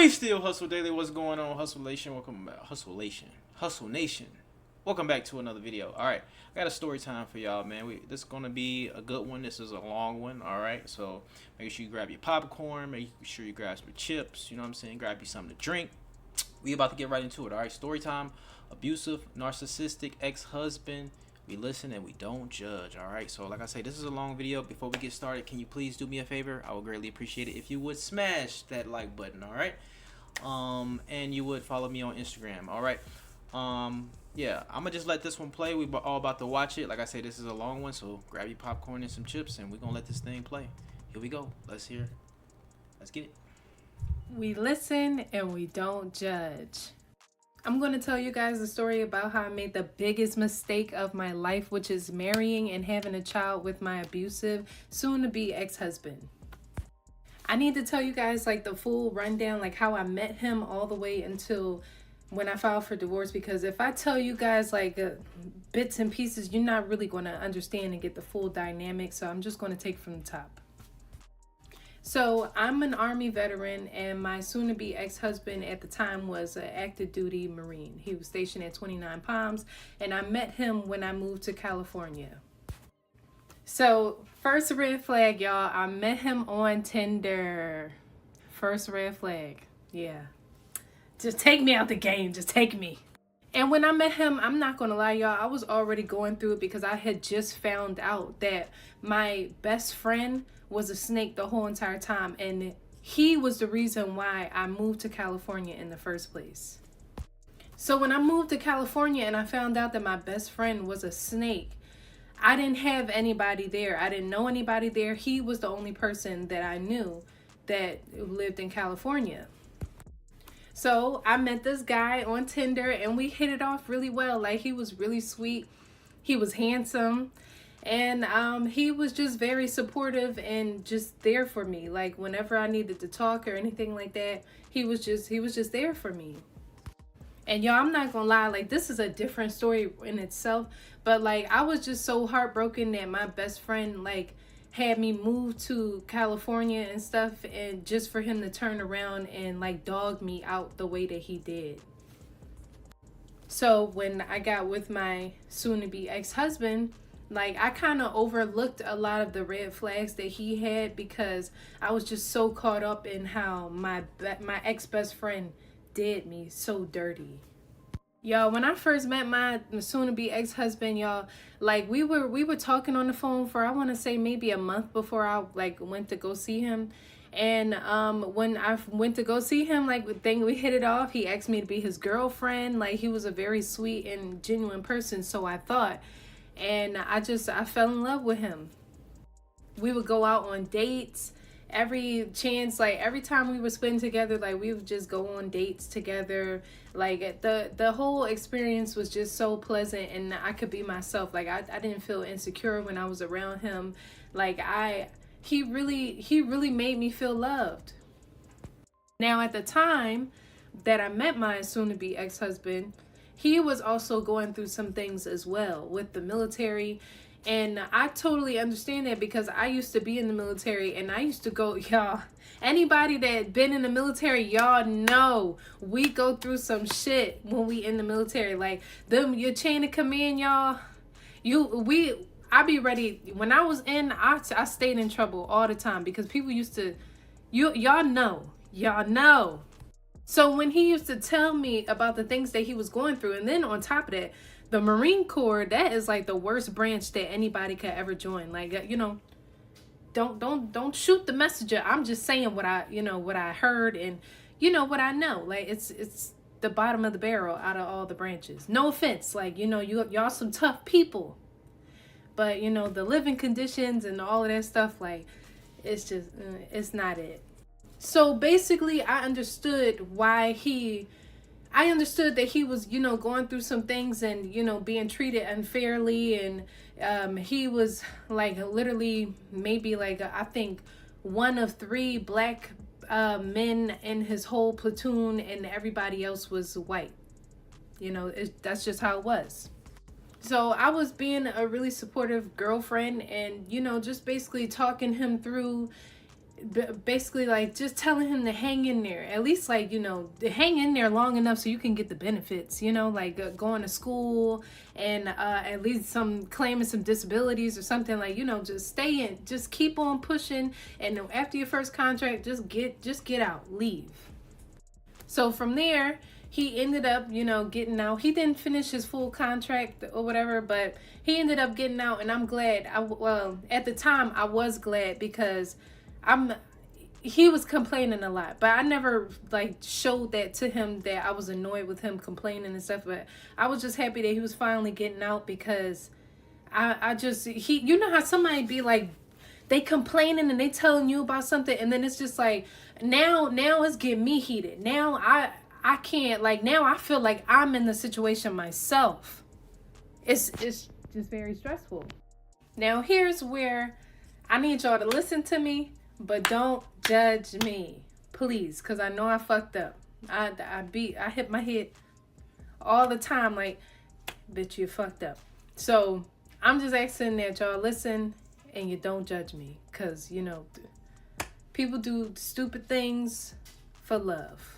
We still Hustle Daily. What's going on, Hustle Nation? Welcome back. Hustle Nation. Welcome back to another video. Alright, I got a story time for y'all, man. This is going to be a good one. This is a long one, alright? So make sure you grab your popcorn. Make sure you grab some chips. You know what I'm saying? Grab you something to drink. We about to get right into it, alright? Story time. Abusive, narcissistic, ex-husband. We listen and we don't judge, alright? So like I say, this is a long video. Before we get started, can you please do me a favor? I would greatly appreciate it if you would smash that like button, alright? And you would follow me on Instagram, alright? Yeah, I'm gonna just let this one play. We all about to watch it. Like I say, this is a long one, so grab your popcorn and some chips and we're gonna let this thing play. Here we go. Let's get it. We listen and we don't judge. I'm going to tell you guys a story about how I made the biggest mistake of my life, which is marrying and having a child with my abusive, soon-to-be ex-husband. I need to tell you guys like the full rundown, like how I met him all the way until when I filed for divorce, because if I tell you guys like bits and pieces, you're not really going to understand and get the full dynamic. So I'm just going to take from the top. So I'm an Army veteran, and my soon-to-be ex-husband at the time was an active duty Marine. He was stationed at 29 Palms, and I met him when I moved to California. So first red flag, y'all, I met him on Tinder. First red flag. Yeah. Just take me out the game. Just take me. And when I met him, I'm not going to lie, y'all, I was already going through it because I had just found out that my best friend was a snake the whole entire time, and he was the reason why I moved to California in the first place. So when I moved to California and I found out that my best friend was a snake, I didn't have anybody there. I didn't know anybody there. He was the only person that I knew that lived in California. So I met this guy on Tinder and we hit it off really well. Like, he was really sweet. He was handsome. And he was just very supportive and just there for me. Like, whenever I needed to talk or anything like that, he was just there for me. And y'all, I'm not gonna lie, like, this is a different story in itself, but like, I was just so heartbroken that my best friend like had me move to California and stuff, and just for him to turn around and like dog me out the way that he did. So when I got with my soon-to-be ex-husband, like, I kind of overlooked a lot of the red flags that he had because I was just so caught up in how my ex-best friend did me so dirty. Y'all, when I first met my soon-to-be ex-husband, y'all, like, we were talking on the phone for, I want to say, maybe a month before I like went to go see him. And when I went to go see him, like, we hit it off. He asked me to be his girlfriend. Like, he was a very sweet and genuine person, so I thought. And I fell in love with him. We would go out on dates every chance, like every time we would spend together, like we would just go on dates together. Like, the whole experience was just so pleasant, and I could be myself. Like, I didn't feel insecure when I was around him. Like, he really made me feel loved. Now, at the time that I met my soon-to-be ex-husband, he was also going through some things as well with the military. And I totally understand that because I used to be in the military, and I used to go, y'all, anybody that been in the military, y'all know we go through some shit when we in the military. Like, your chain of command, y'all, I be ready. When I was in, I stayed in trouble all the time because people used to, y'all know. So when he used to tell me about the things that he was going through, and then on top of that, the Marine Corps, that is like the worst branch that anybody could ever join. Like, you know, don't shoot the messenger. I'm just saying what I heard and, you know, what I know. Like, it's the bottom of the barrel out of all the branches. No offense. Like, you know, y'all some tough people. But, you know, the living conditions and all of that stuff, like, it's just, it's not it. So basically, I understood that he was, you know, going through some things and, you know, being treated unfairly. And he was like literally maybe like, I think one of 3 black men in his whole platoon, and everybody else was white. You know, that's just how it was. So I was being a really supportive girlfriend and, you know, just basically talking him through basically like just telling him to hang in there, at least like, you know, to hang in there long enough so you can get the benefits, you know, like going to school and at least some claiming some disabilities or something, like, you know, just stay in, just keep on pushing, and after your first contract, just get out, leave. So from there, he ended up, you know, getting out. He didn't finish his full contract or whatever, but he ended up getting out, and I'm glad. Well, at the time, I was glad because he was complaining a lot, but I never like showed that to him that I was annoyed with him complaining and stuff. But I was just happy that he was finally getting out, because you know how somebody be like, they complaining and they telling you about something, and then it's just like, now it's getting me heated. Now I can't, like, now I feel like I'm in the situation myself. It's just very stressful. Now here's where I need y'all to listen to me, but don't judge me, please, because I know I fucked up. I hit my head all the time like, bitch, you fucked up. So I'm just asking that y'all listen and you don't judge me, because, you know, people do stupid things for love.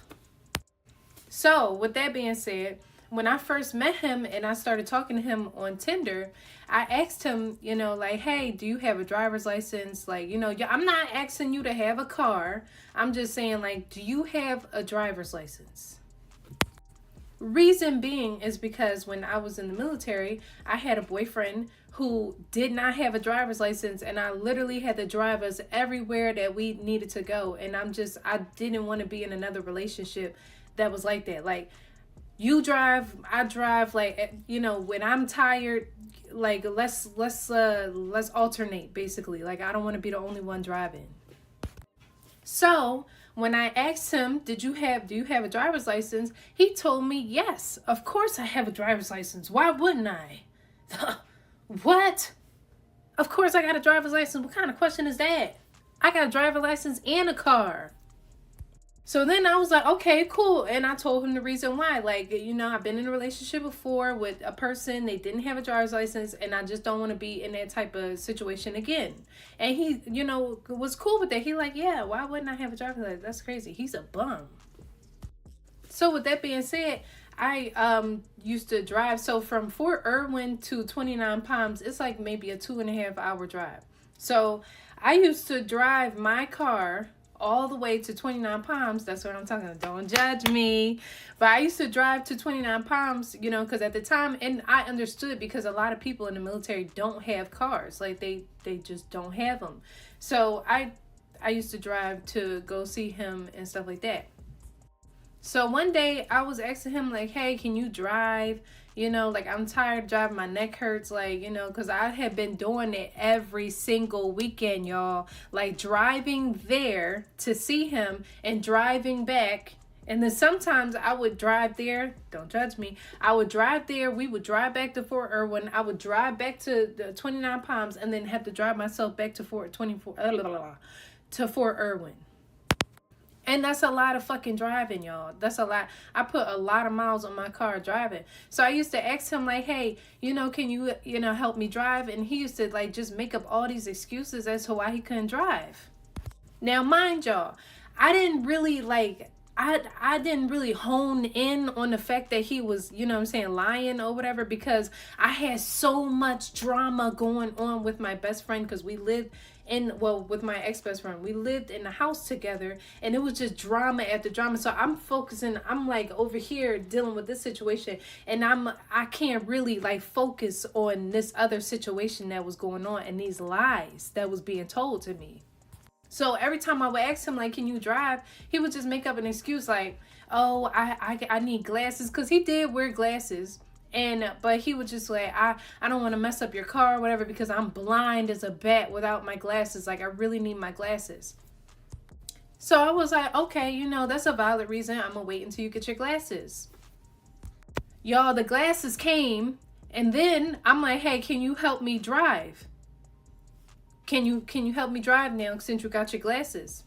So with that being said, when I first met him and I started talking to him on Tinder, I asked him, you know, like, hey, do you have a driver's license? Like, you know, I'm not asking you to have a car. I'm just saying, like, do you have a driver's license? Reason being is because when I was in the military, I had a boyfriend who did not have a driver's license, and I literally had to drive us everywhere that we needed to go. And I didn't want to be in another relationship that was like that. Like, you drive, I drive, like, you know, when I'm tired, like, let's alternate, basically. Like, I don't want to be the only one driving. So when I asked him, do you have a driver's license? He told me, yes, of course I have a driver's license. Why wouldn't I? What? Of course I got a driver's license. What kind of question is that? I got a driver's license and a car. So then I was like, okay, cool. And I told him the reason why. Like, you know, I've been in a relationship before with a person, they didn't have a driver's license, and I just don't want to be in that type of situation again. And he, you know, was cool with that. He like, yeah, why wouldn't I have a driver's license? That's crazy. He's a bum. So with that being said, I used to drive. So from Fort Irwin to 29 Palms, it's like maybe a 2.5 hour drive. So I used to drive my car all the way to 29 Palms. That's what I'm talking about. Don't judge me. But I used to drive to 29 Palms, you know, because at the time, and I understood because a lot of people in the military don't have cars. Like, they just don't have them. So I used to drive to go see him and stuff like that. So one day I was asking him, like, hey, can you drive? You know, like, I'm tired of driving. My neck hurts, like, you know, because I had been doing it every single weekend, y'all. Like, driving there to see him and driving back. And then sometimes I would drive there. Don't judge me. I would drive there. We would drive back to Fort Irwin. I would drive back to the 29 Palms and then have to drive myself back to Fort Irwin. And that's a lot of fucking driving, y'all. That's a lot. I put a lot of miles on my car driving. So I used to ask him, like, hey, you know, can you, you know, help me drive? And he used to, like, just make up all these excuses as to why he couldn't drive. Now, mind y'all, I didn't really, like, I didn't really hone in on the fact that he was, you know what I'm saying, lying or whatever, because I had so much drama going on with my best friend, because we lived with my ex-best friend, we lived in the house together, and it was just drama after drama. So I'm like over here dealing with this situation, and I can't really like focus on this other situation that was going on and these lies that was being told to me. So every time I would ask him, like, can you drive? He would just make up an excuse like, oh, I need glasses, because he did wear glasses. But he would just like, I don't want to mess up your car or whatever, because I'm blind as a bat without my glasses. Like, I really need my glasses. So I was like, okay, you know, that's a valid reason. I'm going to wait until you get your glasses. Y'all, the glasses came, and then I'm like, hey, can you help me drive? Can you help me drive now since you got your glasses?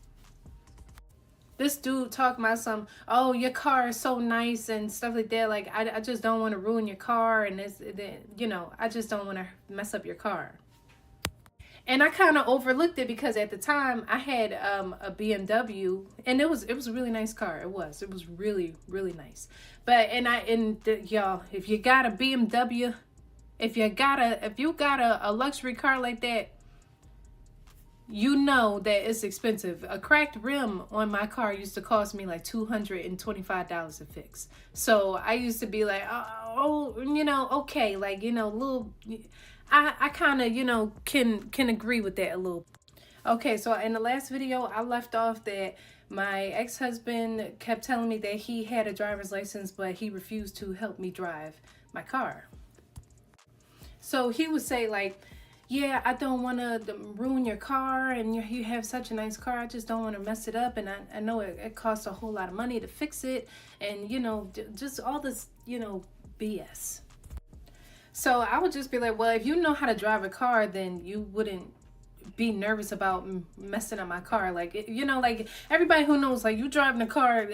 This dude talking about some, oh, your car is so nice and stuff like that. Like, I just don't want to ruin your car, and this, you know, I just don't want to mess up your car. And I kind of overlooked it because at the time I had a BMW, and it was a really nice car. It was really, really nice. But y'all, if you got a BMW, if you got a luxury car like that, you know that it's expensive. A cracked rim on my car used to cost me like $225 to fix. So I used to be like, okay, like, little. I kind of, can agree with that a little. Okay, so in the last video, I left off that my ex-husband kept telling me that he had a driver's license, but he refused to help me drive my car. So he would say like, yeah, I don't want to ruin your car, and you have such a nice car. I just don't want to mess it up, and I know it costs a whole lot of money to fix it, and, just all this, BS. So I would just be like, well, if you know how to drive a car, then you wouldn't be nervous about messing up my car. Like, like everybody who knows, like, you driving a car,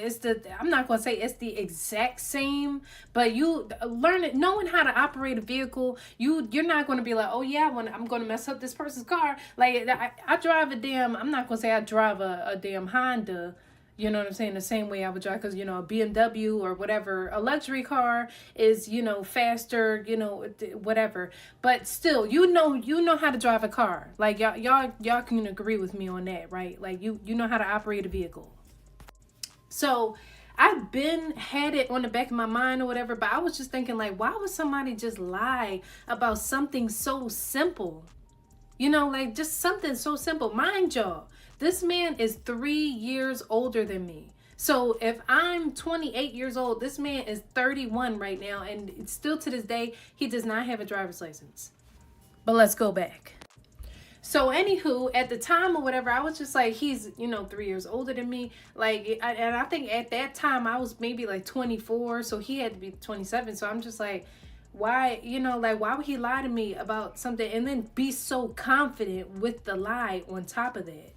I'm not going to say it's the exact same, but you learn it, knowing how to operate a vehicle, you're not going to be like, oh yeah, I'm going to mess up this person's car. Like, I drive I'm not going to say I drive a damn Honda. You know what I'm saying? The same way I would drive, because, a BMW or whatever, a luxury car is, faster, whatever. But still, you know how to drive a car. Like, y'all can agree with me on that, right? Like, you know how to operate a vehicle. So I've had it on the back of my mind or whatever, but I was just thinking, like, why would somebody just lie about something so simple? Like, just something so simple. Mind y'all, this man is 3 years older than me. So if I'm 28 years old, this man is 31 right now, and still to this day, he does not have a driver's license. But let's go back. So anywho, at the time or whatever, I was just like, he's, 3 years older than me. Like, and I think at that time I was maybe like 24, so he had to be 27. So I'm just like, why, why would he lie to me about something and then be so confident with the lie on top of that?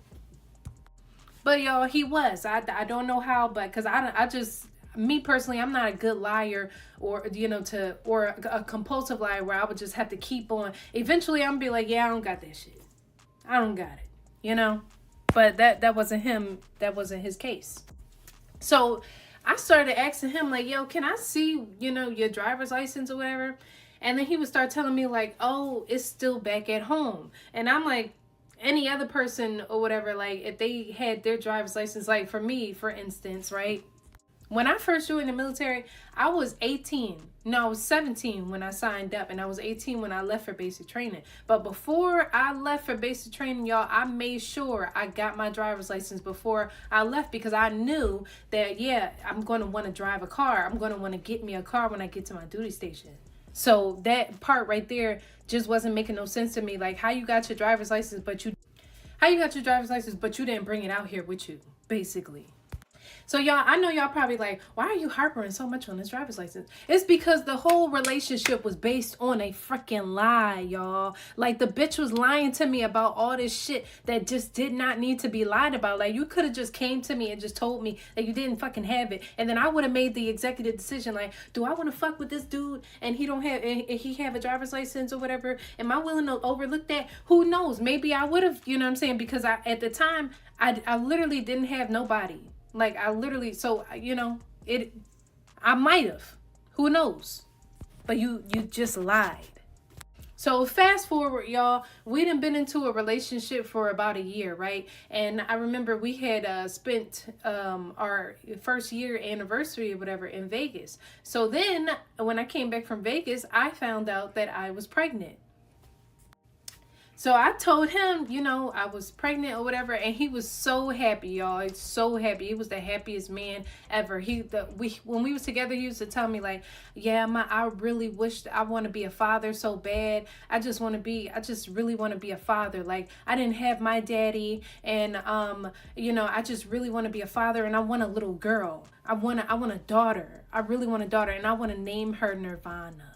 But y'all, he was. I don't know how, but because me personally, I'm not a good liar, or a compulsive liar where I would just have to keep on. Eventually, I'm gonna be like, yeah, I don't got that shit. I don't got it, But that wasn't him. That wasn't his case. So I started asking him like, yo, can I see, your driver's license or whatever? And then he would start telling me like, oh, it's still back at home. And I'm like, any other person or whatever, like if they had their driver's license, like for me, for instance, right? When I first joined the military, I was 18. No, I was 17 when I signed up, and I was 18 when I left for basic training. But before I left for basic training, y'all, I made sure I got my driver's license before I left, because I knew that, yeah, I'm going to want to drive a car. I'm going to want to get me a car when I get to my duty station. So that part right there just wasn't making no sense to me. Like, how you got your driver's license, but you didn't bring it out here with you, basically. So y'all, I know y'all probably like, why are you harping so much on this driver's license? It's because the whole relationship was based on a freaking lie, y'all. Like, the bitch was lying to me about all this shit that just did not need to be lied about. Like, you could have just came to me and just told me that you didn't fucking have it, and then I would have made the executive decision, like, do I want to fuck with this dude and he have a driver's license or whatever? Am I willing to overlook that? Who knows? Maybe I would have, you know what I'm saying? Because at the time, I literally didn't have nobody. Like, I literally, so, I might have. Who knows? But you just lied. So fast forward, y'all, we done been into a relationship for about a year, right? And I remember we had spent our first year anniversary or whatever in Vegas. So then when I came back from Vegas, I found out that I was pregnant. So I told him, I was pregnant or whatever, and he was so happy, y'all. He's so happy. He was the happiest man ever. When we was together, he used to tell me like, yeah, I really wished I want to be a father so bad. I just really want to be a father. Like, I didn't have my daddy, and I just really want to be a father, and I want a little girl. I want a daughter. I really want a daughter, and I want to name her Nirvana.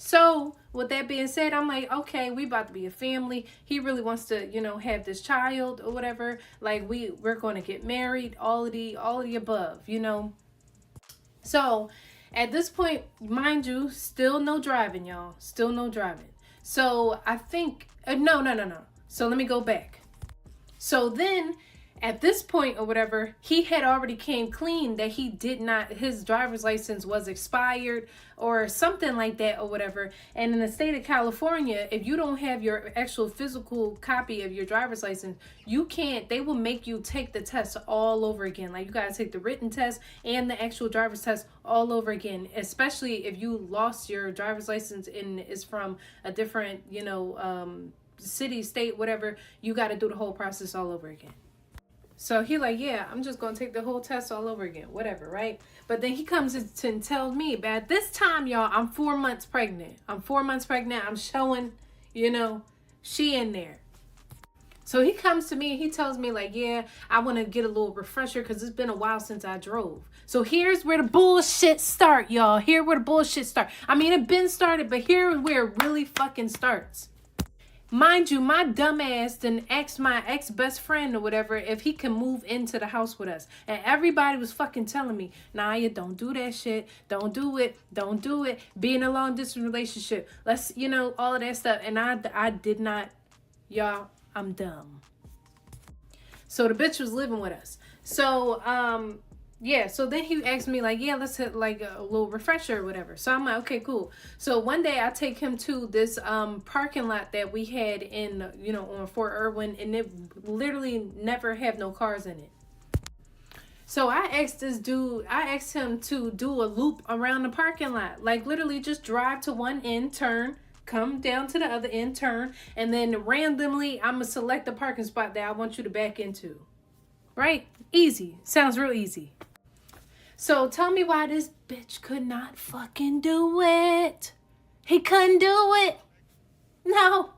So with that being said, I'm like, okay, we about to be a family. He really wants to, have this child or whatever. Like, we're going to get married, all of the above, So at this point, mind you, still no driving, y'all. Still no driving. So I think, no. So let me go back. So then at this point or whatever, he had already came clean that he did not, his driver's license was expired or something like that or whatever. And in the state of California, if you don't have your actual physical copy of your driver's license, you can't, they will make you take the test all over again. Like you got to take the written test and the actual driver's test all over again, especially if you lost your driver's license and is from a different, city, state, whatever. You got to do the whole process all over again. So he like, yeah, I'm just going to take the whole test all over again, whatever, right? But then he comes and tells me, but at this time, y'all, I'm 4 months pregnant. I'm showing, she in there. So he comes to me and he tells me like, yeah, I want to get a little refresher because it's been a while since I drove. So here's where the bullshit start, y'all. Here where the bullshit start. I mean, it been started, but here where it really fucking starts. Mind you, my dumb ass then asked my ex-best friend or whatever if he can move into the house with us. And everybody was fucking telling me, Naya, don't do that shit. Don't do it. Don't do it. Be in a long-distance relationship. Let's, all of that stuff. And I did not. Y'all, I'm dumb. So the bitch was living with us. So, yeah, so then he asked me like, yeah, let's hit like a little refresher or whatever. So I'm like, okay, cool. So one day I take him to this parking lot that we had in, on Fort Irwin, and it literally never have no cars in it. So I asked him to do a loop around the parking lot. Like literally just drive to one end, turn, come down to the other end, turn, and then randomly I'm going to select the parking spot that I want you to back into. Right? Easy. Sounds real easy. So tell me why this bitch could not fucking do it. He couldn't do it. No.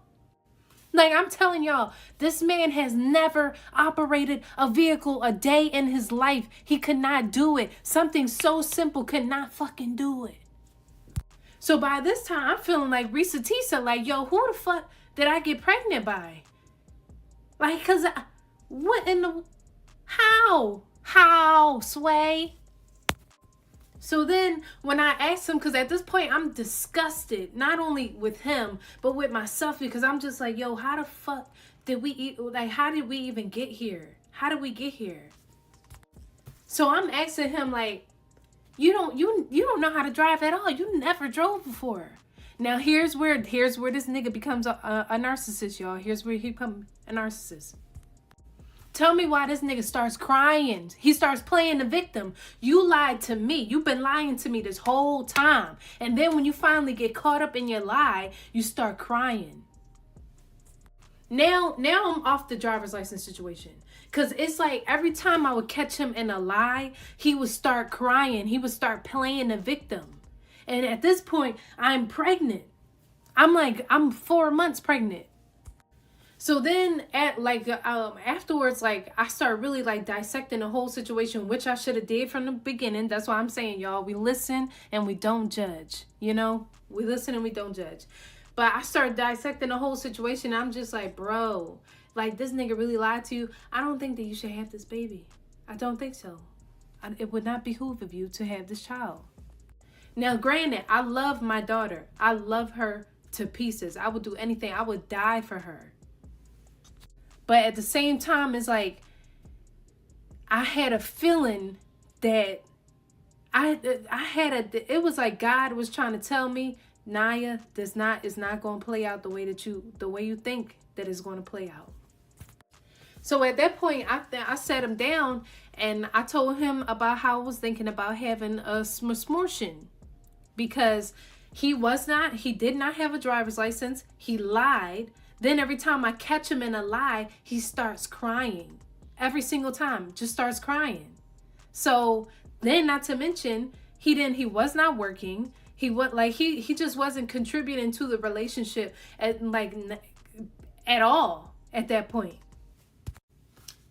Like I'm telling y'all, this man has never operated a vehicle a day in his life. He could not do it. Something so simple could not fucking do it. So by this time, I'm feeling like Risa Tisa, like, yo, who the fuck did I get pregnant by? Like, what in the, how, Sway? So then when I asked him, because at this point I'm disgusted, not only with him, but with myself, because I'm just like, yo, how the fuck did we eat? Like, how did we even get here? How did we get here? So I'm asking him like, you don't know how to drive at all. You never drove before. Now here's where this nigga becomes a narcissist, y'all. Here's where he becomes a narcissist. Tell me why this nigga starts crying. He starts playing the victim. You lied to me. You've been lying to me this whole time. And then when you finally get caught up in your lie, you start crying. Now I'm off the driver's license situation. Because it's like every time I would catch him in a lie, he would start crying. He would start playing the victim. And at this point, I'm pregnant. I'm 4 months pregnant. So then afterwards, like I start really like dissecting the whole situation, which I should have did from the beginning. That's why I'm saying, y'all, we listen and we don't judge, we listen and we don't judge. But I started dissecting the whole situation. I'm just like, bro, like this nigga really lied to you. I don't think that you should have this baby. I don't think so. It would not behoove of you to have this child. Now, granted, I love my daughter. I love her to pieces. I would do anything. I would die for her. But at the same time, it's like, I had a feeling that it was like God was trying to tell me, Naya, it's not going to play out the way you think that it's going to play out. So at that point, I sat him down and I told him about how I was thinking about having a smortion, because he did not have a driver's license. He lied. Then every time I catch him in a lie, he starts crying. Every single time, just starts crying. So then, not to mention, he was not working. He just wasn't contributing to the relationship at all at that point.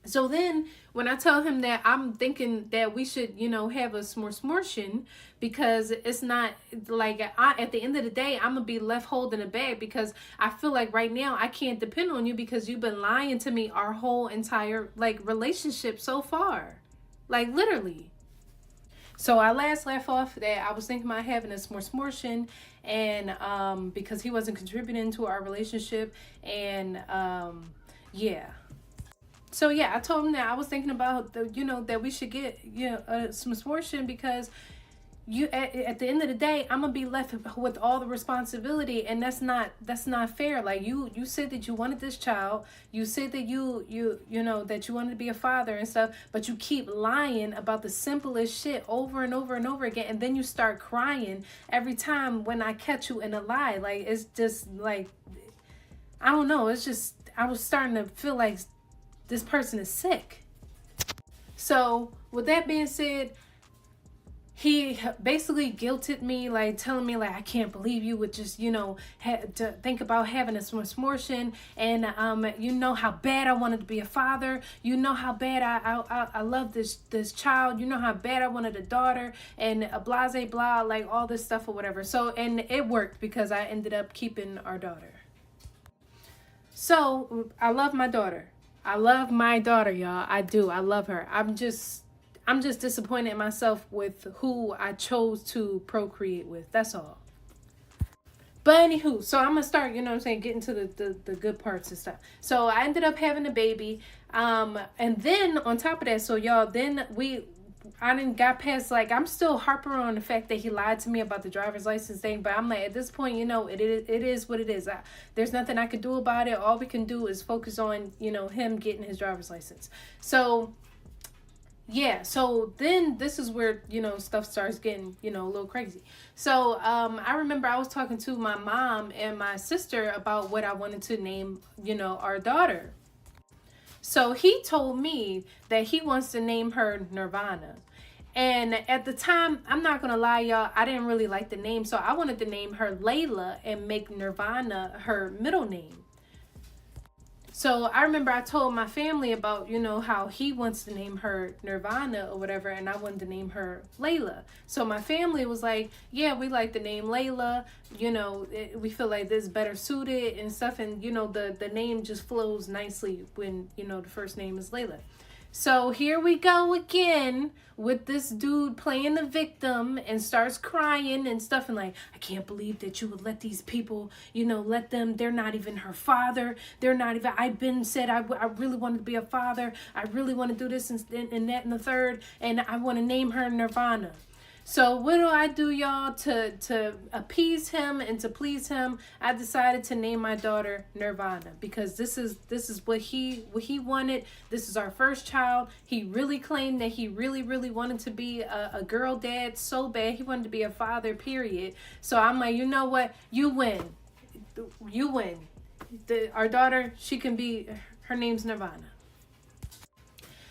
So then when I tell him that I'm thinking that we should, have a smortion, because it's not like at the end of the day, I'm going to be left holding a bag, because I feel like right now I can't depend on you because you've been lying to me our whole entire relationship so far. Like literally. So I left off that I was thinking about having a smortion, and because he wasn't contributing to our relationship, and yeah. So yeah, I told him that I was thinking about that we should get some smortion, because at the end of the day, I'm gonna be left with all the responsibility, and that's not fair. Like, you said that you wanted this child, you said that you that you wanted to be a father and stuff, but you keep lying about the simplest shit over and over and over again, and then you start crying every time when I catch you in a lie. Like, it's just like, I don't know, it's just, I was starting to feel like this person is sick. So with that being said, he basically guilted me, like telling me like, I can't believe you would just to think about having a smortion, and how bad I wanted to be a father, how bad I love this child, how bad I wanted a daughter, and blase blah, like all this stuff or whatever. So, and it worked, because I ended up keeping our daughter. So I love my daughter. Y'all. I do. I love her. I'm just disappointed in myself with who I chose to procreate with. That's all. But anywho, so I'm gonna start, getting to the good parts and stuff. So I ended up having a baby. And then on top of that, so y'all, I didn't got past, like, I'm still harping on the fact that he lied to me about the driver's license thing, but I'm like, at this point, it is what it is. There's nothing I can do about it. All we can do is focus on, him getting his driver's license. So yeah, so then this is where, stuff starts getting, a little crazy. So I remember I was talking to my mom and my sister about what I wanted to name, our daughter. So he told me that he wants to name her Nirvana. And at the time, I'm not going to lie, y'all, I didn't really like the name. So I wanted to name her Layla and make Nirvana her middle name. So I remember I told my family about, how he wants to name her Nirvana or whatever, and I wanted to name her Layla. So my family was like, yeah, we like the name Layla. We feel like this is better suited and stuff. And, the name just flows nicely when, the first name is Layla. So here we go again with this dude playing the victim and starts crying and stuff, and like, I can't believe that you would let these people, let them, they're not even her father. They're not even, I've been said I really wanted to be a father. I really want to do this and that and the third, and I want to name her Nirvana. So what do I do, y'all, to appease him and to please him? I decided to name my daughter Nirvana, because this is what he wanted. This is our first child. He really claimed that he really wanted to be a girl dad so bad. He wanted to be a father, period. So I'm like, you know what? You win. You win. Our daughter, she can be, her name's Nirvana.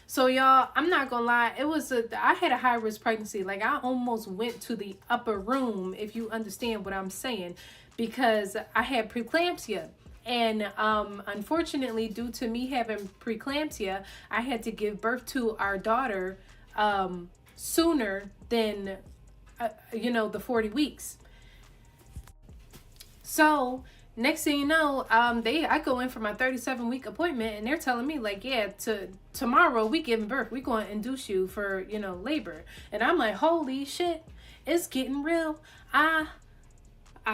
So y'all, I'm not gonna lie, I had a high risk pregnancy. Like, I almost went to the upper room, if you understand what I'm saying, because I had preeclampsia. And unfortunately, due to me having preeclampsia, I had to give birth to our daughter sooner than the 40 weeks. So next thing you know, I go in for my 37-week appointment, and they're telling me like, yeah, tomorrow we giving birth. We going to induce you for, labor. And I'm like, holy shit, it's getting real. I'm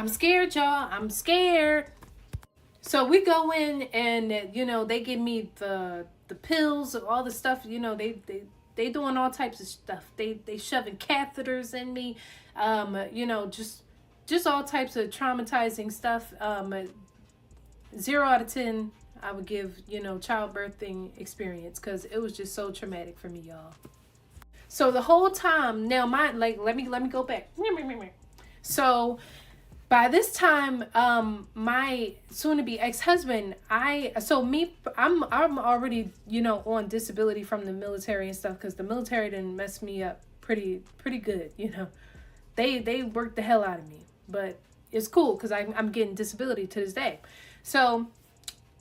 scared, y'all. I'm scared. So we go in, and they give me the pills, all the stuff. They doing all types of stuff. They shoving catheters in me. Just all types of traumatizing stuff. 0 out of 10, I would give, childbirthing experience, because it was just so traumatic for me, y'all. So the whole time, now let me go back. So by this time, my soon-to-be ex-husband, I'm already, on disability from the military and stuff, because the military didn't mess me up pretty good, They worked the hell out of me. But it's cool, because I'm getting disability to this day. So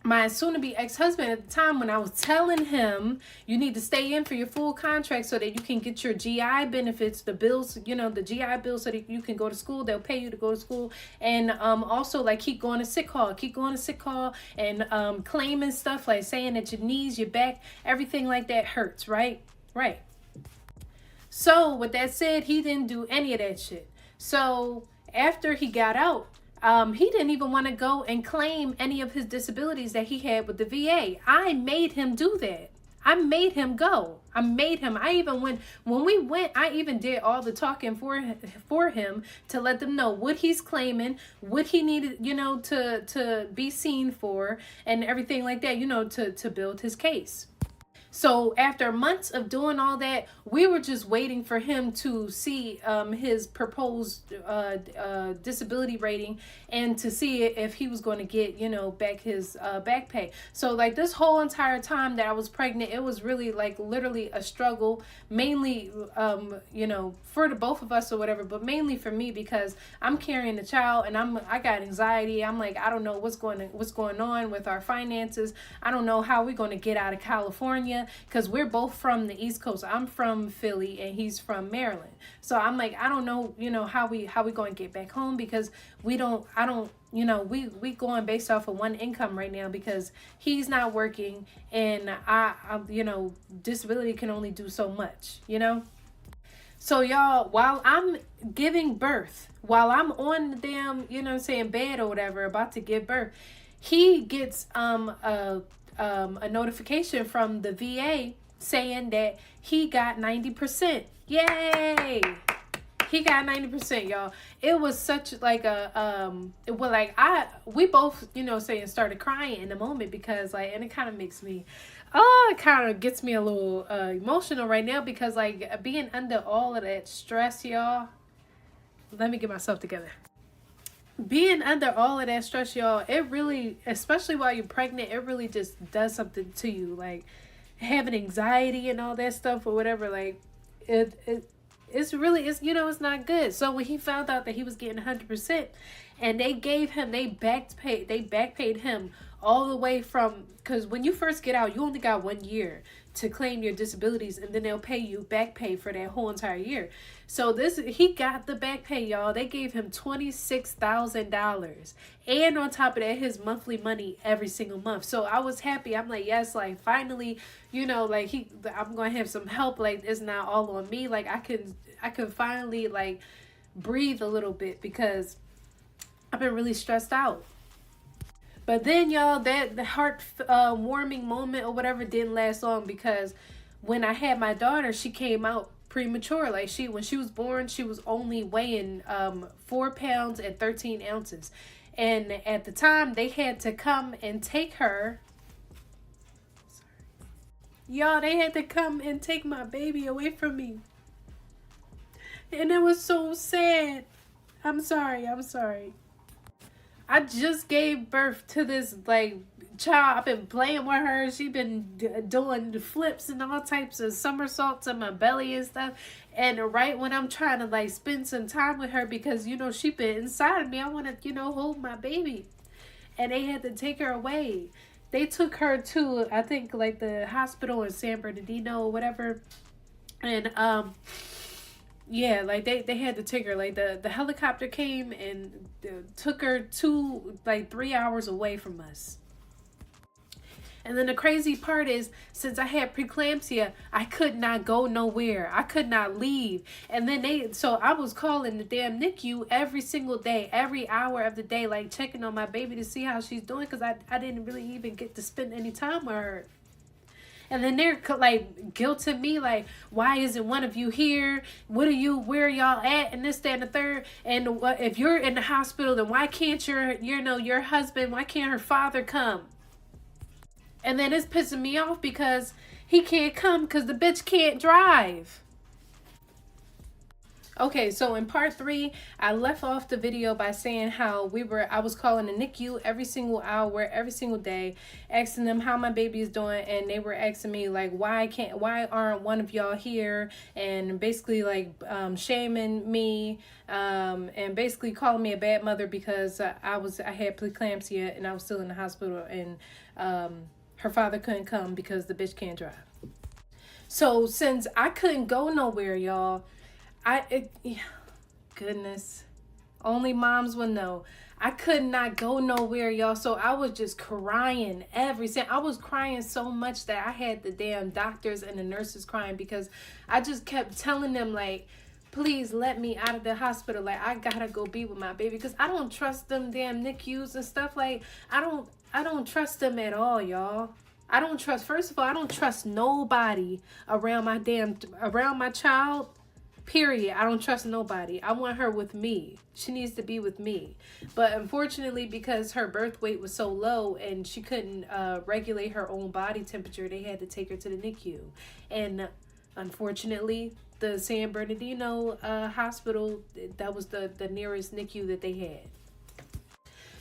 my soon-to-be ex-husband at the time, when I was telling him, you need to stay in for your full contract so that you can get your GI benefits, the bills, the GI bills, so that you can go to school. They'll pay you to go to school. And also, like, keep going to sick call, and claiming stuff, like saying that your knees, your back, everything like that hurts, right? So with that said, he didn't do any of that shit. So after he got out, he didn't even want to go and claim any of his disabilities that he had with the VA. I made him do that. I made him go. I made him. I even when we went, I even did all the talking for him to let them know what he's claiming, what he needed, to be seen for, and everything like that, to build his case. So after months of doing all that, we were just waiting for him to see his proposed disability rating and to see if he was going to get, back his back pay. So like this whole entire time that I was pregnant, it was really like literally a struggle, mainly, for the both of us or whatever, but mainly for me because I'm carrying the child and I got anxiety. I'm like, I don't know what's going on with our finances. I don't know how we're going to get out of California, because we're both from the East Coast. I'm from Philly and he's from Maryland. So I'm like, I don't know, how we going to get back home, because we going based off of one income right now because he's not working, and I disability can only do so much, So y'all, while I'm giving birth, while I'm on the damn, bed or whatever, about to give birth, he gets a notification from the VA saying that he got 90%. Yay! He got 90%, y'all. It was such like we both, started crying in the moment because and it kind of makes me, it kind of gets me a little emotional right now because being under all of that stress, y'all. Let me get myself together. Being under all of that stress, y'all, it really, especially while you're pregnant, it really just does something to you. Like having anxiety and all that stuff or whatever, it's really, it's not good. So when he found out that he was getting 100% and they back paid him all the way from, because when you first get out, you only got 1 year to claim your disabilities, and then they'll pay you back pay for that whole entire year. So he got the back pay, y'all. They gave him $26,000, and on top of that, his monthly money every single month. So I was happy. I'm like, yes, finally, I'm gonna have some help. It's not all on me. I can finally breathe a little bit because I've been really stressed out. But then, y'all, the heart warming moment or whatever didn't last long, because when I had my daughter, she came out premature. When she was born, she was only weighing 4 pounds and 13 ounces. And at the time, they had to come and take her. Y'all, they had to come and take my baby away from me. And it was so sad. I'm sorry. I just gave birth to this child. I've been playing with her. She been doing the flips and all types of somersaults in my belly and stuff. And right when I'm trying to spend some time with her, because she been inside of me, I want to hold my baby, and they had to take her away. They took her to, I think, the hospital in San Bernardino or whatever, and yeah, they had to take her. The helicopter came and took her 3 hours away from us. And then the crazy part is, since I had preeclampsia, I could not go nowhere. I could not leave. And then so I was calling the damn NICU every single day, every hour of the day, checking on my baby to see how she's doing, because I didn't really even get to spend any time with her. And then they're guilting me, why isn't one of you here? Where are y'all at? And this, that, and the third. And if you're in the hospital, then why can't your husband, why can't her father come? And then it's pissing me off because he can't come because the bitch can't drive. Okay, so in part 3, I left off the video by saying how I was calling the NICU every single hour, every single day, asking them how my baby is doing, and they were asking me why aren't one of y'all here, and basically shaming me, and basically calling me a bad mother because I had preeclampsia and I was still in the hospital, and her father couldn't come because the bitch can't drive. So since I couldn't go nowhere, y'all, goodness. Only moms will know. I could not go nowhere, y'all. So I was just crying every second. I was crying so much that I had the damn doctors and the nurses crying because I just kept telling them, like, please let me out of the hospital. Like, I gotta go be with my baby because I don't trust them damn NICUs and stuff. Like, I don't trust them at all, y'all. I don't trust, first of all, I don't trust nobody around my child. Period. I don't trust nobody. I want her with me. She needs to be with me. But unfortunately, because her birth weight was so low and she couldn't regulate her own body temperature, they had to take her to the NICU. And unfortunately, the San Bernardino hospital, that was the nearest NICU that they had.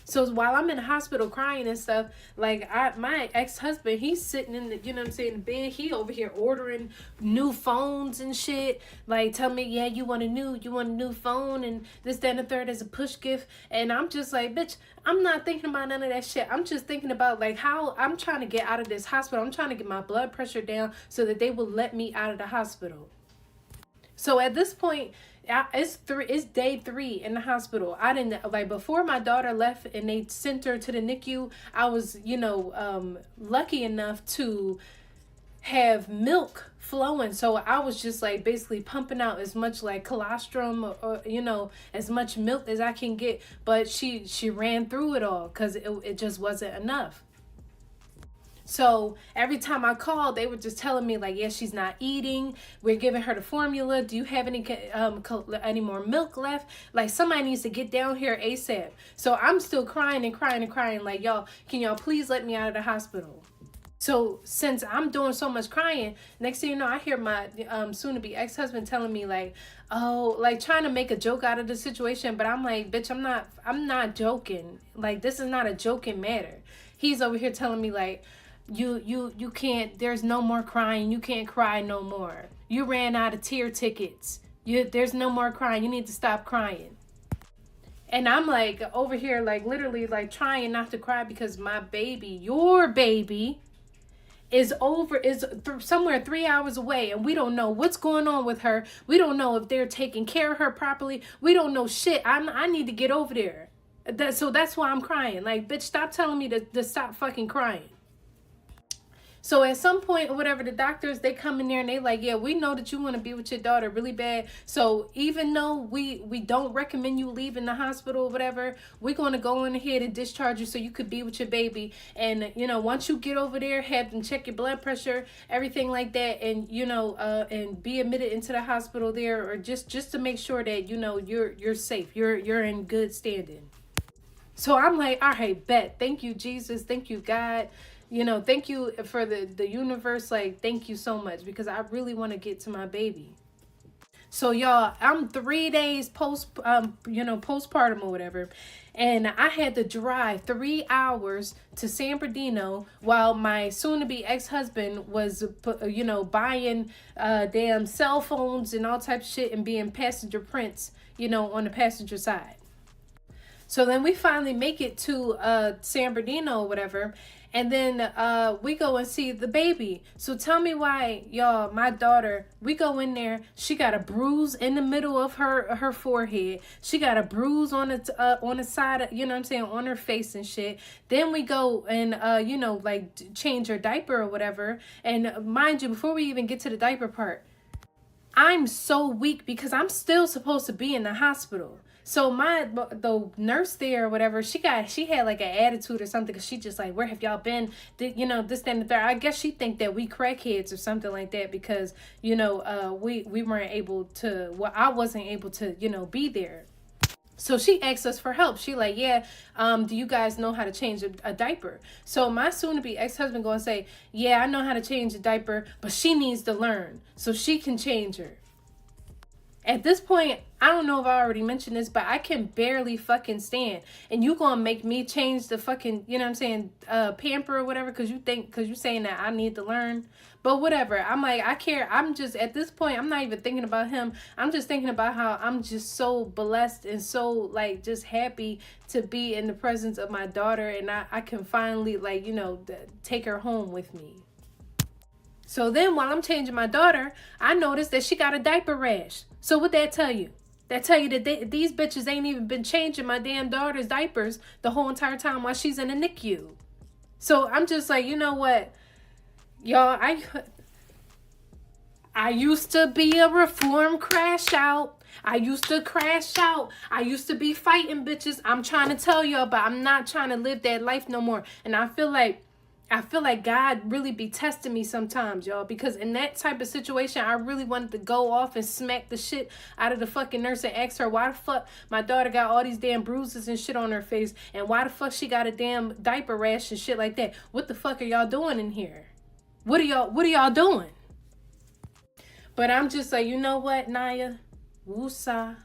So while I'm in the hospital crying and stuff, like my ex-husband, he's sitting in the, you know what I'm saying, the bed. He over here ordering new phones and shit. Like, tell me, yeah, you want a new phone and this, that, and the third as a push gift. And I'm just like, bitch, I'm not thinking about none of that shit. I'm just thinking about like how I'm trying to get out of this hospital. I'm trying to get my blood pressure down so that they will let me out of the hospital. So at this point, it's day 3 in the hospital. I didn't, like, before my daughter left and they sent her to the NICU, I was, lucky enough to have milk flowing. So I was just like basically pumping out as much like colostrum or as much milk as I can get. But she ran through it all because it just wasn't enough. So every time I called, they were just telling me like, yeah, she's not eating. We're giving her the formula. Do you have any more milk left? Like, somebody needs to get down here ASAP. So I'm still crying and crying and crying. Like, y'all, can y'all please let me out of the hospital? So since I'm doing so much crying, next thing you know, I hear my soon-to-be ex-husband telling me like, oh, like trying to make a joke out of the situation. But I'm like, bitch, I'm not joking. Like, this is not a joking matter. He's over here telling me like, you can't, there's no more crying. You can't cry no more. You ran out of tear tickets. There's no more crying. You need to stop crying. And I'm like over here, like literally like trying not to cry because my baby, your baby, is somewhere 3 hours away and we don't know what's going on with her. We don't know if they're taking care of her properly. We don't know shit. I need to get over there. So that's why I'm crying. Like, bitch, stop telling me to stop fucking crying. So at some point or whatever, the doctors, they come in there and they like, yeah, we know that you want to be with your daughter really bad. So even though we don't recommend you leaving the hospital or whatever, we're going to go in ahead and discharge you so you could be with your baby. And, once you get over there, have them check your blood pressure, everything like that. And, and be admitted into the hospital there, or just to make sure that, you're safe. You're in good standing. So I'm like, all right, bet. Thank you, Jesus. Thank you, God. Thank you for the universe. Like, thank you so much because I really want to get to my baby. So y'all, I'm 3 days postpartum or whatever. And I had to drive 3 hours to San Bernardino while my soon-to-be ex-husband was, buying damn cell phones and all types of shit and being passenger prince, on the passenger side. So then we finally make it to San Bernardino or whatever. And then we go and see the baby. So tell me why, y'all, my daughter, we go in there. She got a bruise in the middle of her forehead. She got a bruise on the side, on her face and shit. Then we go and, change her diaper or whatever. And mind you, before we even get to the diaper part, I'm so weak because I'm still supposed to be in the hospital. So the nurse there or whatever, she had like an attitude or something because she just like, where have y'all been? This, that, and the third. I guess she think that we crackheads or something like that because, we weren't able to, I wasn't able to, be there. So she asked us for help. She like, yeah, do you guys know how to change a diaper? So my soon-to-be ex-husband going to say, yeah, I know how to change a diaper, but she needs to learn so she can change her. At this point, I don't know if I already mentioned this, but I can barely fucking stand. And you gonna make me change the fucking, pamper or whatever because you saying that I need to learn. But whatever. I'm like, I care. I'm just, at this point, I'm not even thinking about him. I'm just thinking about how I'm just so blessed and so, like, just happy to be in the presence of my daughter. And I can finally, like, take her home with me. So then while I'm changing my daughter, I noticed that she got a diaper rash. So what that tell you? That tell you that these bitches ain't even been changing my damn daughter's diapers the whole entire time while she's in the NICU. So I'm just like, you know what, y'all, I used to be a reform crash out. I used to crash out. I used to be fighting bitches. I'm trying to tell y'all, but I'm not trying to live that life no more. And I feel like God really be testing me sometimes, y'all, because in that type of situation, I really wanted to go off and smack the shit out of the fucking nurse and ask her why the fuck my daughter got all these damn bruises and shit on her face, and why the fuck she got a damn diaper rash and shit like that. What the fuck are y'all doing in here? What are y'all doing? But I'm just like, you know what, Naya? Woosah.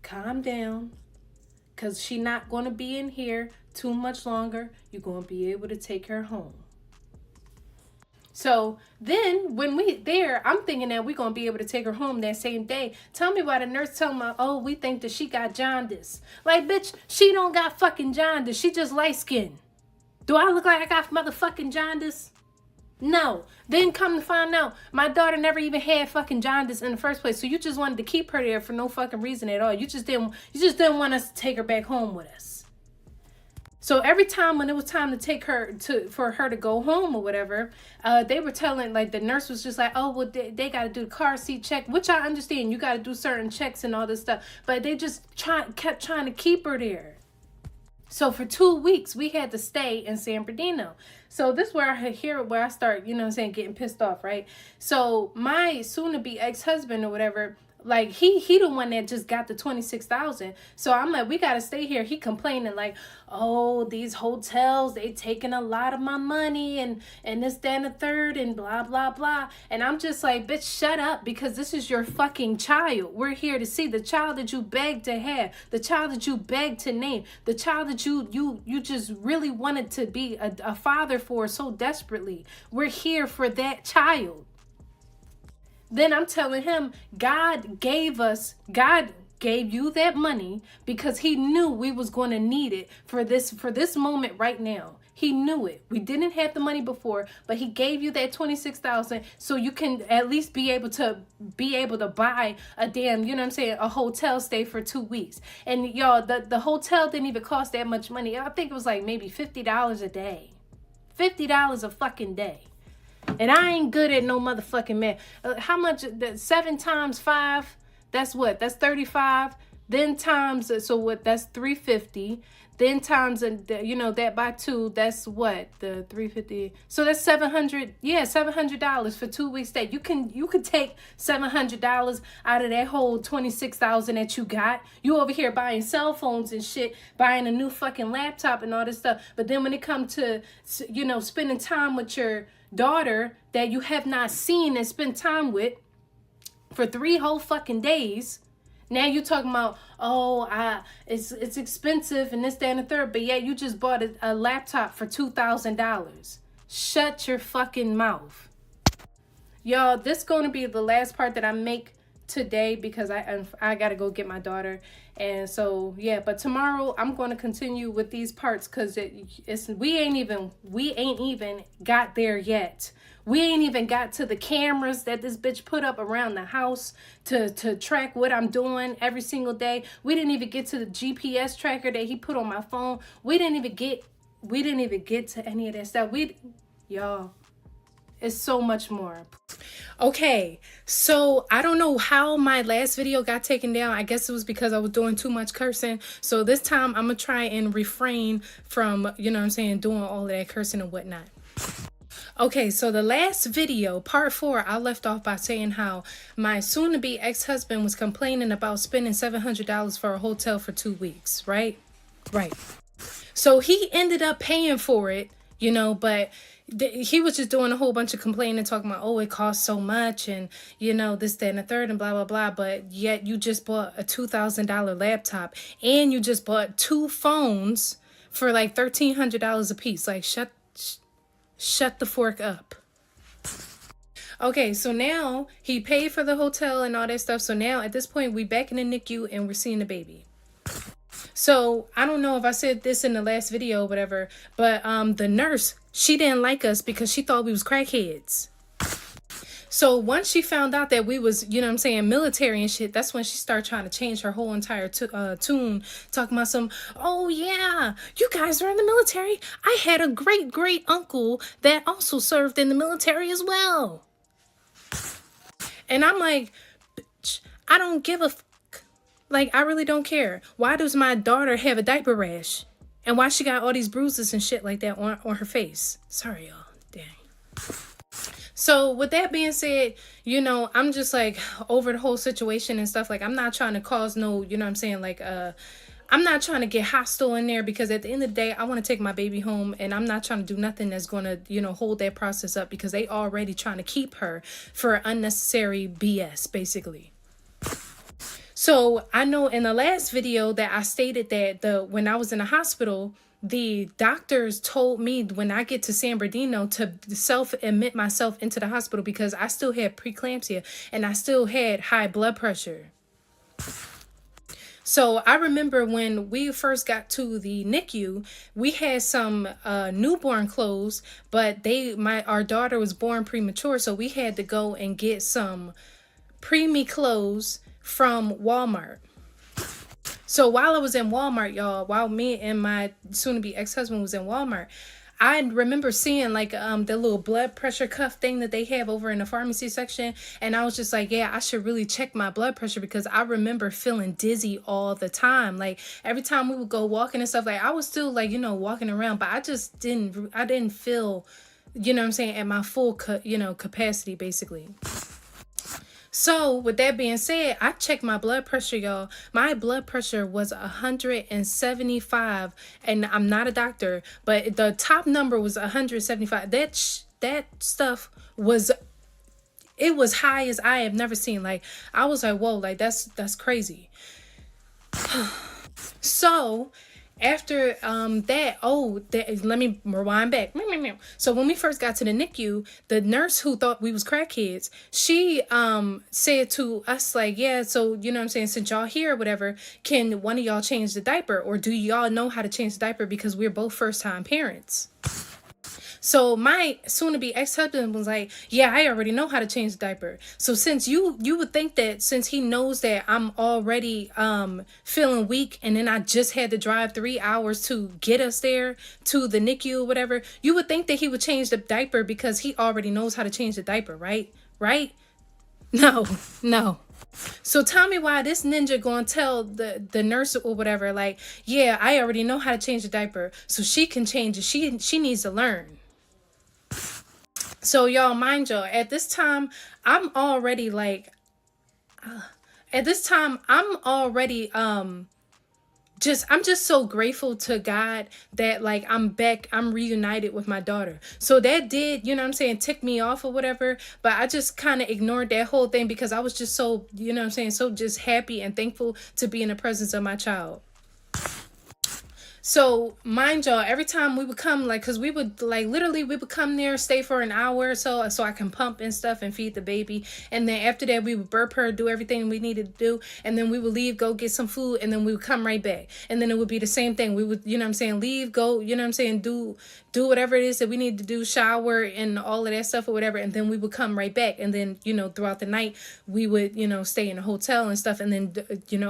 Calm down. Because she not going to be in here too much longer. You're going to be able to take her home. So then when we there, I'm thinking that we're going to be able to take her home that same day. Tell me why the nurse tell me, oh, we think that she got jaundice. Like, bitch, she don't got fucking jaundice. She just light skinned. Do I look like I got motherfucking jaundice? No. Then come to find out, my daughter never even had fucking jaundice in the first place. So you just wanted to keep her there for no fucking reason at all. You just didn't want us to take her back home with us. So every time when it was time to take her for her to go home or whatever, they were telling, like, the nurse was just like, oh, well, they got to do the car seat check, which I understand. You got to do certain checks and all this stuff. But they just kept trying to keep her there. So for 2 weeks, we had to stay in San Bernardino. So this is where I start, you know what I'm saying, getting pissed off, right? So my soon-to-be ex-husband or whatever, like, he the one that just got the $26,000. So I'm like, we got to stay here. He complaining like, oh, these hotels, they taking a lot of my money and this, that, and the third and blah, blah, blah. And I'm just like, bitch, shut up, because this is your fucking child. We're here to see the child that you begged to have, the child that you begged to name, the child that you just really wanted to be a father for so desperately. We're here for that child. Then I'm telling him, God gave you that money because he knew we was going to need it for this moment right now. He knew it. We didn't have the money before, but he gave you that $26,000 so you can at least be able to buy a damn, you know what I'm saying, a hotel stay for 2 weeks. And y'all, the hotel didn't even cost that much money. I think it was like maybe $50 a day. $50 a fucking day. And I ain't good at no motherfucking math. How much? 7 times 5, that's what? That's 35. Then times, so what? That's 350. Then times, you know, that by 2, that's what? The 350. So that's 700. Yeah, $700 for 2 weeks stay. You could take $700 out of that whole $26,000 that you got. You over here buying cell phones and shit, buying a new fucking laptop and all this stuff. But then when it comes to, you know, spending time with your daughter that you have not seen and spent time with for 3 whole fucking days, now you talking about, oh, it's expensive and this, that, and the third, but yet you just bought a laptop for $2,000. Shut your fucking mouth. Y'all, this is going to be the last part that I make today because I gotta go get my daughter. And so yeah, but tomorrow I'm going to continue with these parts because we ain't even got there yet. We ain't even got to the cameras that this bitch put up around the house to track what I'm doing every single day. We didn't even get to the GPS tracker that he put on my phone. We didn't even get to any of that stuff. Y'all, it's so much more. Okay, so I don't know how my last video got taken down. I guess it was because I was doing too much cursing. So this time I'm gonna try and refrain from, you know what I'm saying, doing all of that cursing and whatnot. Okay, so the last video, part 4, I left off by saying how my soon-to-be ex-husband was complaining about spending $700 for a hotel for 2 weeks, right? Right. So he ended up paying for it, you know, but he was just doing a whole bunch of complaining, talking about, oh, it costs so much and, you know, this, that, and the third and blah, blah, blah. But yet you just bought a $2,000 laptop and you just bought 2 phones for like $1,300 a piece. Like, shut the fork up. Okay, so now he paid for the hotel and all that stuff. So now at this point, we back in the NICU and we're seeing the baby. So I don't know if I said this in the last video or whatever, but the nurse, she didn't like us because she thought we was crackheads. So once she found out that we was, military and shit, that's when she started trying to change her whole entire tune, talking about some, oh yeah, you guys are in the military. I had a great great uncle that also served in the military as well. And I'm like, bitch, I don't give a fuck. Like, I really don't care. Why does my daughter have a diaper rash? And why she got all these bruises and shit like that on her face? Sorry, y'all. Dang. So with that being said, I'm just like over the whole situation and stuff. Like, I'm not trying to cause no, I'm not trying to get hostile in there, because at the end of the day, I want to take my baby home, and I'm not trying to do nothing that's going to, hold that process up, because they already trying to keep her for unnecessary BS, basically. So I know in the last video that I stated that when I was in the hospital, the doctors told me when I get to San Bernardino to self-admit myself into the hospital, because I still had preeclampsia and I still had high blood pressure. So I remember when we first got to the NICU, we had some newborn clothes, but our daughter was born premature, so we had to go and get some preemie clothes from Walmart. So while I was in Walmart, y'all, while me and my soon-to-be ex-husband was in Walmart, I remember seeing like the little blood pressure cuff thing that they have over in the pharmacy section, and I was just like, yeah, I should really check my blood pressure, because I remember feeling dizzy all the time. Like every time we would go walking and stuff, like I was still like, walking around, but I didn't feel, at my full capacity, basically. So with that being said, I checked my blood pressure, y'all. My blood pressure was 175, and I'm not a doctor, but the top number was 175. That stuff was, it was high as I have never seen. Like I was like, whoa, like that's crazy. So after let me rewind back. So when we first got to the NICU, the nurse who thought we was crackheads, she said to us like, yeah, so since y'all here or whatever, can one of y'all change the diaper, or do y'all know how to change the diaper, because we're both first time parents. So my soon-to-be ex-husband was like, yeah, I already know how to change the diaper. So since you would think that since he knows that I'm already feeling weak, and then I just had to drive 3 hours to get us there to the NICU or whatever, you would think that he would change the diaper because he already knows how to change the diaper, right? Right? No. So tell me why this ninja gonna tell the nurse or whatever, like, yeah, I already know how to change the diaper, so she can change it. She needs to learn. So y'all, mind y'all, at this time, I'm already I'm just so grateful to God that like I'm reunited with my daughter. So that did, tick me off or whatever, but I just kind of ignored that whole thing, because I was just so, so just happy and thankful to be in the presence of my child. So mind y'all, every time we would come, like, cause we would we would come there, stay for an hour or so I can pump and stuff and feed the baby. And then after that, we would burp her, do everything we needed to do. And then we would leave, go get some food. And then we would come right back. And then it would be the same thing. We would, leave, go, do whatever it is that we need to do, shower and all of that stuff or whatever. And then we would come right back. And then, throughout the night, we would, stay in a hotel and stuff. And then,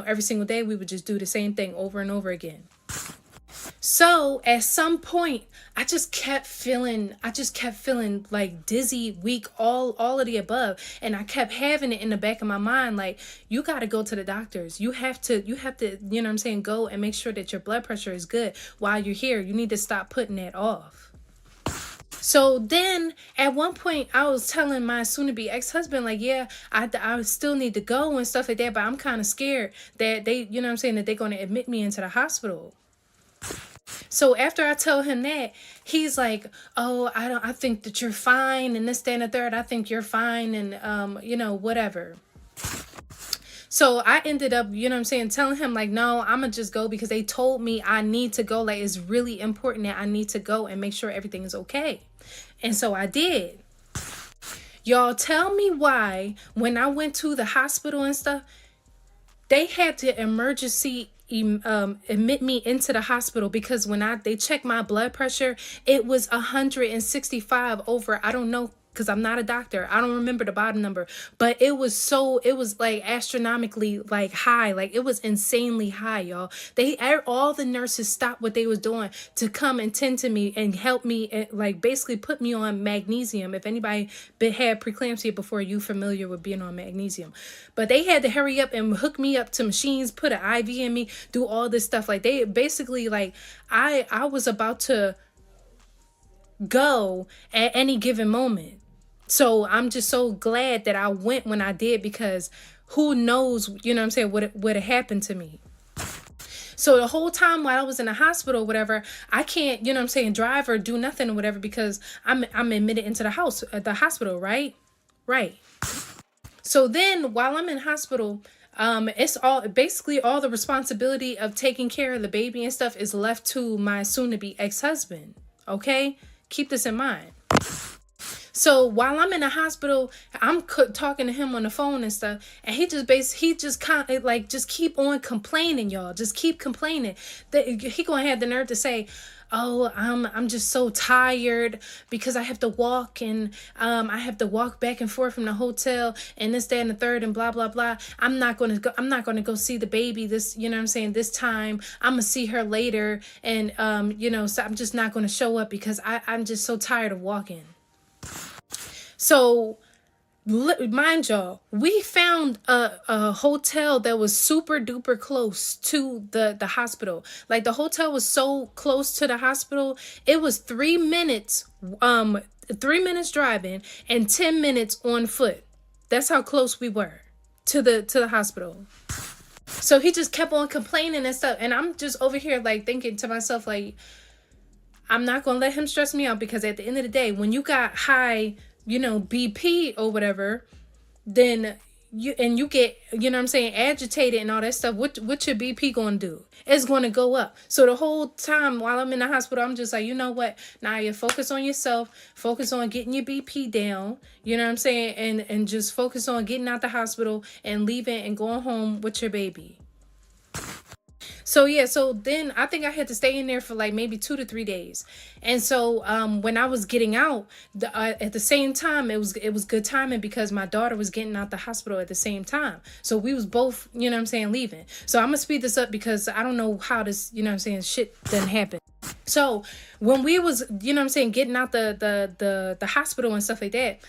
every single day we would just do the same thing over and over again. So at some point, I just kept feeling like dizzy, weak, all of the above. And I kept having it in the back of my mind, like, you got to go to the doctors. You have to, go and make sure that your blood pressure is good while you're here. You need to stop putting that off. So then at one point I was telling my soon-to-be ex-husband, like, yeah, I still need to go and stuff like that, but I'm kind of scared that they, that they're going to admit me into the hospital. So after I tell him that, he's like, oh, I think that you're fine, and this, that, and the third, I think you're fine, and, whatever. So I ended up, telling him, like, no, I'm going to just go, because they told me I need to go. Like, it's really important that I need to go and make sure everything is okay. And so I did. Y'all, tell me why, when I went to the hospital and stuff, they had to emergency admit me into the hospital, because when they checked my blood pressure, it was 165 over, I don't know because I'm not a doctor. I don't remember the bottom number, but it was like astronomically like high. Like it was insanely high, y'all. All the nurses stopped what they was doing to come and tend to me and help me, and like basically put me on magnesium. If anybody had preeclampsia before, you familiar with being on magnesium, but they had to hurry up and hook me up to machines, put an IV in me, do all this stuff. Like they basically like I was about to go at any given moment. So I'm just so glad that I went when I did, because who knows, you know what I'm saying, what would have happened to me. So the whole time while I was in the hospital or whatever, I can't, you know what I'm saying, drive or do nothing or whatever, because I'm admitted into the hospital, right? Right. So then while I'm in hospital, it's all the responsibility of taking care of the baby and stuff is left to my soon-to-be ex-husband. Okay? Keep this in mind. So while I'm in the hospital, I'm talking to him on the phone and stuff, and he just kind of like just keep on complaining, y'all. Just keep complaining. He gonna have the nerve to say, "Oh, I'm just so tired because I have to walk, and I have to walk back and forth from the hotel and this, that, and the third, and blah blah blah. I'm not gonna go see the baby this, you know what I'm saying, this time. I'm gonna see her later, and so I'm just not gonna show up because I'm just so tired of walking." So, mind y'all, we found a hotel that was super duper close to the hospital. Like the hotel was so close to the hospital, it was 3 minutes, 3 minutes driving and 10 minutes on foot. That's how close we were to the hospital. So he just kept on complaining and stuff, and I'm just over here like thinking to myself, like, I'm not gonna let him stress me out, because at the end of the day, when you got high, BP or whatever, then you get, you know what I'm saying, agitated and all that stuff. What your BP gonna do? It's gonna go up. So the whole time while I'm in the hospital, I'm just like, you know what? Now you focus on yourself, focus on getting your BP down, you know what I'm saying, and just focus on getting out the hospital and leaving and going home with your baby. So yeah, so then I think I had to stay in there for like maybe 2 to 3 days. And so when I was getting out, at the same time, it was good timing, because my daughter was getting out the hospital at the same time. So we was both, you know what I'm saying, leaving. So I'm gonna speed this up because I don't know how this, you know what I'm saying, shit didn't happen. So when we was, you know what I'm saying, getting out the hospital and stuff like that,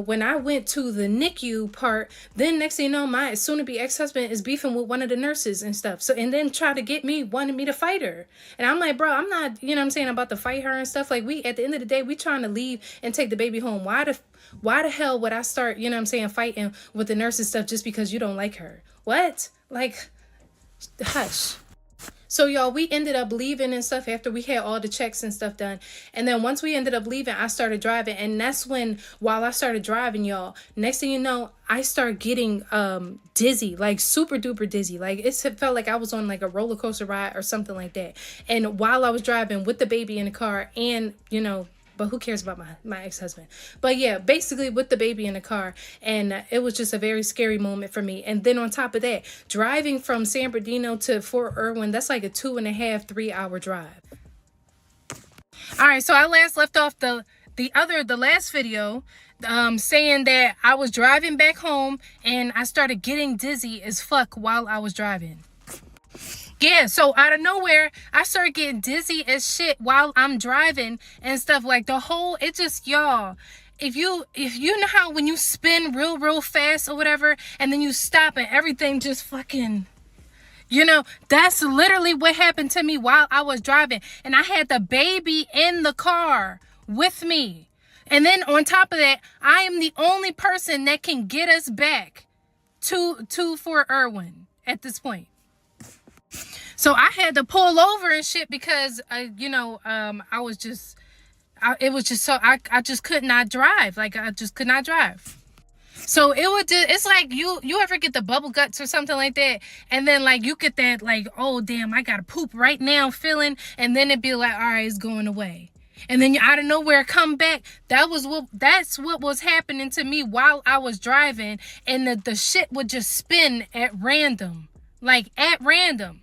when I went to the NICU part, then next thing you know, my soon-to-be ex-husband is beefing with one of the nurses and stuff. So, and then tried to wanted me to fight her. And I'm like, bro, I'm not, you know what I'm saying, about to fight her and stuff. Like, at the end of the day, we trying to leave and take the baby home. Why the hell would I start, you know what I'm saying, fighting with the nurse and stuff just because you don't like her? What? Like, hush. So y'all, we ended up leaving and stuff after we had all the checks and stuff done. And then once we ended up leaving, I started driving. And that's when, while I started driving, y'all, next thing you know, I started getting dizzy, like super duper dizzy. Like it felt like I was on like a roller coaster ride or something like that. And while I was driving with the baby in the car, and but who cares about my ex-husband? But yeah, basically with the baby in the car. And it was just a very scary moment for me. And then on top of that, driving from San Bernardino to Fort Irwin, that's like a 2.5, 3 hour drive. All right, so I left off the last video saying that I was driving back home and I started getting dizzy as fuck while I was driving. Yeah, so out of nowhere, I started getting dizzy as shit while I'm driving and stuff. Like it just, y'all, if you know how when you spin real fast or whatever, and then you stop and everything just fucking, that's literally what happened to me while I was driving. And I had the baby in the car with me. And then on top of that, I am the only person that can get us back to Fort Irwin at this point. So I had to pull over and shit because, I just could not drive. Like, I just could not drive. So it's like you ever get the bubble guts or something like that, and then like you get that like, oh damn, I gotta poop right now feeling, and then it'd be like, all right, it's going away. And then you out of nowhere come back. That's what was happening to me while I was driving, and the shit would just spin at random. Like at random.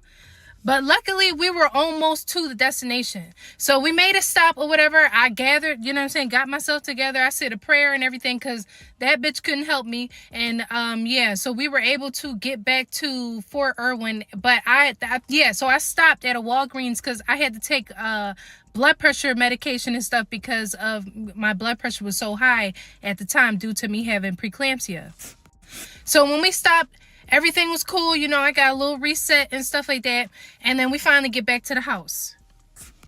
But luckily, we were almost to the destination. So we made a stop or whatever. I gathered, you know what I'm saying, got myself together. I said a prayer and everything because that bitch couldn't help me. And yeah, so we were able to get back to Fort Irwin. But so I stopped at a Walgreens because I had to take blood pressure medication and stuff because of my blood pressure was so high at the time due to me having preeclampsia. So when we stopped, everything was cool, you know, I got a little reset and stuff like that. And then we finally get back to the house.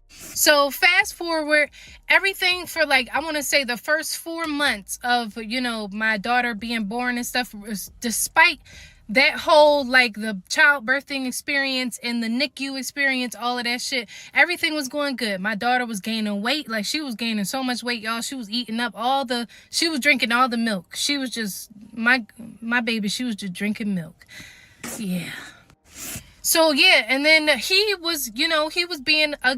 So fast forward, everything for like, I want to say the first 4 months of, you know, my daughter being born and stuff, was, despite that whole, like, the childbirthing experience and the NICU experience, all of that shit, everything was going good. My daughter was gaining weight. Like, she was gaining so much weight, y'all. She was eating up she was drinking all the milk. She was just, my baby, she was just drinking milk. Yeah. So, yeah, and then he was, you know, he was being a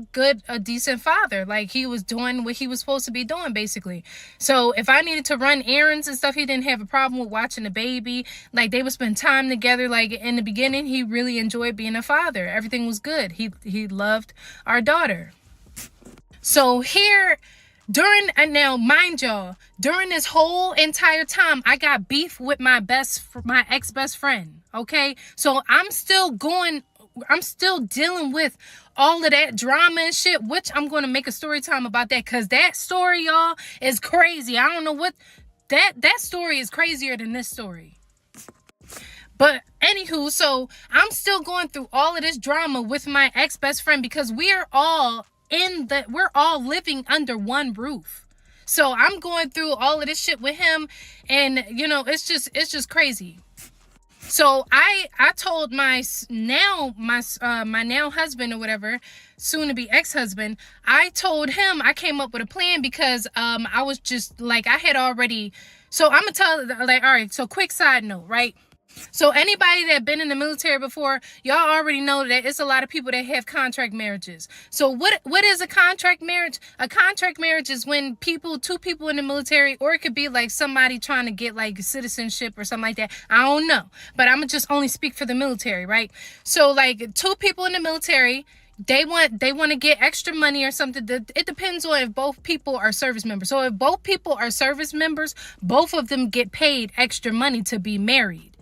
decent father. Like, he was doing what he was supposed to be doing, basically. So, if I needed to run errands and stuff, he didn't have a problem with watching the baby. Like, they would spend time together. Like, in the beginning, he really enjoyed being a father. Everything was good. He loved our daughter. So, here... now, mind y'all, during this whole entire time, I got beef with my ex-best friend, okay? So I'm still dealing with all of that drama and shit, which I'm going to make a story time about that, because that story, y'all, is crazy. I don't know what, that story is crazier than this story. But anywho, so I'm still going through all of this drama with my ex-best friend because we're all living under one roof. So I'm going through all of this shit with him, and you know, it's just crazy. So I told my now husband or whatever, soon to be ex-husband, I told him I came up with a plan because I was just like, I had already, so I'm gonna tell, like, all right, so quick side note, right? So anybody that been in the military before, y'all already know that it's a lot of people that have contract marriages. So what is a contract marriage? A contract marriage is when two people in the military, or it could be like somebody trying to get like citizenship or something like that. I don't know, but I'm gonna just only speak for the military, right? So like two people in the military, they want to get extra money or something. It depends on if both people are service members. So if both people are service members, both of them get paid extra money to be married.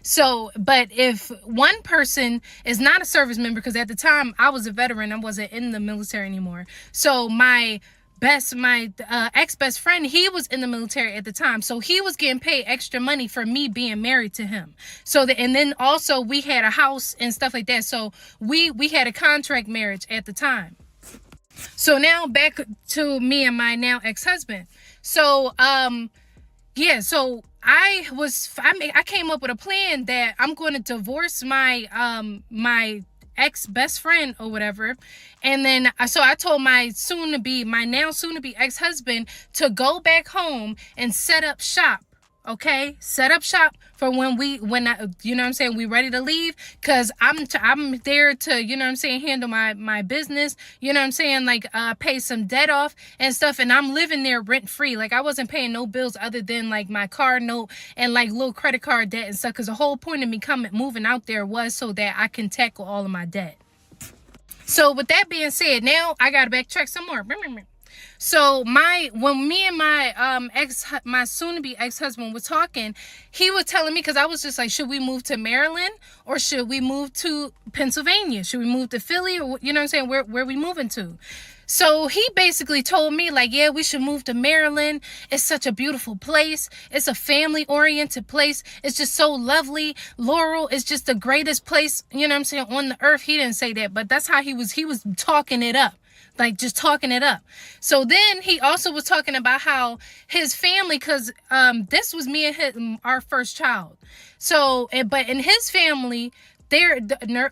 So, but if one person is not a service member, because at the time I was a veteran, I wasn't in the military anymore. So my ex-best friend, he was in the military at the time. So he was getting paid extra money for me being married to him. And then also we had a house and stuff like that. So we had a contract marriage at the time. So now back to me and my now ex-husband. So, yeah, so I came up with a plan that I'm going to divorce my ex-best friend or whatever. And then, so I told my now soon to be ex-husband to go back home and set up shop. Okay, set up shop for when you know what I'm saying, we ready to leave, because I'm there to, you know what I'm saying, handle my business, you know what I'm saying, like pay some debt off and stuff, and I'm living there rent free. Like I wasn't paying no bills other than like my car note and like little credit card debt and stuff, because the whole point of me moving out there was so that I can tackle all of my debt. So with that being said, now I gotta backtrack some more. So when me and my soon-to-be ex-husband was talking, he was telling me, because I was just like, should we move to Maryland or should we move to Pennsylvania? Should we move to Philly, or you know what I'm saying? Where we moving to? So he basically told me like, yeah, we should move to Maryland. It's such a beautiful place. It's a family-oriented place. It's just so lovely. Laurel is just the greatest place, you know what I'm saying, on the earth. He didn't say that, but that's how he was talking it up. Like just talking it up. So then he also was talking about how his family, because this was me and our first child. So, but in his family,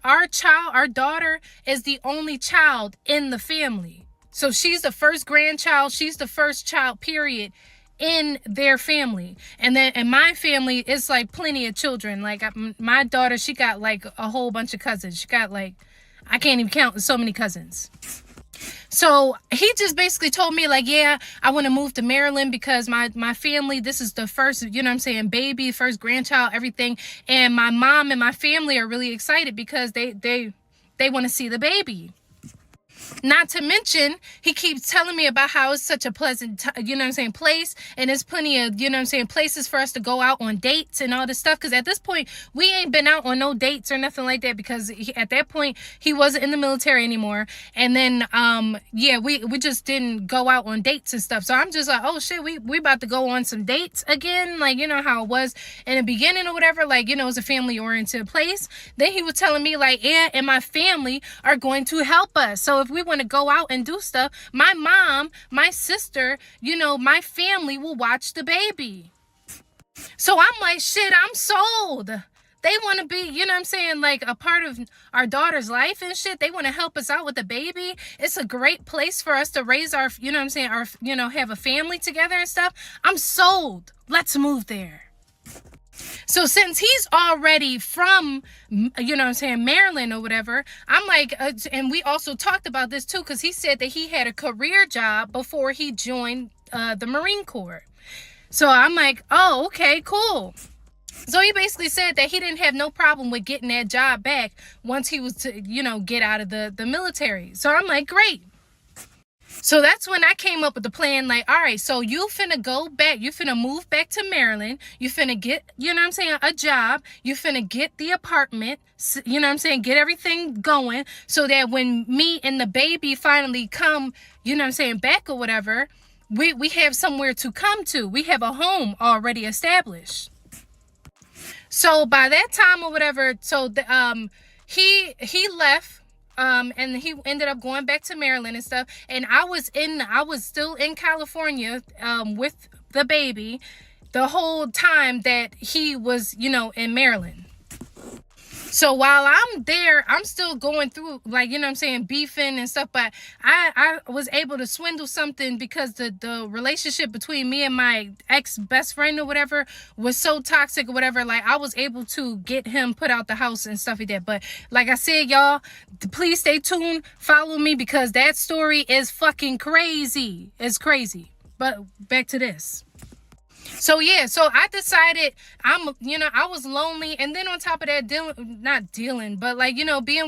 our daughter is the only child in the family. So she's the first grandchild. She's the first child, period, in their family. And then in my family, it's like plenty of children. Like my daughter, she got like a whole bunch of cousins. She got like, I can't even count so many cousins. So he just basically told me like, yeah, I want to move to Maryland because my family, this is the first, you know what I'm saying, baby, first grandchild, everything. And my mom and my family are really excited because they they want to see the baby. Not to mention, he keeps telling me about how it's such a pleasant, place. And there's plenty of, places for us to go out on dates and all this stuff. Because at this point, we ain't been out on no dates or nothing like that. Because at that point, he wasn't in the military anymore. And then, we just didn't go out on dates and stuff. So I'm just like, oh shit, we about to go on some dates again. Like, you know how it was in the beginning or whatever. Like, it was a family-oriented place. Then he was telling me like, yeah, and my family are going to help us. So if we want to go out and do stuff, my mom, my sister, my family will watch the baby. So I'm like, shit, I'm sold. They want to be, like a part of our daughter's life and shit. They want to help us out with the baby. It's a great place for us to raise our, have a family together and stuff. I'm sold. Let's move there. So since he's already from, Maryland or whatever, I'm like, and we also talked about this too, because he said that he had a career job before he joined the Marine Corps. So I'm like, oh, okay, cool. So he basically said that he didn't have no problem with getting that job back once he was to, get out of the military. So I'm like, great. So that's when I came up with the plan, like, all right, so you finna go back, you finna move back to Maryland, you finna get, a job, you finna get the apartment, get everything going, so that when me and the baby finally come, back or whatever, we have somewhere to come to. We have a home already established. So by that time or whatever, so he left. And he ended up going back to Maryland and stuff. And I was still in California, with the baby the whole time that he was, in Maryland. So while I'm there, I'm still going through, like, beefing and stuff. But I was able to swindle something because the relationship between me and my ex-best friend or whatever was so toxic or whatever. Like, I was able to get him put out the house and stuff like that. But like I said, y'all, please stay tuned. Follow me, because that story is fucking crazy. It's crazy. But back to this. So yeah, so I decided I was lonely, and then on top of that, being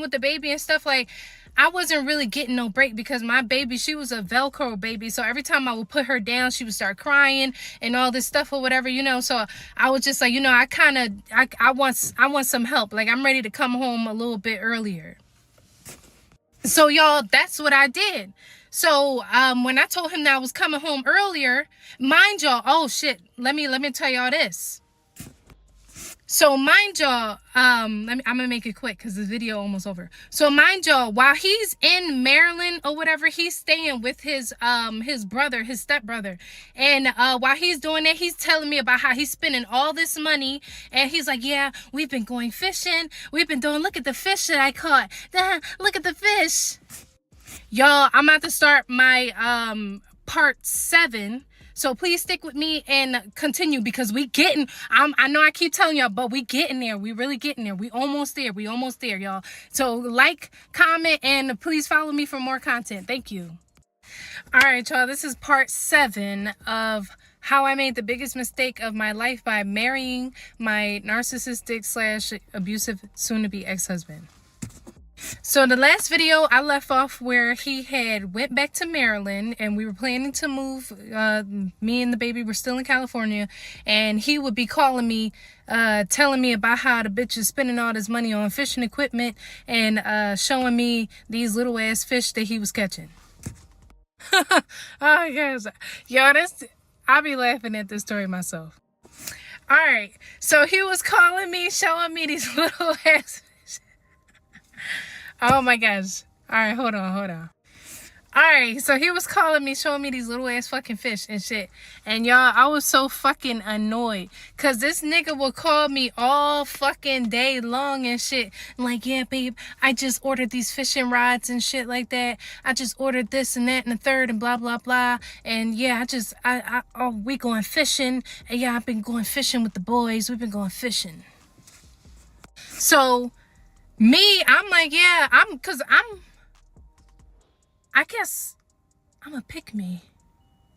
with the baby and stuff, like, I wasn't really getting no break because my baby, she was a Velcro baby. So every time I would put her down, she would start crying and all this stuff or whatever, So I was just like, I want some help. Like, I'm ready to come home a little bit earlier. So y'all, that's what I did. So when I told him that I was coming home earlier, mind y'all, oh shit, let me tell y'all this. So mind y'all, I'm gonna make it quick because the video almost over. So mind y'all, while he's in Maryland or whatever, he's staying with his brother, his stepbrother. And while he's doing that, he's telling me about how he's spending all this money. And he's like, yeah, we've been going fishing. We've been doing, look at the fish that I caught. Look at the fish. Y'all, I'm about to start my part 7. So please stick with me and continue, because I know I keep telling y'all, but we getting there. We really getting there. We almost there. We almost there, y'all. So like, comment, and please follow me for more content. Thank you. All right, y'all. This is part 7 of how I made the biggest mistake of my life by marrying my narcissistic / abusive soon-to-be ex-husband. So the last video I left off where he had went back to Maryland, and we were planning to move. Me and the baby were still in California, and he would be calling me, telling me about how the bitch is spending all this money on fishing equipment and showing me these little ass fish that he was catching. Oh yes, y'all, I'll be laughing at this story myself. All right, so he was calling me, showing me these little ass. Oh my gosh. All right, hold on. All right, so he was calling me, showing me these little ass fucking fish and shit. And y'all, I was so fucking annoyed, because this nigga would call me all fucking day long and shit. I'm like, yeah, babe, I just ordered these fishing rods and shit like that. I just ordered this and that and the third and blah, blah, blah. And yeah, we going fishing. And yeah, I've been going fishing with the boys. We've been going fishing. So me, I'm like, yeah, I guess I'm a pick-me.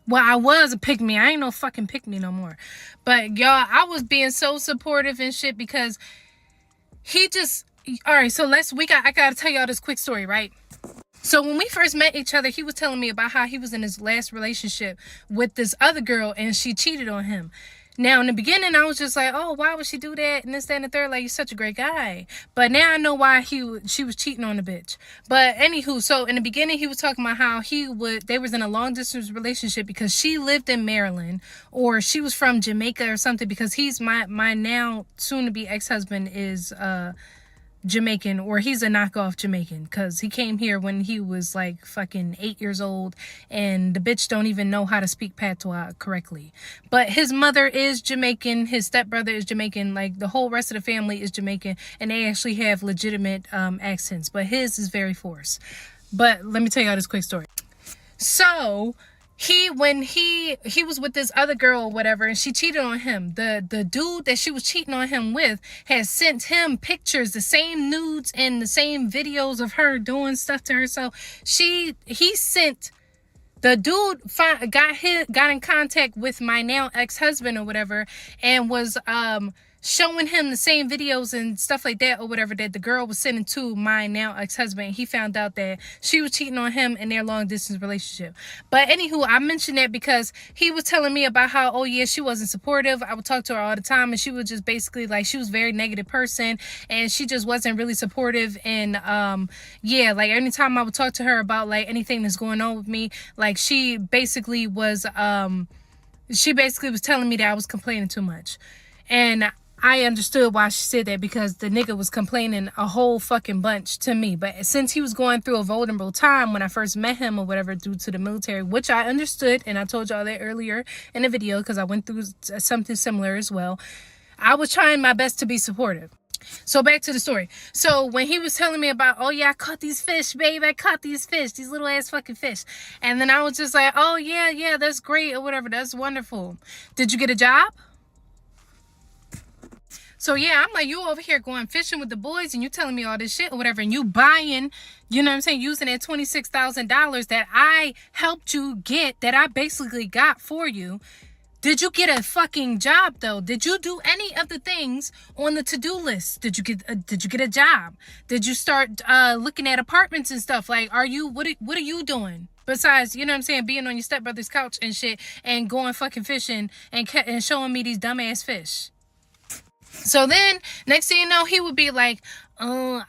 Well, I was a pick-me. I ain't no fucking pick-me no more. But y'all, I was being so supportive and shit, because he all right, so I gotta tell y'all this quick story, right? So when we first met each other, he was telling me about how he was in his last relationship with this other girl and she cheated on him. Now, in the beginning, I was just like, oh, why would she do that? And this, that, and the third. Like, you're such a great guy. But now I know why she was cheating on the bitch. But anywho, so in the beginning, he was talking about how they was in a long distance relationship because she lived in Maryland or she was from Jamaica or something, because he's my now soon to be ex-husband is Jamaican, or he's a knockoff Jamaican, because he came here when he was like fucking 8 years old, and the bitch don't even know how to speak patois correctly. But his mother is Jamaican, his stepbrother is Jamaican, like the whole rest of the family is Jamaican, and they actually have legitimate accents, but his is very forced. But let me tell y'all this quick story. So when he was with this other girl or whatever, and she cheated on him, the dude that she was cheating on him with has sent him pictures, the same nudes and the same videos of her doing stuff to herself. The dude got in contact with my now ex-husband or whatever, and was showing him the same videos and stuff like that or whatever that the girl was sending to my now ex-husband. He found out that she was cheating on him in their long distance relationship. But anywho, I mentioned that because he was telling me about how, oh yeah, she wasn't supportive. I would talk to her all the time, and she was just basically like, she was a very negative person, and she just wasn't really supportive. And yeah, like anytime I would talk to her about like anything that's going on with me, like she basically was telling me that I was complaining too much. And I understood why she said that, because the nigga was complaining a whole fucking bunch to me. But since he was going through a vulnerable time when I first met him or whatever due to the military, which I understood, and I told y'all that earlier in the video because I went through something similar as well, I was trying my best to be supportive. So back to the story. So when he was telling me about, oh yeah, I caught these fish, babe, I caught these fish, these little ass fucking fish. And then I was just like, oh yeah, that's great or whatever, that's wonderful. Did you get a job? So yeah, I'm like, you over here going fishing with the boys and you telling me all this shit or whatever, and you buying, you know what I'm saying, using that $26,000 that I helped you get, that I basically got for you. Did you get a fucking job though? Did you do any of the things on the to-do list? Did you get a job? Did you start looking at apartments and stuff? Like, what are you doing? Besides, you know what I'm saying, being on your stepbrother's couch and shit and going fucking fishing and showing me these dumbass fish. So then, next thing you know, he would be like, oh,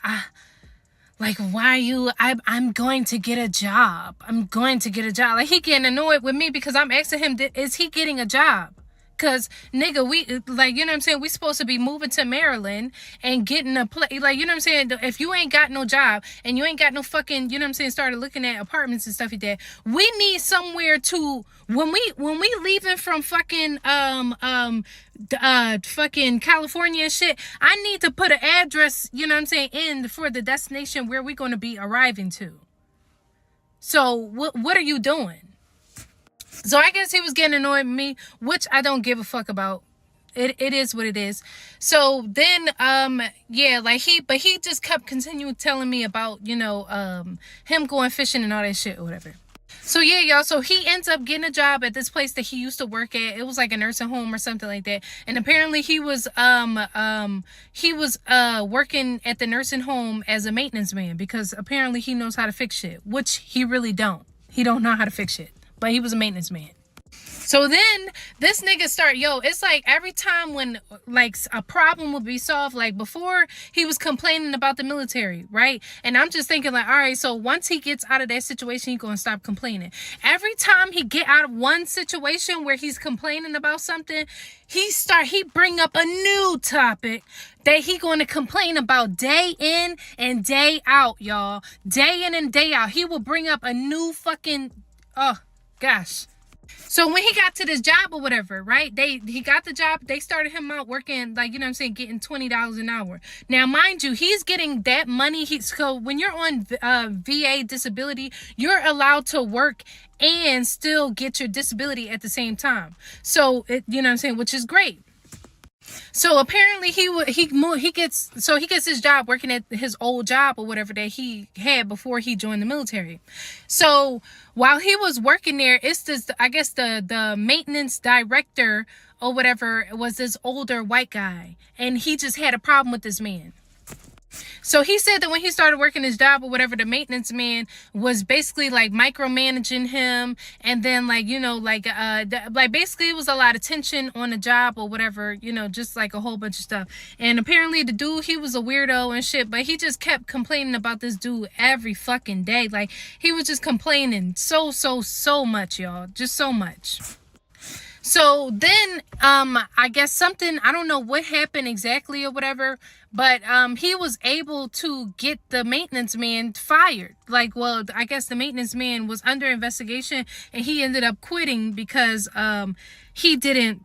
why are you, I'm going to get a job. I'm going to get a job. Like, he getting annoyed with me because I'm asking him, is he getting a job? Because, nigga, we, like, you know what I'm saying, we supposed to be moving to Maryland and getting a place, like, you know what I'm saying, if you ain't got no job and you ain't got no fucking, you know what I'm saying, started looking at apartments and stuff like that, we need somewhere to, when we leaving from fucking, fucking California and shit, I need to put an address, you know what I'm saying, in for the destination where we're going to be arriving to. So, what are you doing? So I guess he was getting annoyed with me, which I don't give a fuck about. It is what it is. So then, yeah, like he just kept continuing telling me about, you know, him going fishing and all that shit or whatever. So yeah, y'all, so he ends up getting a job at this place that he used to work at. It was like a nursing home or something like that. And apparently he was working at the nursing home as a maintenance man, because apparently he knows how to fix shit, which he really don't. He don't know how to fix shit. But he was a maintenance man. So then this nigga it's like every time when like a problem would be solved, like before he was complaining about the military, right? And I'm just thinking like, all right, so once he gets out of that situation, he's going to stop complaining. Every time he get out of one situation where he's complaining about something, he bring up a new topic that he going to complain about day in and day out, y'all. Day in and day out. He will bring up a new fucking, gosh. So when he got to this job or whatever, right? He got the job. They started him out working, like, you know what I'm saying, getting $20 an hour. Now, mind you, he's getting that money. So when you're on VA disability, you're allowed to work and still get your disability at the same time. So, you know what I'm saying, which is great. So apparently he gets his job working at his old job or whatever that he had before he joined the military. So while he was working there, it's this, I guess the maintenance director or whatever was this older white guy, and he just had a problem with this man. So he said that when he started working his job or whatever, the maintenance man was basically like micromanaging him, and then like, you know, like basically it was a lot of tension on the job or whatever, you know, just like a whole bunch of stuff. And apparently the dude, he was a weirdo and shit, but he just kept complaining about this dude every fucking day. Like he was just complaining so much, y'all, just so much. So then, I guess something, I don't know what happened exactly or whatever, but he was able to get the maintenance man fired. Like, well, I guess the maintenance man was under investigation and he ended up quitting because he didn't,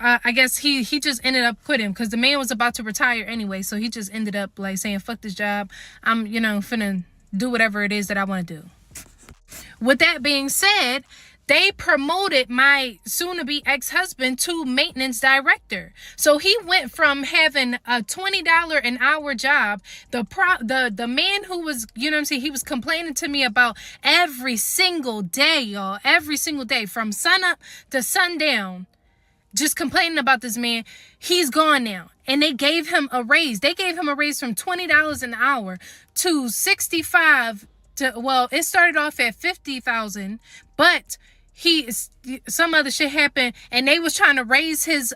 I guess he just ended up quitting because the man was about to retire anyway. So he just ended up like saying, fuck this job. I'm, you know, finna do whatever it is that I want to do. With that being said, they promoted my soon-to-be ex-husband to maintenance director. So he went from having a $20 an hour job. The man who was, you know what I'm saying, he was complaining to me about every single day, y'all. Every single day from sunup to sundown. Just complaining about this man. He's gone now. And they gave him a raise. They gave him a raise from $20 an hour to $65. Well, it started off at $50,000, but some other shit happened and they was trying to raise his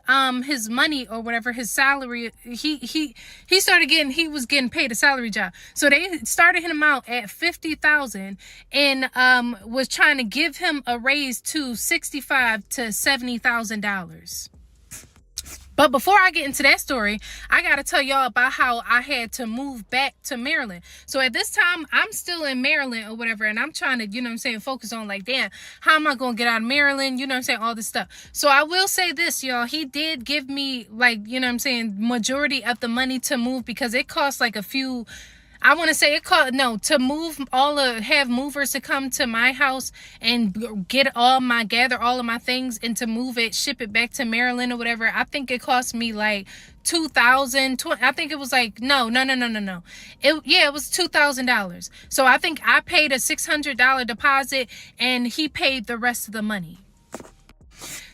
money or whatever, his salary. He was getting paid a salary job, so they started him out at $50,000 and was trying to give him a raise to $65,000 to $70,000. But before I get into that story, I got to tell y'all about how I had to move back to Maryland. So at this time, I'm still in Maryland or whatever, and I'm trying to, you know what I'm saying, focus on like, damn, how am I going to get out of Maryland? You know what I'm saying? All this stuff. So I will say this, y'all. He did give me like, you know what I'm saying, majority of the money to move because it costs like a few... I want to say to move have movers to come to my house and gather all of my things and to move it, ship it back to Maryland or whatever. I think it cost me like $2,000. I think it was like, no. It was $2,000. So I think I paid a $600 deposit and he paid the rest of the money.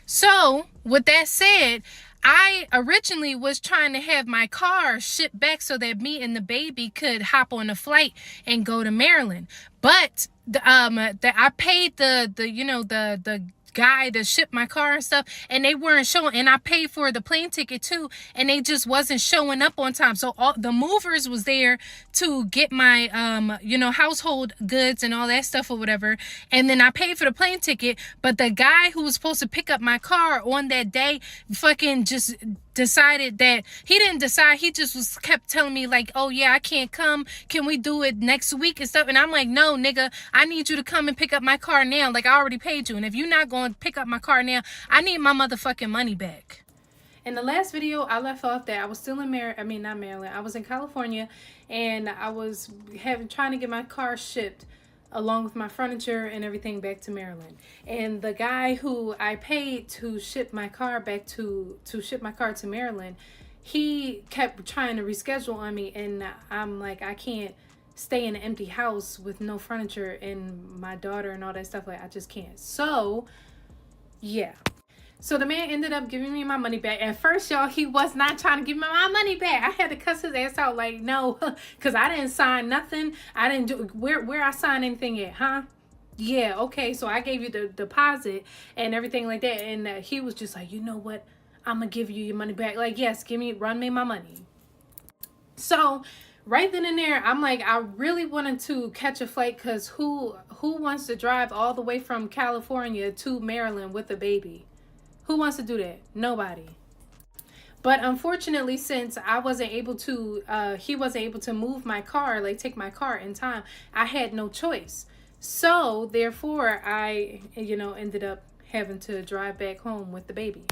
So with that said, I originally was trying to have my car shipped back so that me and the baby could hop on a flight and go to Maryland. But I paid the guy to ship my car and stuff, and they weren't showing, and I paid for the plane ticket too, and they just wasn't showing up on time. So all the movers was there to get my household goods and all that stuff or whatever, and then I paid for the plane ticket, but the guy who was supposed to pick up my car on that day fucking just decided that he didn't decide. He just kept telling me like, oh yeah, I can't come, can we do it next week and stuff? And I'm like, no nigga, I need you to come and pick up my car now. Like, I already paid you, and if you're not going to pick up my car now, I need my motherfucking money back. In the last video, I left off that I was still in not Maryland. I was in California, and I was trying to get my car shipped along with my furniture and everything back to Maryland. And the guy who I paid to ship my car back to Maryland, he kept trying to reschedule on me, and I'm like, I can't stay in an empty house with no furniture and my daughter and all that stuff. Like, I just can't. So yeah. So the man ended up giving me my money back. At first, y'all, he was not trying to give me my money back. I had to cuss his ass out like, no, because I didn't sign nothing. I didn't do, where I signed anything at, huh? Yeah, okay, so I gave you the deposit and everything like that. And he was just like, you know what? I'm going to give you your money back. Like, yes, run me my money. So right then and there, I'm like, I really wanted to catch a flight because who wants to drive all the way from California to Maryland with a baby? Who wants to do that? Nobody. But unfortunately, since I wasn't able to, he wasn't able to move my car, like take my car in time, I had no choice. So therefore, I, ended up having to drive back home with the baby.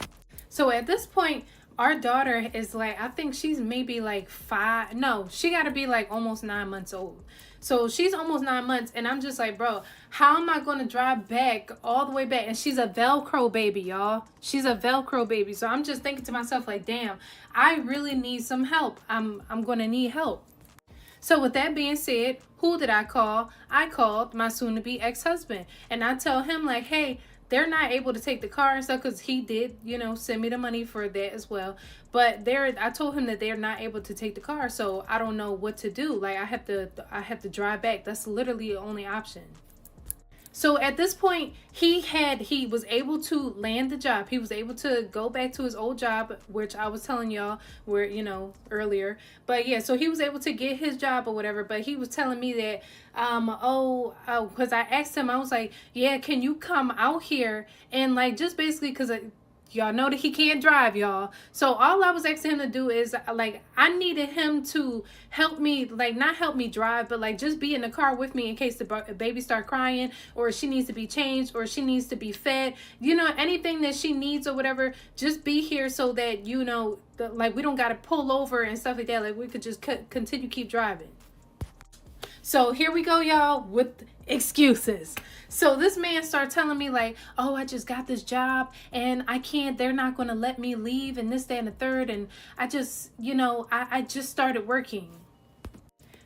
So at this point, our daughter is like, I think she's maybe like 5. No, she got to be like almost 9 months old. So she's almost 9 months, and I'm just like, bro, how am I going to drive back all the way back? And she's a Velcro baby, y'all. She's a Velcro baby. So I'm just thinking to myself like, damn, I really need some help. I'm going to need help. So with that being said, who did I call? I called my soon-to-be ex-husband, and I tell him like, hey, they're not able to take the car and stuff, because he did, send me the money for that as well. But I told him that they're not able to take the car, so I don't know what to do. Like, I have to drive back. That's literally the only option. So at this point, he was able to land the job. He was able to go back to his old job, which I was telling y'all earlier. But yeah, so he was able to get his job or whatever. But he was telling me that, because I asked him, I was like, yeah, can you come out here and like, just basically, because y'all know that he can't drive, y'all. So all I was asking him to do is, like, I needed him to help me, like, not help me drive, but like just be in the car with me in case the baby start crying, or she needs to be changed, or she needs to be fed, anything that she needs or whatever. Just be here so that, like, we don't got to pull over and stuff like that. Like, we could just keep driving. So here we go, y'all, with excuses. So this man started telling me like, oh, I just got this job and they're not going to let me leave and this, that, and the third. And I just, I just started working.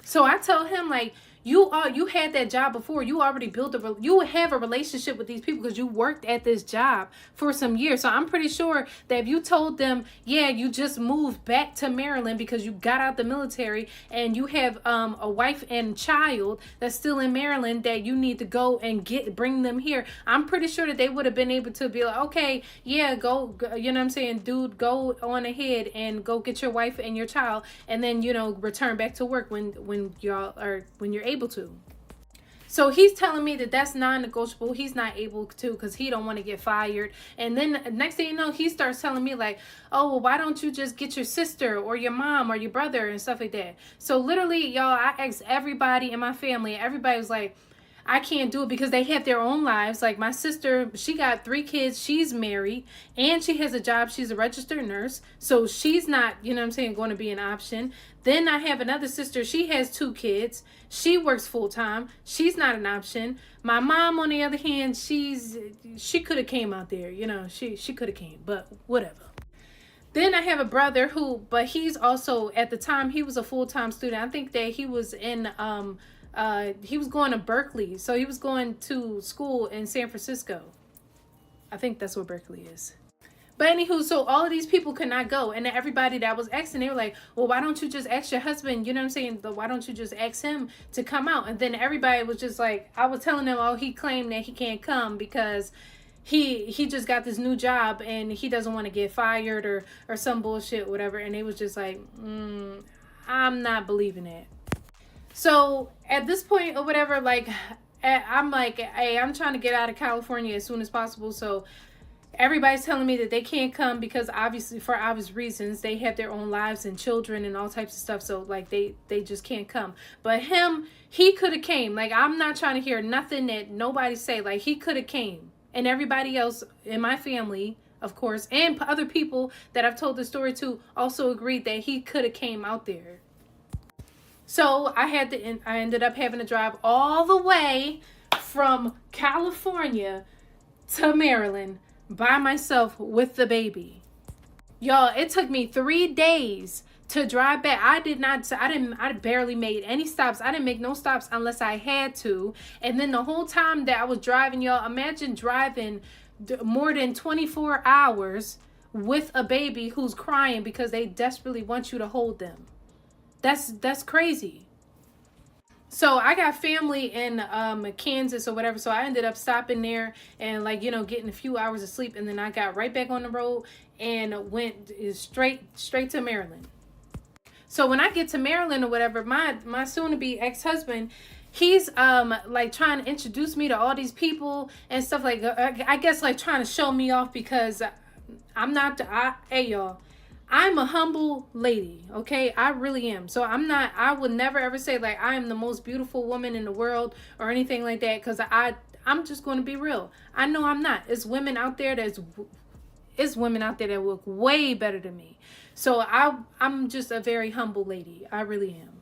So I told him like, you had that job before. You already you have a relationship with these people because you worked at this job for some years. So I'm pretty sure that if you told them, yeah, you just moved back to Maryland because you got out the military and you have a wife and child that's still in Maryland that you need to go and bring them here, I'm pretty sure that they would have been able to be like, okay, yeah, go, you know what I'm saying, dude, go on ahead and go get your wife and your child, and then, return back to work when you're able to. So he's telling me that that's non-negotiable. He's not able to because he don't want to get fired. And then next thing you know, he starts telling me like, oh, well, why don't you just get your sister or your mom or your brother and stuff like that. So literally, y'all, I asked everybody in my family. Everybody was like, I can't do it because they have their own lives. Like my sister, she got 3 kids. She's married and she has a job. She's a registered nurse. So she's not, going to be an option. Then I have another sister. She has 2 kids. She works full time. She's not an option. My mom, on the other hand, she could have came out there. She could have came, but whatever. Then I have a brother but he's also, at the time, he was a full-time student. I think that he was he was going to Berkeley. So he was going to school in San Francisco. I think that's where Berkeley is. But anywho, so all of these people could not go. And everybody that was asking, they were like, well, why don't you just ask your husband? You know what I'm saying? Why don't you just ask him to come out? And then everybody was just like, I was telling them, oh, he claimed that he can't come because he just got this new job and he doesn't want to get fired or some bullshit, whatever. And they was just like, I'm not believing it. So at this point or whatever, like, I'm like, hey, I'm trying to get out of California as soon as possible. So everybody's telling me that they can't come because obviously for obvious reasons, they have their own lives and children and all types of stuff. So like they just can't come. But he could have came. Like, I'm not trying to hear nothing that nobody say. Like, he could have came. And everybody else in my family, of course, and other people that I've told the story to also agreed that he could have came out there. So I ended up having to drive all the way from California to Maryland by myself with the baby. Y'all, it took me 3 days to drive back. I barely made any stops. I didn't make no stops unless I had to. And then the whole time that I was driving, y'all, imagine driving more than 24 hours with a baby who's crying because they desperately want you to hold them. That's crazy. So I got family in Kansas or whatever. So I ended up stopping there and getting a few hours of sleep. And then I got right back on the road and went straight to Maryland. So when I get to Maryland or whatever, my soon-to-be ex-husband, he's trying to introduce me to all these people and stuff like, I guess like trying to show me off because hey y'all, I'm a humble lady, okay? I really am. So I would never ever say like I am the most beautiful woman in the world or anything like that, because I'm just going to be real. I know I'm not. It's women out there that look way better than me. So I'm just a very humble lady. I really am.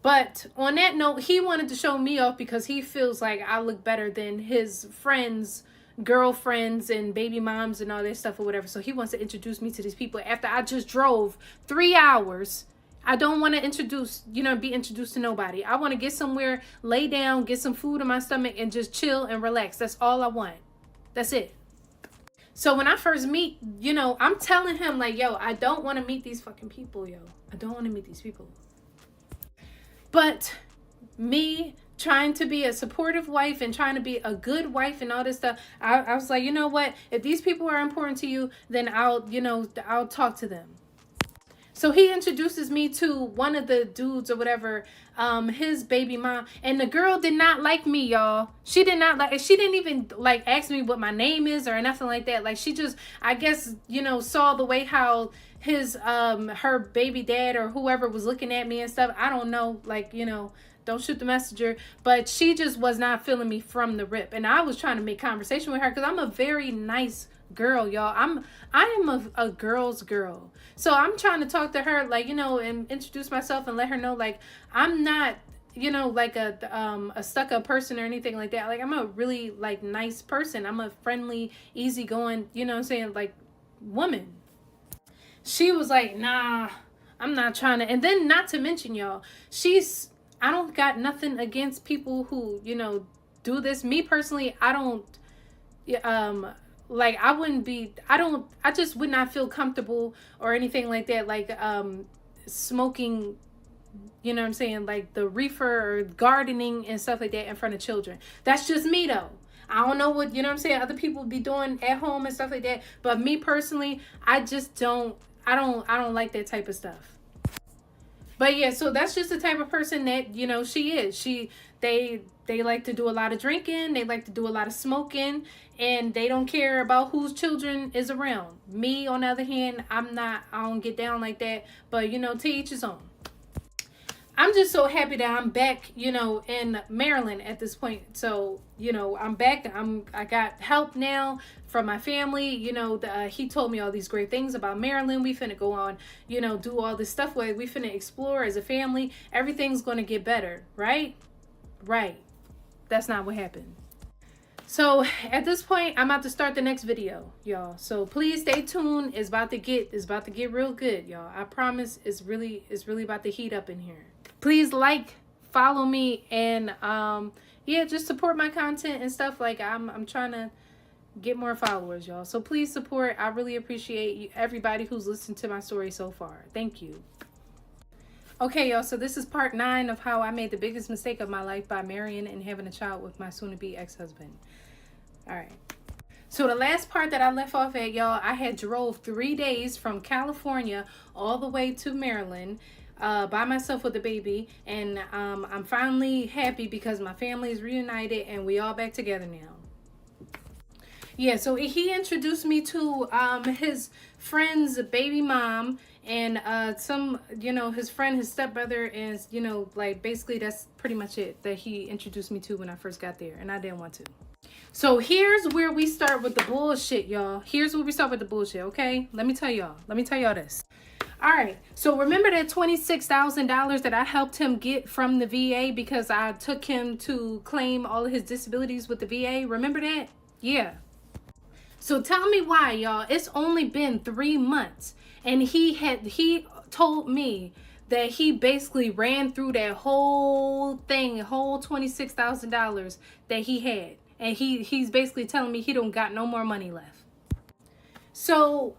But on that note, he wanted to show me off because he feels like I look better than his friends, girlfriends and baby moms and all that stuff or whatever. So he wants to introduce me to these people after I just drove 3 hours. I don't want to be introduced to nobody. I want to get somewhere, lay down, get some food in my stomach and just chill and relax. That's all I want. That's it. So when I first meet, you know, I'm telling him like, yo, I don't want to meet these fucking people, yo. I don't want to meet these people. But me trying to be a supportive wife and trying to be a good wife and all this stuff, I was like, you know what? If these people are important to you, then I'll talk to them. So he introduces me to one of the dudes or whatever, his baby mom. And the girl did not like me, y'all. She did not like, she didn't even like ask me what my name is or nothing like that. Like she just, I guess, you know, saw the way how his, her baby dad or whoever was looking at me and stuff. I don't know, like, you know, don't shoot the messenger. But she just was not feeling me from the rip. And I was trying to make conversation with her because I'm a very nice girl, y'all. I am a girl's girl. So I'm trying to talk to her, like, you know, and introduce myself and let her know, like, I'm not, you know, like a stuck-up person or anything like that. Like, I'm a really, like, nice person. I'm a friendly, easygoing, you know what I'm saying, like, woman. She was like, nah, I'm not trying to. And then, not to mention, y'all, I don't got nothing against people who, you know, do this. Me personally, I don't, like, I just would not feel comfortable or anything like that, like, smoking, you know what I'm saying, like the reefer or gardening and stuff like that in front of children. That's just me though. I don't know what, you know what I'm saying, other people be doing at home and stuff like that. But me personally, I just don't like that type of stuff. But yeah, so that's just the type of person that, you know, she is. They like to do a lot of drinking. They like to do a lot of smoking. And they don't care about whose children is around. Me, on the other hand, I don't get down like that. But, you know, to each his own. I'm just so happy that I'm back, you know, in Maryland at this point. So, you know, I'm back. I got help now from my family. You know, he told me all these great things about Maryland. We finna go on, you know, do all this stuff where we finna explore as a family. Everything's going to get better, right? Right. That's not what happened. So at this point, I'm about to start the next video, y'all. So please stay tuned. It's about to get real good, y'all. I promise. It's really about to heat up in here. Please like, follow me, and yeah, just support my content and stuff. Like I'm trying to get more followers, y'all. So please support. I really appreciate everybody who's listened to my story so far. Thank you. Okay, y'all, so this is part 9 of how I made the biggest mistake of my life by marrying and having a child with my soon-to-be ex-husband. All right. So the last part that I left off at, y'all, I had drove 3 days from California all the way to Maryland by myself with the baby. And I'm finally happy because my family is reunited and we all back together now. Yeah, so he introduced me to his friend's baby mom. And some, you know, his friend, his stepbrother, and, you know, like, basically that's pretty much it that he introduced me to when I first got there. And I didn't want to. So here's where we start with the bullshit, y'all. Here's where we start with the bullshit, okay? Let me tell y'all this. All right. So remember that $26,000 that I helped him get from the VA because I took him to claim all of his disabilities with the VA? Remember that? Yeah. So tell me why, y'all. It's only been 3 months. And he told me that he basically ran through that whole thing, whole $26,000 that he had. And he's basically telling me he don't got no more money left. So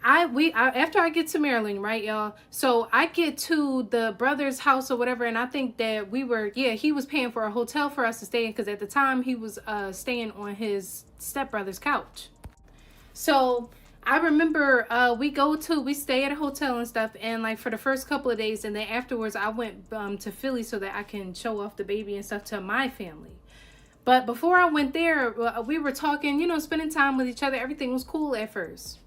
after I get to Maryland, right, y'all? So I get to the brother's house or whatever, and I think that he was paying for a hotel for us to stay in because at the time he was staying on his stepbrother's couch. So I remember we stay at a hotel and stuff, and like for the first couple of days, and then afterwards I went to Philly so that I can show off the baby and stuff to my family. But before I went there, we were talking, you know, spending time with each other. Everything was cool at first.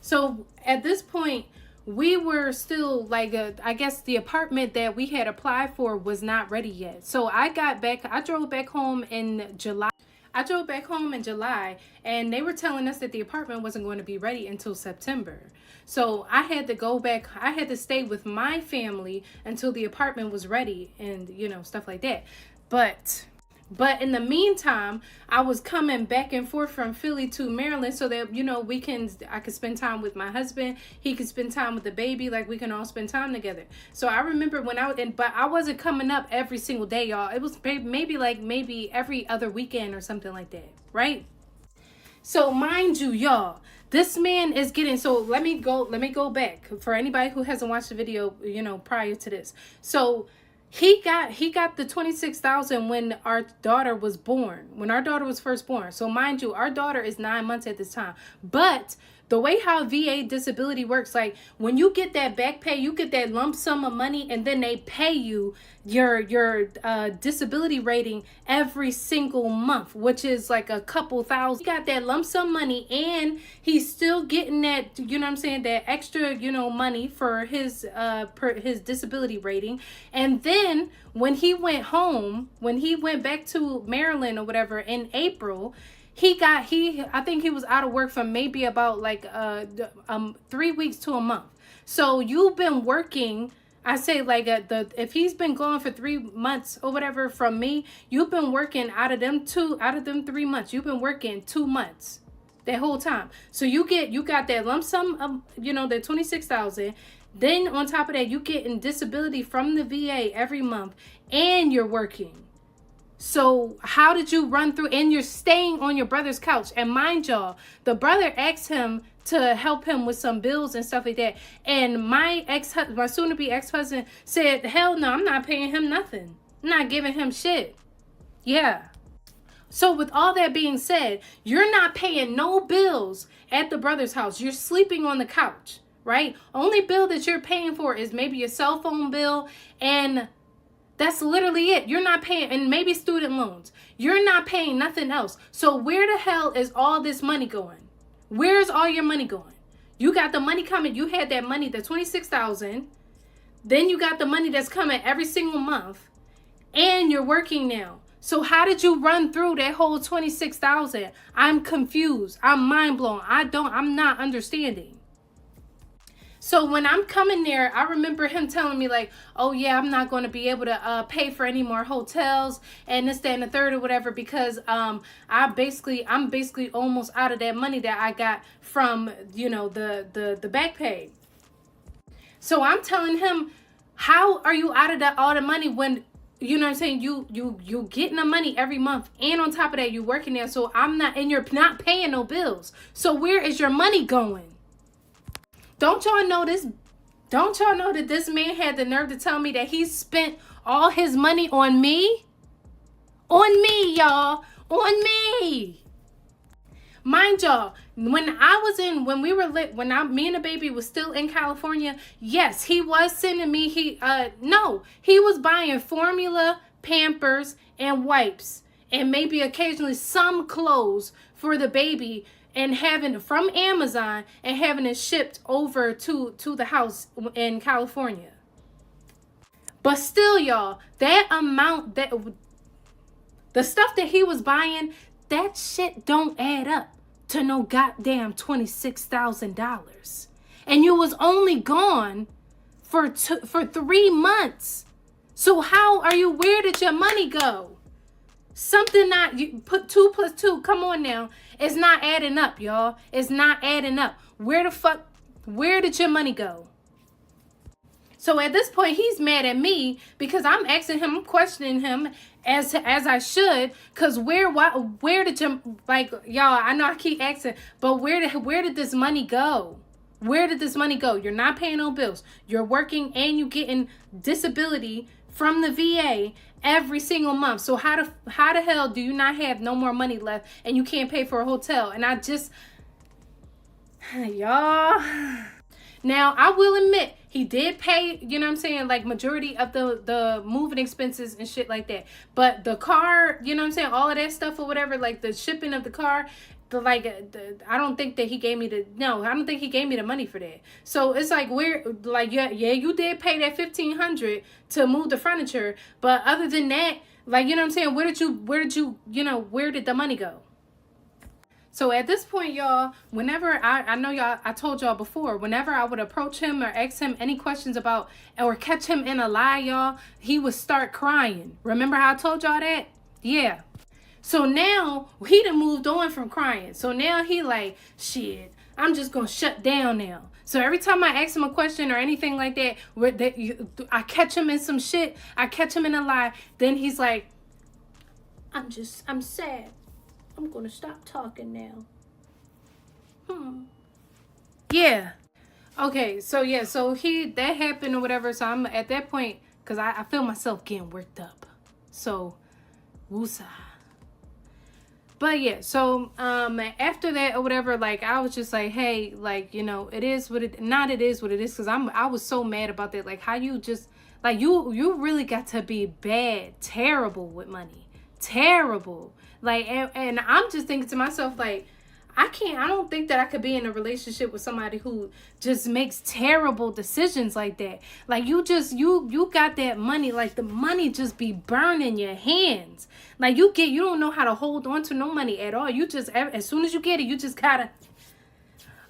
So at this point, we were still like, I guess the apartment that we had applied for was not ready yet. So I drove back home in July. And they were telling us that the apartment wasn't going to be ready until September. So I had to stay with my family until the apartment was ready and, you know, stuff like that. But in the meantime, I was coming back and forth from Philly to Maryland so that, you know, I could spend time with my husband. He could spend time with the baby. Like, we can all spend time together. So I remember but I wasn't coming up every single day, y'all. It was maybe every other weekend or something like that, right? So mind you, y'all, this man is getting, so let me go back for anybody who hasn't watched the video, prior to this. So he got the 26,000 when our daughter was born, when our daughter was first born. So mind you, our daughter is 9 months at this time. But the way how VA disability works, like when you get that back pay, you get that lump sum of money, and then they pay you your disability rating every single month, which is like a couple thousand. He got that lump sum money, and he's still getting that, that extra, money for his disability rating. And then when he went home, when he went back to Maryland or whatever in April, I think he was out of work for maybe about like 3 weeks to a month. So you've been working, I say like if he's been gone for 3 months or whatever from me, you've been working out of them 3 months, you've been working 2 months that whole time. So you got that lump sum of, that 26,000. Then on top of that, you getting disability from the VA every month, and you're working. So how did you run through, and you're staying on your brother's couch? And mind y'all, the brother asked him to help him with some bills and stuff like that. And my soon-to-be ex-husband said, hell no, I'm not paying him nothing. I'm not giving him shit. Yeah. So with all that being said, you're not paying no bills at the brother's house. You're sleeping on the couch, right? Only bill that you're paying for is maybe your cell phone bill, and that's literally it. You're not paying, and maybe student loans. You're not paying nothing else. So where the hell is all this money going? Where's all your money going? You got the money coming. You had that money, the 26,000. Then you got the money that's coming every single month, and you're working now. So how did you run through that whole 26,000? I'm confused. I'm mind blown. I'm not understanding. So when I'm coming there, I remember him telling me like, oh yeah, I'm not going to be able to pay for any more hotels and this, that, and the third or whatever, because I'm basically almost out of that money that I got from, the back pay. So I'm telling him, how are you out of all the money when, you getting the money every month, and on top of that, you working there. So and you're not paying no bills. So where is your money going? Don't y'all know this? Don't y'all know that this man had the nerve to tell me that he spent all his money on me? On me, y'all. On me. Mind y'all, me and the baby was still in California, yes, he was sending me, he was buying formula, Pampers, and wipes, and maybe occasionally some clothes for the baby, and having from Amazon and having it shipped over to the house in California. But still, y'all, that amount, the stuff that he was buying, that shit don't add up to no goddamn $26,000. And you was only gone for 3 months. So where did your money go? Something you put 2 plus 2, come on now. It's not adding up, y'all. It's not adding up. Where did your money go? So at this point, he's mad at me because I'm asking him, I'm questioning him as I should. Cause where did your, like, y'all, I know I keep asking, but where did this money go? Where did this money go? You're not paying no bills. You're working and you getting disability from the VA every single month. So how the hell do you not have no more money left and you can't pay for a hotel? And y'all. Now, I will admit, he did pay, like majority of the moving expenses and shit like that. But the car, all of that stuff or whatever, like the shipping of the car, I don't think that he gave me I don't think he gave me the money for that. So it's like, yeah, you did pay that $1,500 to move the furniture, but other than that, like, where did the money go? So at this point, y'all, whenever I know y'all, I told y'all before, whenever I would approach him or ask him any questions about, or catch him in a lie, y'all, he would start crying. Remember how I told y'all that? Yeah. So now he done moved on from crying. So now he like, shit, I'm just going to shut down now. So every time I ask him a question or anything like that, I catch him in some shit, I catch him in a lie, then he's like, I'm sad. I'm going to stop talking now. Yeah. Okay, so yeah, so that happened or whatever. So I'm at that point, because I feel myself getting worked up. So, woosah. But yeah, so after that or whatever, like I was just like, hey, like, you know, it is what it is, because I was so mad about that. Like, how you just like you really got to be bad, terrible with money. Terrible. Like, and I'm just thinking to myself, like, I don't think that I could be in a relationship with somebody who just makes terrible decisions like that. Like, you got that money, like the money just be burning your hands. Like, you don't know how to hold on to no money at all. You just, as soon as you get it, you just gotta,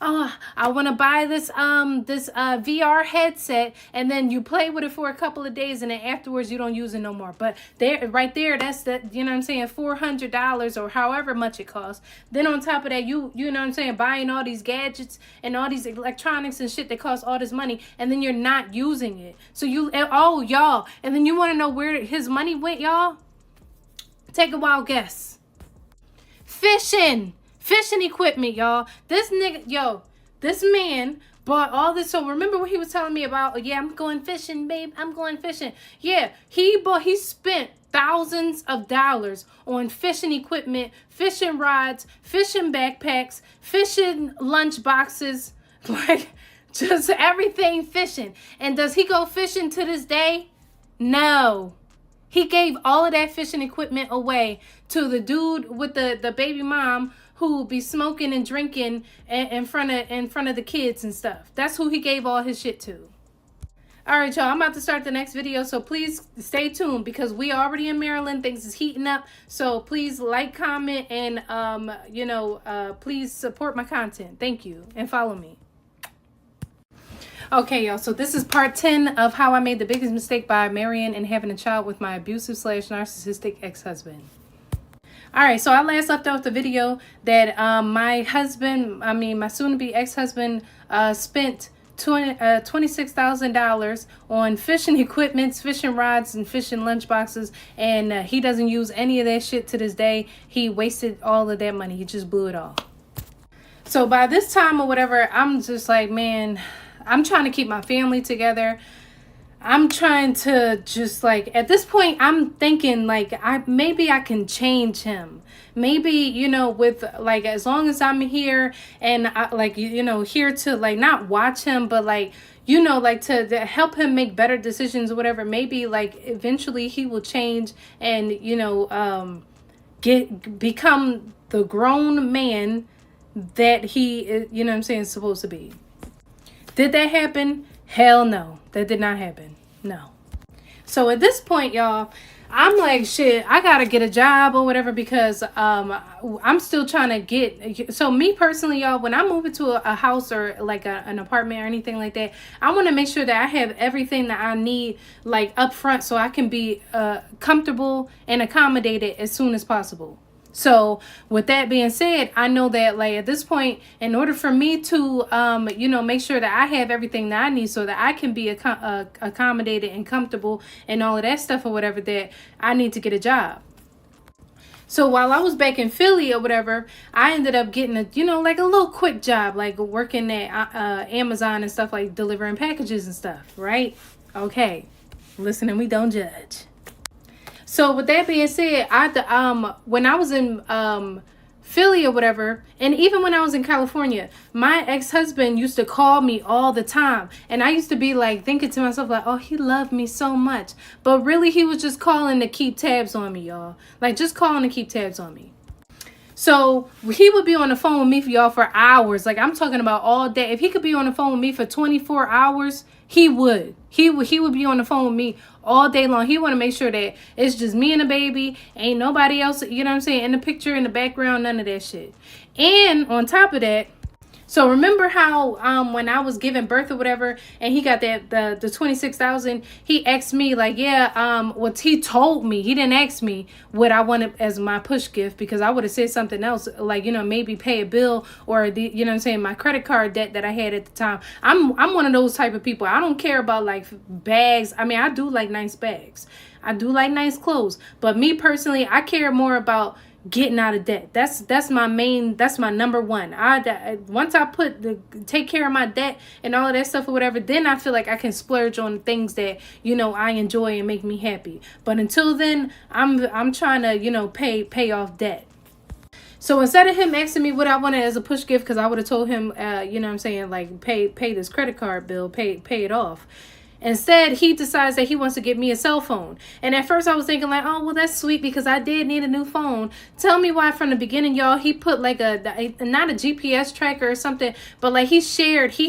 oh, I want to buy this VR headset, and then you play with it for a couple of days, and then afterwards you don't use it no more. But right there, that's the, you know what I'm saying, $400 or however much it costs. Then on top of that, you know what I'm saying, buying all these gadgets and all these electronics and shit that cost all this money, and then you're not using it. So y'all, and then you want to know where his money went, y'all? Take a wild guess. Fishing equipment, y'all. This man bought all this. So remember what he was telling me about? Yeah, I'm going fishing, babe. I'm going fishing. Yeah, he spent thousands of dollars on fishing equipment, fishing rods, fishing backpacks, fishing lunch boxes, like just everything fishing. And does he go fishing to this day? No. He gave all of that fishing equipment away to the dude with the baby mom who be smoking and drinking in front of the kids and stuff. That's who he gave all his shit to. All right, y'all, I'm about to start the next video, so please stay tuned because we already in Maryland. Things is heating up, so please like, comment, and please support my content. Thank you, and follow me. Okay, y'all, so this is part 10 of how I made the biggest mistake by marrying and having a child with my abusive / narcissistic ex-husband. All right, so I last left off the video that my soon-to-be ex-husband spent $26,000 on fishing equipment, fishing rods, and fishing lunch boxes, and he doesn't use any of that shit to this day. He wasted all of that money. He just blew it all. So by this time or whatever, I'm just like, man, I'm trying to keep my family together. I'm trying to just like, at this point, I'm thinking like, maybe I can change him. Maybe, you know, with like, as long as I'm here and here to like, not watch him, but like, you know, like to help him make better decisions or whatever. Maybe like eventually he will change and, you know, become the grown man that he, you know what I'm saying, is supposed to be. Did that happen? Hell no. That did not happen. No. So at this point, y'all, I'm like, shit, I gotta get a job or whatever because I'm still trying to get. So me personally, y'all, when I move into a house or like an apartment or anything like that, I want to make sure that I have everything that I need like up front so I can be comfortable and accommodated as soon as possible. So with that being said, I know that like at this point, in order for me to, make sure that I have everything that I need so that I can be accommodated and comfortable and all of that stuff or whatever, that I need to get a job. So while I was back in Philly or whatever, I ended up getting like a little quick job, like working at Amazon and stuff, like delivering packages and stuff, right? Okay, listen and we don't judge. So with that being said, when I was in Philly or whatever, and even when I was in California, my ex-husband used to call me all the time. And I used to be like thinking to myself like, oh, he loved me so much. But really, he was just calling to keep tabs on me, y'all. Like just calling to keep tabs on me. So he would be on the phone with me for y'all for hours. Like I'm talking about all day. If he could be on the phone with me for 24 hours, he would. He would be on the phone with me all day long. He want to make sure that it's just me and the baby. Ain't nobody else, you know what I'm saying, in the picture, in the background, none of that shit. And on top of that, so remember how when I was giving birth or whatever, and he got the 26,000, he asked me like, what he told me, he didn't ask me what I wanted as my push gift, because I would have said something else, like, maybe pay a bill or my credit card debt that I had at the time. I'm one of those type of people. I don't care about like bags. I mean, I do like nice bags. I do like nice clothes, but me personally, I care more about getting out of debt. That's my number one. Once I take care of my debt and all of that stuff or whatever, then I feel like I can splurge on things that, you know, I enjoy and make me happy. But until then, I'm trying to, you know, pay off debt. So instead of him asking me what I wanted as a push gift, because I would have told him, you know what I'm saying, like, pay this credit card bill, pay it off. Instead, he decides that he wants to get me a cell phone. And at first I was thinking like, oh, well, that's sweet because I did need a new phone. Tell me why from the beginning, y'all, he put like not a GPS tracker or something, but like he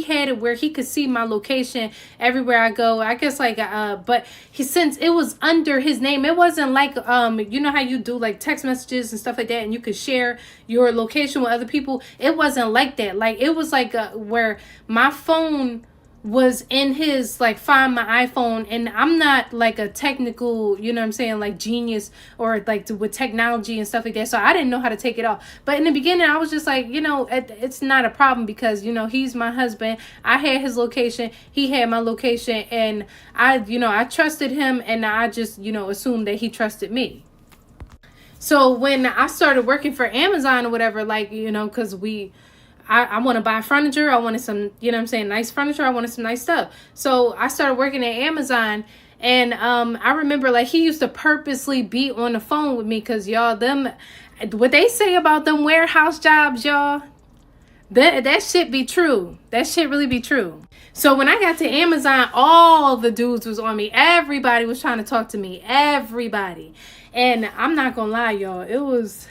had it where he could see my location everywhere I go. I guess like, but since it was under his name, it wasn't like, you know how you do like text messages and stuff like that and you could share your location with other people. It wasn't like that. Like it was like where my phone was in his, like, Find My iPhone, and I'm not like a technical, you know what I'm saying, like genius or like with technology and stuff like that, so I didn't know how to take it off. But in the beginning I was just like, you know, it's not a problem because, you know, he's my husband. I had his location, he had my location, and I trusted him, and I just, you know, assumed that he trusted me. So when I started working for Amazon or whatever, like, you know, because I want to buy furniture. I wanted some, you know what I'm saying, nice furniture. I wanted some nice stuff. So I started working at Amazon, and I remember like he used to purposely be on the phone with me because y'all, what they say about them warehouse jobs, y'all, that shit be true. That shit really be true. So when I got to Amazon, all the dudes was on me. Everybody was trying to talk to me. Everybody. And I'm not gonna lie, y'all, it was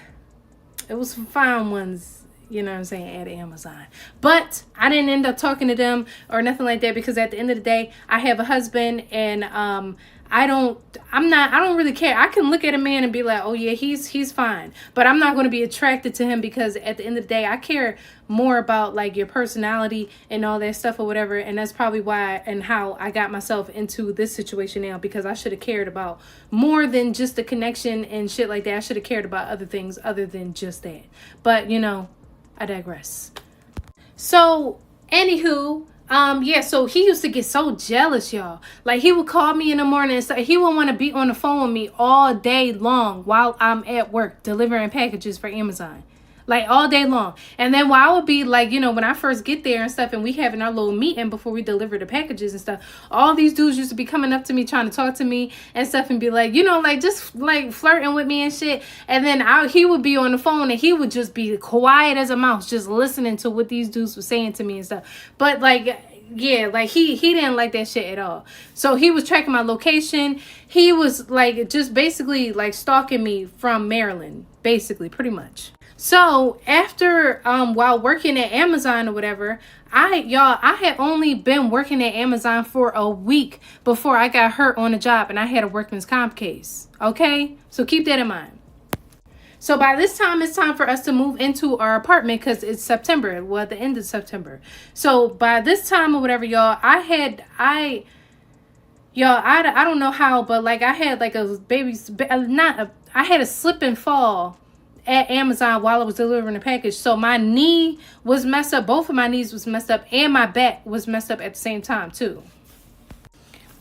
some fine ones, you know what I'm saying, at Amazon. But I didn't end up talking to them or nothing like that because at the end of the day, I have a husband, and I don't really care. I can look at a man and be like, oh yeah, he's fine. But I'm not going to be attracted to him because at the end of the day, I care more about like your personality and all that stuff or whatever. And that's probably why and how I got myself into this situation now, because I should have cared about more than just the connection and shit like that. I should have cared about other things other than just that. But, you know, I digress. So, anywho, yeah, so he used to get so jealous, y'all. Like, he would call me in the morning and say he would want to be on the phone with me all day long while I'm at work delivering packages for Amazon. Like, all day long. And then while I would be like, you know, when I first get there and stuff and we having our little meeting before we deliver the packages and stuff, all these dudes used to be coming up to me trying to talk to me and stuff and be like, you know, like just like flirting with me and shit. And then he would be on the phone and he would just be quiet as a mouse, just listening to what these dudes were saying to me and stuff. But like, yeah, like he didn't like that shit at all. So he was tracking my location. He was like just basically like stalking me from Maryland, basically, pretty much. So after while working at Amazon or whatever, I had only been working at Amazon for a week before I got hurt on the job and I had a workman's comp case. Okay, so keep that in mind. So by this time, it's time for us to move into our apartment because it's September. Well, at the end of September. So by this time or whatever, y'all, I don't know how, but like I had like I had a slip and fall at Amazon while I was delivering a package. So my knee was messed up. Both of my knees was messed up and my back was messed up at the same time too.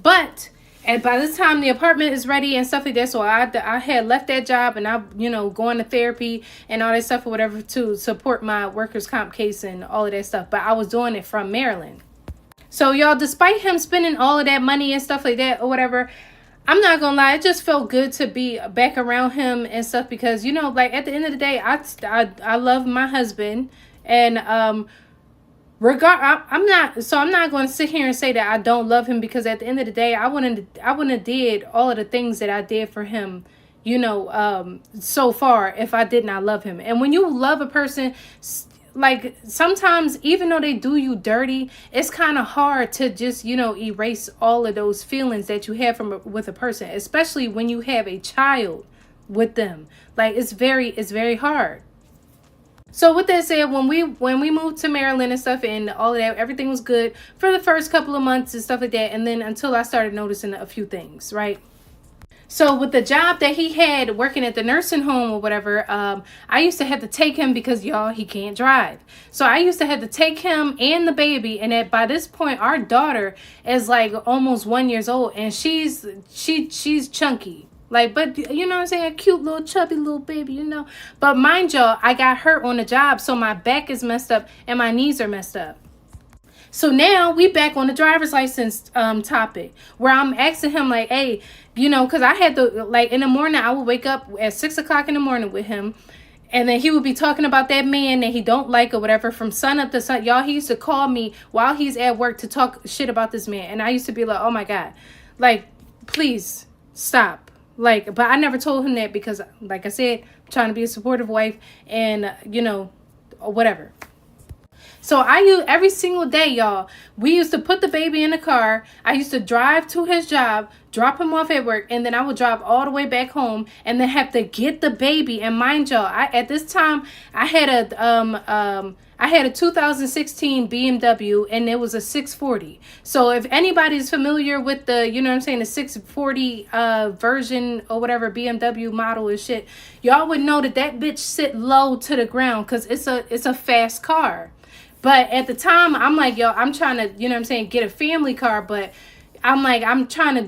But by this time the apartment is ready and stuff like that. So I had left that job and I, you know, going to therapy and all that stuff or whatever to support my workers' comp case and all of that stuff. But I was doing it from Maryland. So y'all, despite him spending all of that money and stuff like that or whatever, I'm not gonna lie, it just felt good to be back around him and stuff because, you know, like at the end of the day, I love my husband, and I'm not going to sit here and say that I don't love him because at the end of the day, I wouldn't have did all of the things that I did for him, you know, so far if I did not love him. And when you love a person, like sometimes even though they do you dirty, it's kind of hard to just, you know, erase all of those feelings that you have with a person, especially when you have a child with them. Like it's very hard. So with that said, when we moved to Maryland and stuff and all of that, everything was good for the first couple of months and stuff like that, and then until I started noticing a few things, right? So with the job that he had working at the nursing home or whatever, I used to have to take him because, y'all, he can't drive. So I used to have to take him and the baby. And by this point, our daughter is like almost 1 year old and she's chunky. Like, but you know what I'm saying? A cute little chubby little baby, you know. But mind y'all, I got hurt on the job, so my back is messed up and my knees are messed up. So now we back on the driver's license topic, where I'm asking him like, hey, you know, because I had to, like, in the morning, I would wake up at 6 o'clock in the morning with him. And then he would be talking about that man that he don't like or whatever from sun up to sun. Y'all, he used to call me while he's at work to talk shit about this man. And I used to be like, oh my God, like, please stop. Like, but I never told him that because, like I said, I'm trying to be a supportive wife and, you know, whatever. So I used every single day, y'all. We used to put the baby in the car. I used to drive to his job, drop him off at work, and then I would drive all the way back home and then have to get the baby. And mind y'all, at this time I had a 2016 BMW and it was a 640. So if anybody's familiar with the, you know what I'm saying, the 640 version or whatever BMW model and shit, y'all would know that bitch sit low to the ground because it's a fast car. But at the time, I'm like, yo, I'm trying to, you know what I'm saying, get a family car. But I'm like, I'm trying to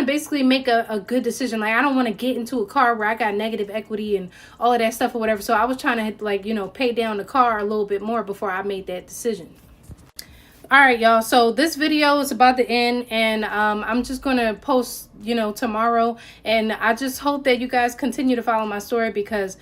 basically make a good decision. Like, I don't want to get into a car where I got negative equity and all of that stuff or whatever. So I was trying to, like, you know, pay down the car a little bit more before I made that decision. All right, y'all. So this video is about to end, and I'm just going to post, you know, tomorrow. And I just hope that you guys continue to follow my story because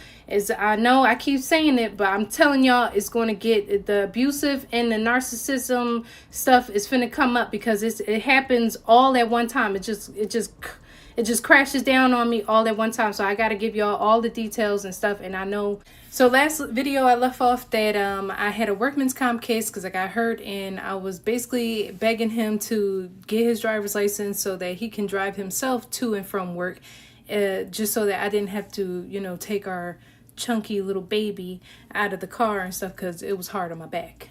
I know I keep saying it, but I'm telling y'all it's going to get the abusive and the narcissism stuff is finna come up because it happens all at one time. It just crashes down on me all at one time. So I got to give y'all all the details and stuff. And I know. So last video I left off that I had a workman's comp case because I got hurt and I was basically begging him to get his driver's license so that he can drive himself to and from work, just so that I didn't have to, you know, take our chunky little baby out of the car and stuff because it was hard on my back.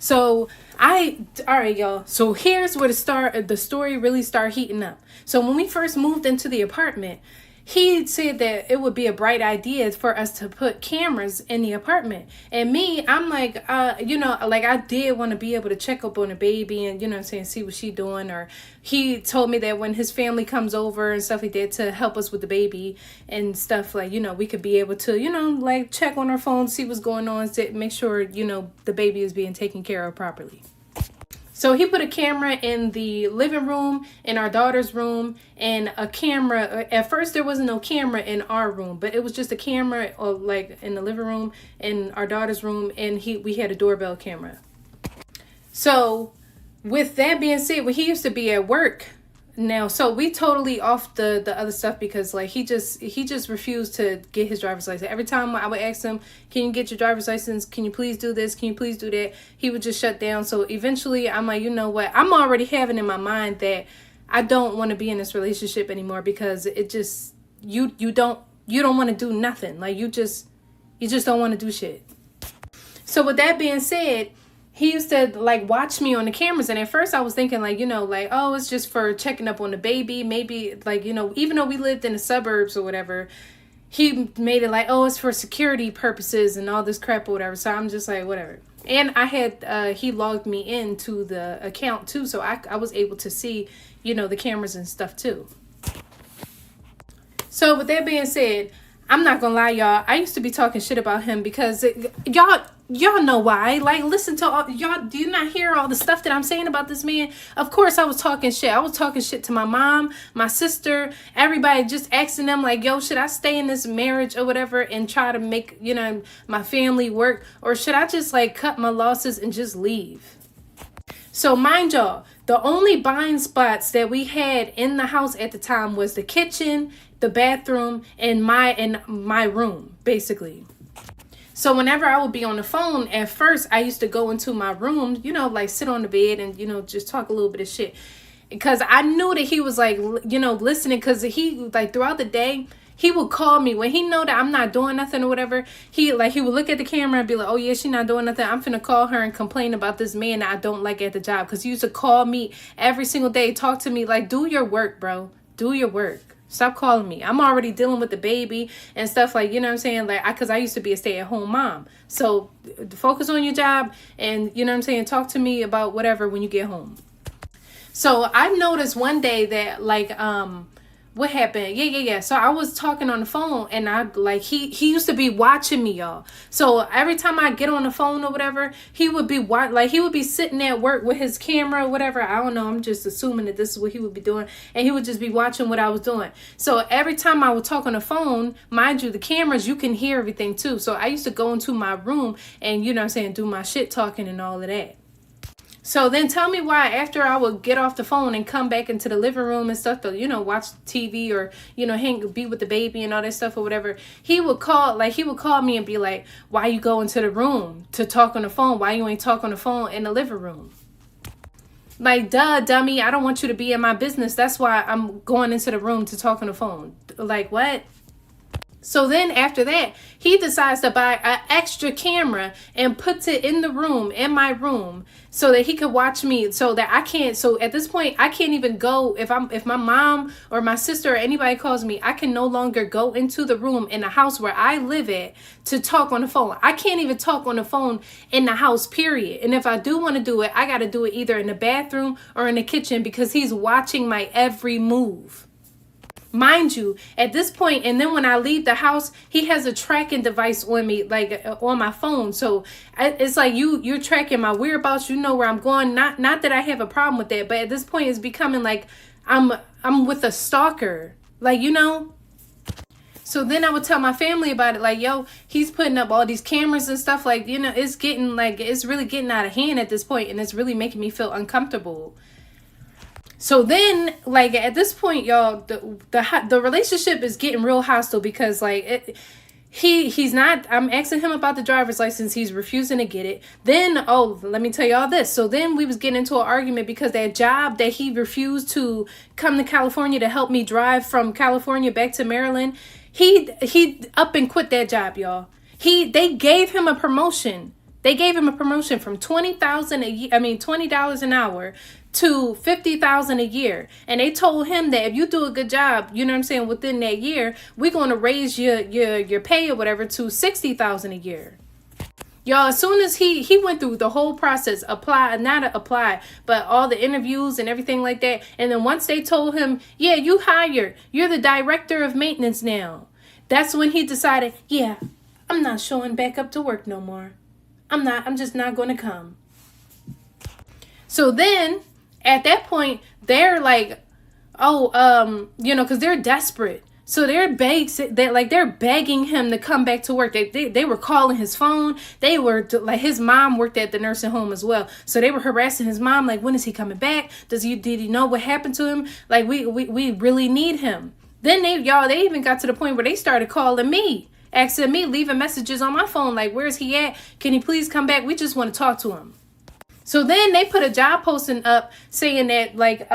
So all right, y'all. So here's where the story really started heating up. So when we first moved into the apartment, he said that it would be a bright idea for us to put cameras in the apartment. And me, I'm like, you know, like I did want to be able to check up on the baby and, you know what I'm saying, see what she doing. Or he told me that when his family comes over and stuff like that to help us with the baby and stuff, like, you know, we could be able to, you know, like check on our phone, see what's going on, make sure, you know, the baby is being taken care of properly. So he put a camera in the living room, in our daughter's room, and a camera. At first, there wasn't no camera in our room, but it was just a camera, like in the living room, in our daughter's room, and we had a doorbell camera. So, with that being said, when he used to be at work now, so we totally off the other stuff because like he just refused to get his driver's license. Every time I would ask him, can you get your driver's license? Can you please do this? Can you please do that? He would just shut down. So eventually I'm like, you know what? I'm already having in my mind that I don't want to be in this relationship anymore because it just, you don't want to do nothing. Like you just don't want to do shit. So with that being said, he used to like watch me on the cameras. And at first I was thinking like, you know, like, oh, it's just for checking up on the baby. Maybe like, you know, even though we lived in the suburbs or whatever, he made it like, oh, it's for security purposes and all this crap or whatever. So I'm just like, whatever. And I had, he logged me into the account too. So I was able to see, you know, the cameras and stuff too. So with that being said, I'm not gonna lie, y'all. I used to be talking shit about him because y'all know why. Like, listen to all y'all. Do you not hear all the stuff that I'm saying about this man? Of course, I was talking shit. I was talking shit to my mom, my sister, everybody, just asking them like, yo, should I stay in this marriage or whatever and try to make, you know, my family work, or should I just like cut my losses and just leave? So mind y'all, the only blind spots that we had in the house at the time was the kitchen, the bathroom, and my room, basically. So whenever I would be on the phone, at first I used to go into my room, you know, like sit on the bed and, you know, just talk a little bit of shit. Because I knew that he was like, you know, listening, because he like throughout the day, he would call me when he know that I'm not doing nothing or whatever. He would look at the camera and be like, oh yeah, she not doing nothing. I'm finna call her and complain about this man that I don't like at the job. Because he used to call me every single day, talk to me like, do your work, bro. Do your work. Stop calling me. I'm already dealing with the baby and stuff, like, you know what I'm saying? Like, because I used to be a stay-at-home mom. So focus on your job and, you know what I'm saying, talk to me about whatever when you get home. So I've noticed one day that like what happened? Yeah. So I was talking on the phone, and I like he used to be watching me, y'all. So every time I get on the phone or whatever, he would be he would be sitting at work with his camera or whatever. I don't know. I'm just assuming that this is what he would be doing, and he would just be watching what I was doing. So every time I would talk on the phone, mind you, the cameras, you can hear everything too. So I used to go into my room and, you know what I'm saying, do my shit talking and all of that. So then tell me why after I would get off the phone and come back into the living room and stuff to, you know, watch TV or, you know, be with the baby and all that stuff or whatever, he would call me and be like, why you go into the room to talk on the phone? Why you ain't talk on the phone in the living room? Like, duh, dummy, I don't want you to be in my business. That's why I'm going into the room to talk on the phone. Like, what? So then after that, he decides to buy an extra camera and puts it in the room, in my room, so that he could watch me, so that I can't, so at this point, I can't even go, if my mom or my sister or anybody calls me, I can no longer go into the room in the house where I live at to talk on the phone. I can't even talk on the phone in the house, period. And if I do want to do it, I got to do it either in the bathroom or in the kitchen because he's watching my every move. Mind you, at this point, and then when I leave the house, he has a tracking device on me, like on my phone. So it's like you're tracking my whereabouts. You know where I'm going. Not that I have a problem with that, but at this point, it's becoming like I'm with a stalker. Like, you know. So then I would tell my family about it. Like, yo, he's putting up all these cameras and stuff. Like, you know, it's really getting out of hand at this point, and it's really making me feel uncomfortable. So then, like, at this point, y'all, the relationship is getting real hostile because, like, he's not, I'm asking him about the driver's license. He's refusing to get it. Then, oh, let me tell y'all this. So then we was getting into an argument because that job that he refused to come to California to help me drive from California back to Maryland, he up and quit that job, y'all. They gave him a promotion. They gave him a promotion from $20 an hour to $50,000 a year. And they told him that if you do a good job, you know what I'm saying, within that year, we're going to raise your pay or whatever to $60,000 a year. Y'all, as soon as he went through the whole process, but all the interviews and everything like that. And then once they told him, yeah, you hired, you're the director of maintenance now. That's when he decided, yeah, I'm not showing back up to work no more. I'm just not going to come. So then at that point, they're like, oh, you know, because they're desperate. So they're begging him to come back to work. They were calling his phone. They were like, his mom worked at the nursing home as well. So they were harassing his mom. Like, when is he coming back? Did he know what happened to him? Like, we really need him. Then they even got to the point where they started calling me, asking me, leaving messages on my phone. Like, where's he at? Can he please come back? We just want to talk to him. So then they put a job posting up saying that, like,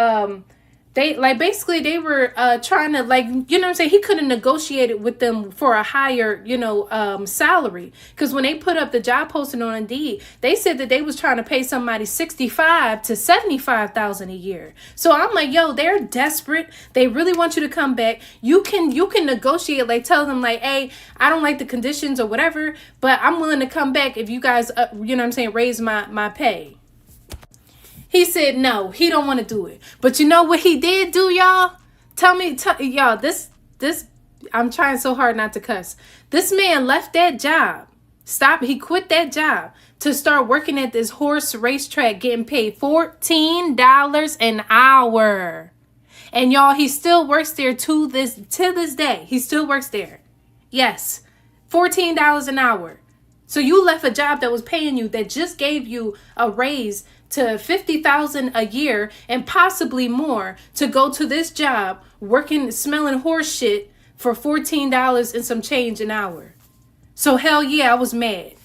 they were trying to, like, you know what I'm saying, he could have negotiated with them for a higher, you know, salary. Because when they put up the job posting on Indeed, they said that they was trying to pay somebody $65,000 to $75,000 a year. So I'm like, yo, they're desperate. They really want you to come back. You can negotiate, like, tell them, like, hey, I don't like the conditions or whatever, but I'm willing to come back if you guys, you know what I'm saying, raise my pay. He said no, he don't want to do it. But you know what he did do, y'all? Y'all, this, I'm trying so hard not to cuss. This man left that job. He quit that job to start working at this horse racetrack, getting paid $14 an hour. And y'all, he still works there to this day. He still works there. Yes, $14 an hour. So you left a job that was paying you, that just gave you a raise to $50,000 a year and possibly more, to go to this job working, smelling horse shit for $14 and some change an hour. So hell yeah, I was mad.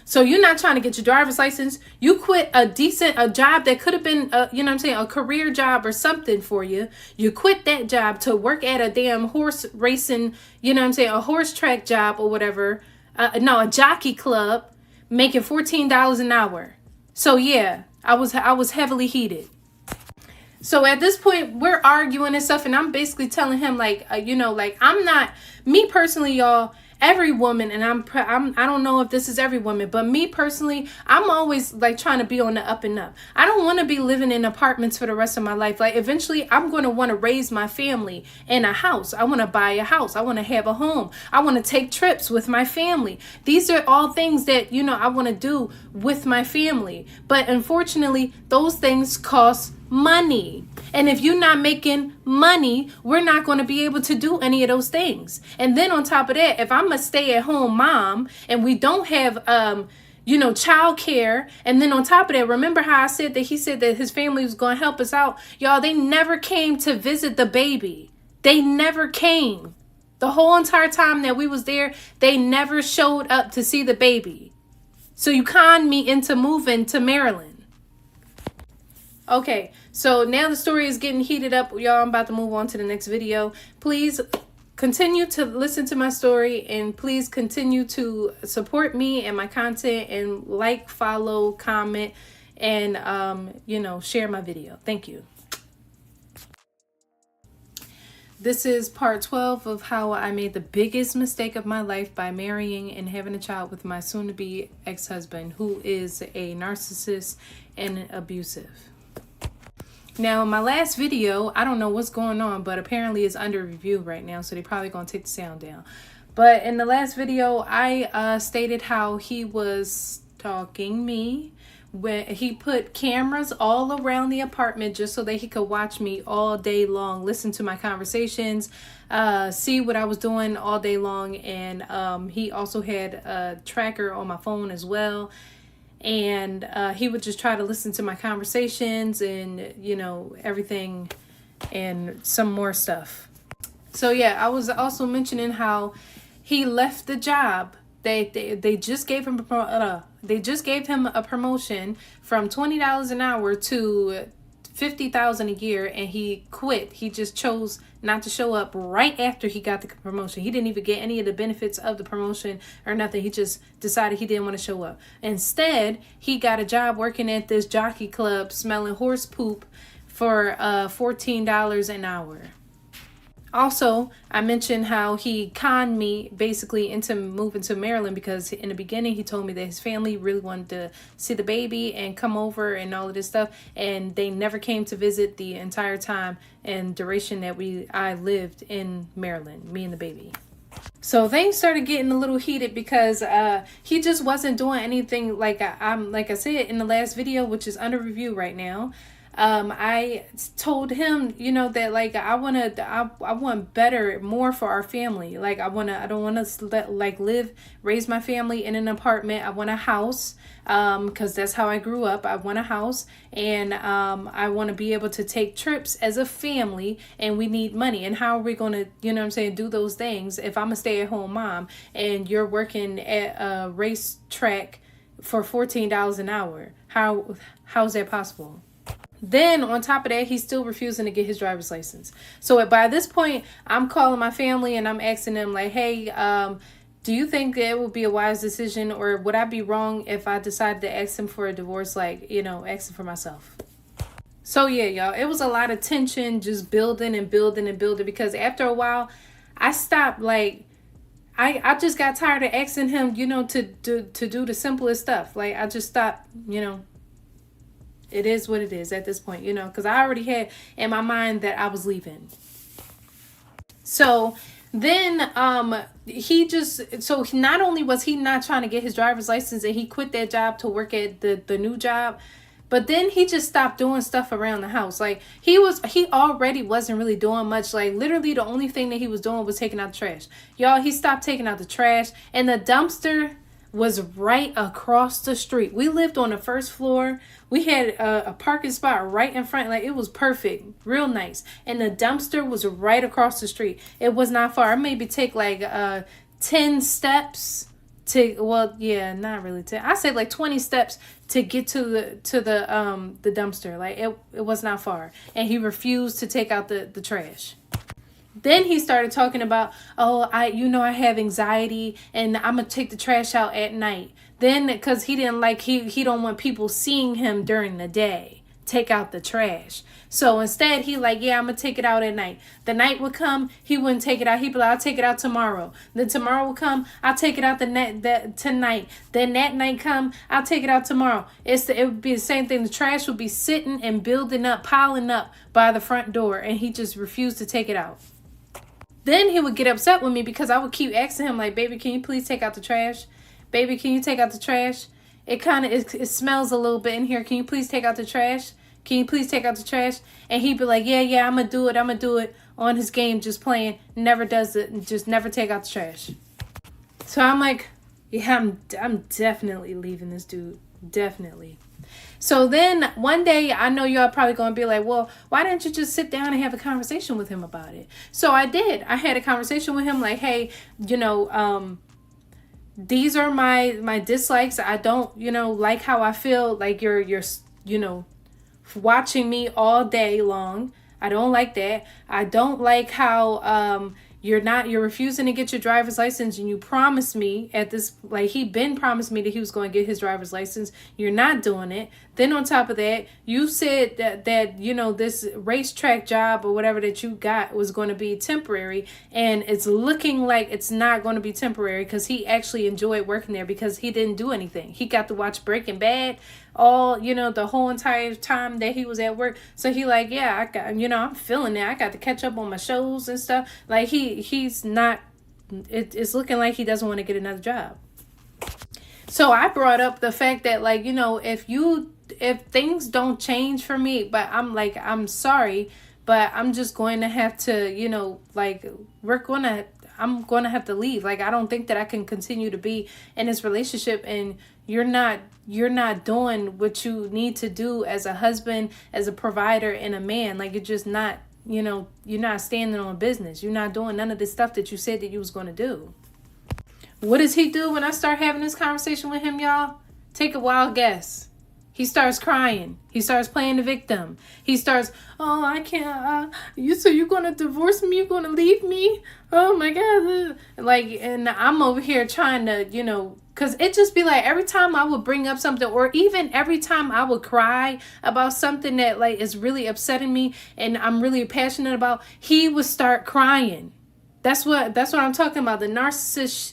So you're not trying to get your driver's license. You quit a job that could have been, you know what I'm saying, a career job or something for you. You quit that job to work at a damn horse racing, you know what I'm saying, a horse track job or whatever. A jockey club, making $14 an hour. So yeah, I was heavily heated. So at this point, we're arguing and stuff, and I'm basically telling him, like, you know, like, I'm not, me personally, y'all, every woman, and I don't know if this is every woman, but me personally, I'm always like trying to be on the up and up. I don't want to be living in apartments for the rest of my life. Like eventually I'm going to want to raise my family in a house. I want to buy a house. I want to have a home. I want to take trips with my family. These are all things that, you know, I want to do with my family. But unfortunately, those things cost money. And if you're not making money, we're not going to be able to do any of those things. And then on top of that, if I'm a stay-at-home mom and we don't have you know, child care, and then on top of that, remember how I said that he said that his family was going to help us out? Y'all, they never came to visit the baby. They never came. The whole entire time that we was there, they never showed up to see the baby. So you conned me into moving to Maryland. Okay, so now the story is getting heated up. Y'all, I'm about to move on to the next video. Please continue to listen to my story, and please continue to support me and my content, and like, follow, comment, and you know, share my video. Thank you. This is part 12 of how I made the biggest mistake of my life by marrying and having a child with my soon-to-be ex-husband, who is a narcissist and abusive. Now, in my last video, I don't know what's going on, but apparently it's under review right now, so they're probably going to take the sound down. But in the last video, I stated how he was stalking me. When he put cameras all around the apartment just so that he could watch me all day long, listen to my conversations, see what I was doing all day long. And he also had a tracker on my phone as well. And he would just try to listen to my conversations and, you know, everything and some more stuff. So yeah, I was also mentioning how he left the job. They just gave him a promotion from $20 an hour to $50,000 a year, and he quit. He just chose not to show up right after he got the promotion. He didn't even get any of the benefits of the promotion or nothing. He just decided he didn't want to show up. Instead, he got a job working at this jockey club smelling horse poop for $14 an hour. Also, I mentioned how he conned me basically into moving to Maryland, because in the beginning he told me that his family really wanted to see the baby and come over and all of this stuff, and they never came to visit the entire time and duration that I lived in Maryland, me and the baby. So things started getting a little heated because he just wasn't doing anything like I said in the last video, which is under review right now. I told him, you know, that like I want better, more for our family. Like I don't want to raise my family in an apartment. I want a house, because that's how I grew up. I want a house, and I want to be able to take trips as a family, and we need money. And how are we going to, you know what I'm saying, do those things if I'm a stay-at-home mom and you're working at a racetrack for $14 an hour? How's that possible? Then on top of that, he's still refusing to get his driver's license. So by this point, I'm calling my family and I'm asking them like, hey, do you think it would be a wise decision, or would I be wrong if I decided to ask him for a divorce, like, you know, asking for myself? So yeah, y'all, it was a lot of tension just building and building and building, because after a while, I stopped, like, I just got tired of asking him, you know, to do the simplest stuff. Like, I just stopped, you know. It is what it is at this point, you know, because I already had in my mind that I was leaving. So then so not only was he not trying to get his driver's license and he quit that job to work at the new job, but then he just stopped doing stuff around the house. Like he already wasn't really doing much. Like literally the only thing that he was doing was taking out the trash. Y'all, he stopped taking out the trash, and the dumpster was right across the street. We lived on the first floor. We had a parking spot right in front. Like, it was perfect, real nice. And the dumpster was right across the street. It was not far. It maybe take like 10 steps to, well, yeah, not really 10. I say like 20 steps to get to the dumpster. Like, it was not far. And he refused to take out the trash. Then he started talking about, oh, I have anxiety and I'm going to take the trash out at night. Then, because he didn't like, he don't want people seeing him during the day. take out the trash. So instead, he like, yeah, I'm gonna take it out at night. The night would come, he wouldn't take it out. He'd be like, I'll take it out tomorrow. Then tomorrow would come, I'll take it out tonight. Then that night come, I'll take it out tomorrow. It would be the same thing. The trash would be sitting and building up, piling up by the front door, and he just refused to take it out. Then he would get upset with me because I would keep asking him like, baby, can you please take out the trash? Baby, can you take out the trash? It smells a little bit in here. Can you please take out the trash? Can you please take out the trash? And he'd be like, yeah, I'm going to do it on his game, just playing. Never does it. Just never take out the trash. So I'm like, yeah, I'm definitely leaving this dude. Definitely. So then one day, I know y'all probably going to be like, well, why didn't you just sit down and have a conversation with him about it? So I did. I had a conversation with him like, hey, these are my dislikes. I don't, like how I feel like you're watching me all day long. I don't like that. I don't like how you're refusing to get your driver's license, and you promised me he been promised me that he was going to get his driver's license. You're not doing it. Then on top of that, you said that this racetrack job or whatever that you got was going to be temporary, and it's looking like it's not going to be temporary because he actually enjoyed working there because he didn't do anything. He got to watch Breaking Bad all, the whole entire time that he was at work. So he like, yeah, I got, I'm feeling that. I got to catch up on my shows and stuff. Like he's not, it's looking like he doesn't want to get another job. So I brought up the fact that if things don't change for me, but I'm sorry, but I'm just going to have to, I'm going to have to leave. Like, I don't think that I can continue to be in this relationship, and you're not doing what you need to do as a husband, as a provider, and a man. Like, you're just not, you're not standing on business. You're not doing none of the stuff that you said that you was going to do. What does he do when I start having this conversation with him, y'all? Take a wild guess. He starts crying. He starts playing the victim. He starts, oh, I can't, you're going to divorce me? You're going to leave me? Oh my God. And I'm over here trying to, because it just be like every time I would bring up something, or even every time I would cry about something that is really upsetting me and I'm really passionate about, he would start crying. That's what I'm talking about. The narcissist,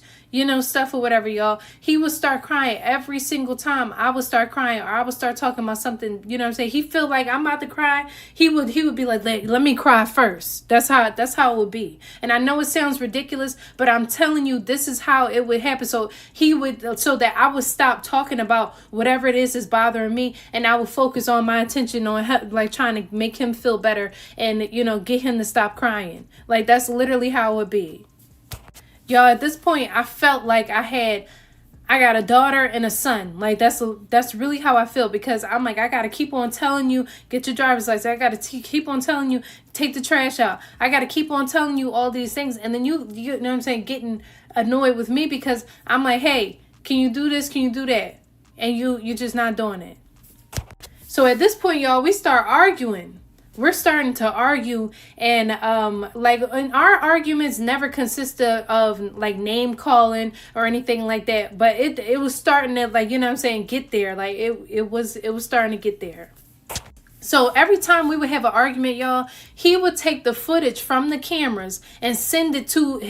stuff or whatever, y'all. He would start crying every single time I would start crying, or I would start talking about something, what I'm saying? He feel like I'm about to cry. He would be like, let me cry first. That's how it would be. And I know it sounds ridiculous, but I'm telling you, this is how it would happen. So so that I would stop talking about whatever it is bothering me, and I would focus on my attention on trying to make him feel better and, get him to stop crying. Like, that's literally how it would be. Y'all, at this point, I felt like I got a daughter and a son. Like, that's really how I feel, because I'm like, I got to keep on telling you, get your driver's license. I got to keep on telling you, take the trash out. I got to keep on telling you all these things. And then you know what I'm saying, getting annoyed with me because I'm like, hey, can you do this? Can you do that? And you're just not doing it. So at this point, y'all, we start arguing. We're starting to argue, and and our arguments never consist of name calling or anything like that, but it was starting to get there. Like it was starting to get there. So every time we would have an argument, y'all, he would take the footage from the cameras and send it to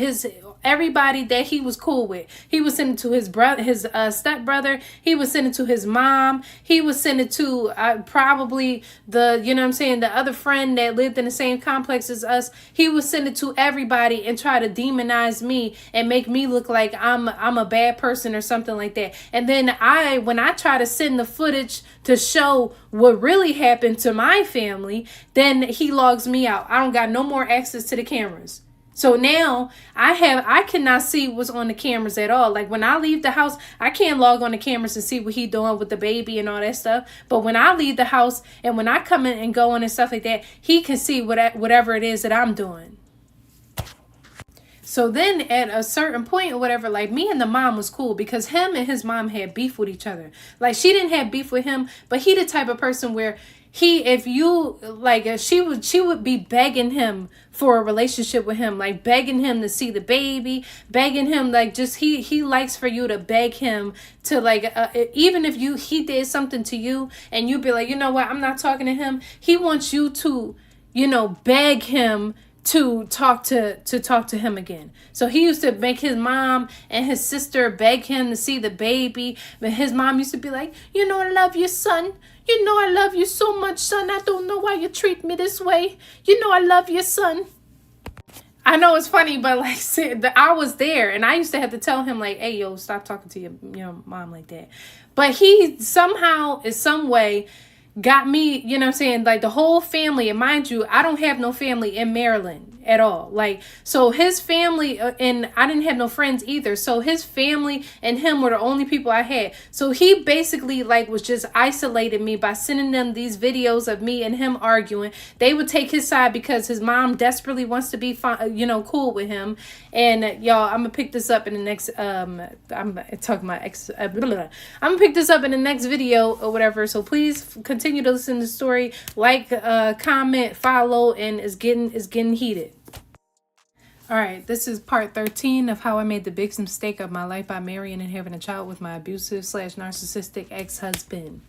everybody that he was cool with. He would send it to his brother, his stepbrother. He would send it to his mom. He would send it to probably the other friend that lived in the same complex as us. He would send it to everybody and try to demonize me and make me look like I'm a bad person or something like that. And then when I try to send the footage to show what really happened to my family, then he logs me out. I don't got no more access to the cameras. So now I cannot see what's on the cameras at all. Like, when I leave the house, I can't log on the cameras and see what he doing with the baby and all that stuff. But when I leave the house and when I come in and go on and stuff like that, he can see whatever it is that I'm doing. So then at a certain point or whatever, me and the mom was cool because him and his mom had beef with each other. Like, she didn't have beef with him, but he the type of person where if you like, she would be begging him for a relationship with him, like begging him to see the baby, begging him, like, just he likes for you to beg him to, like, even if he did something to you and you be like, you know what, I'm not talking to him, he wants you to, you know, beg him to talk to him again. So he used to make his mom and his sister beg him to see the baby, but his mom used to be like, you know, I love you, son. You know, I love you so much, son. I don't know why you treat me this way. You know, I love you, son. I know it's funny, but like, I was there and I used to have to tell him, like, hey, yo, stop talking to your mom like that. But he somehow, in some way, got me, you know what I'm saying, like the whole family. And mind you, I don't have no family in Maryland at all. Like, so his family, and I didn't have no friends either. So his family and him were the only people I had. So he basically, like, was just isolated me by sending them these videos of me and him arguing. They would take his side because his mom desperately wants to be you know, cool with him. And y'all, I'm gonna pick this up in the next I'm talking about I'm gonna pick this up in the next video or whatever. So please continue to listen to the story, like, comment, follow, and it's getting heated. All right, this is part 13 of how I made the biggest mistake of my life by marrying and having a child with my abusive / narcissistic ex-husband.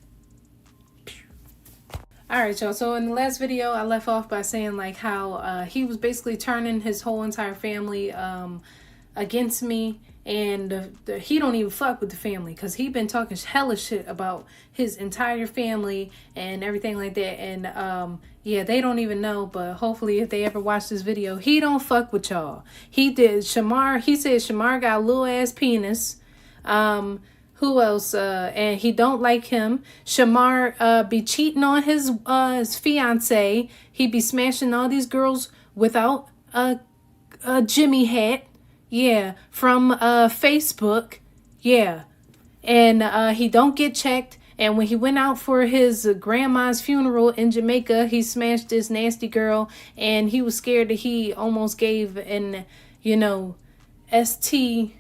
All right, y'all. So in the last video, I left off by saying, like, how he was basically turning his whole entire family against me. And he don't even fuck with the family because he been talking hella shit about his entire family and everything like that. And yeah, they don't even know, but hopefully if they ever watch this video, he don't fuck with y'all. He said Shamar got a little ass penis. Who else? And he don't like him. Shamar be cheating on his fiance. He be smashing all these girls without a Jimmy hat. Yeah, from Facebook. Yeah. And he don't get checked. And when he went out for his grandma's funeral in Jamaica, he smashed this nasty girl. And he was scared that he almost gave an, you know, ST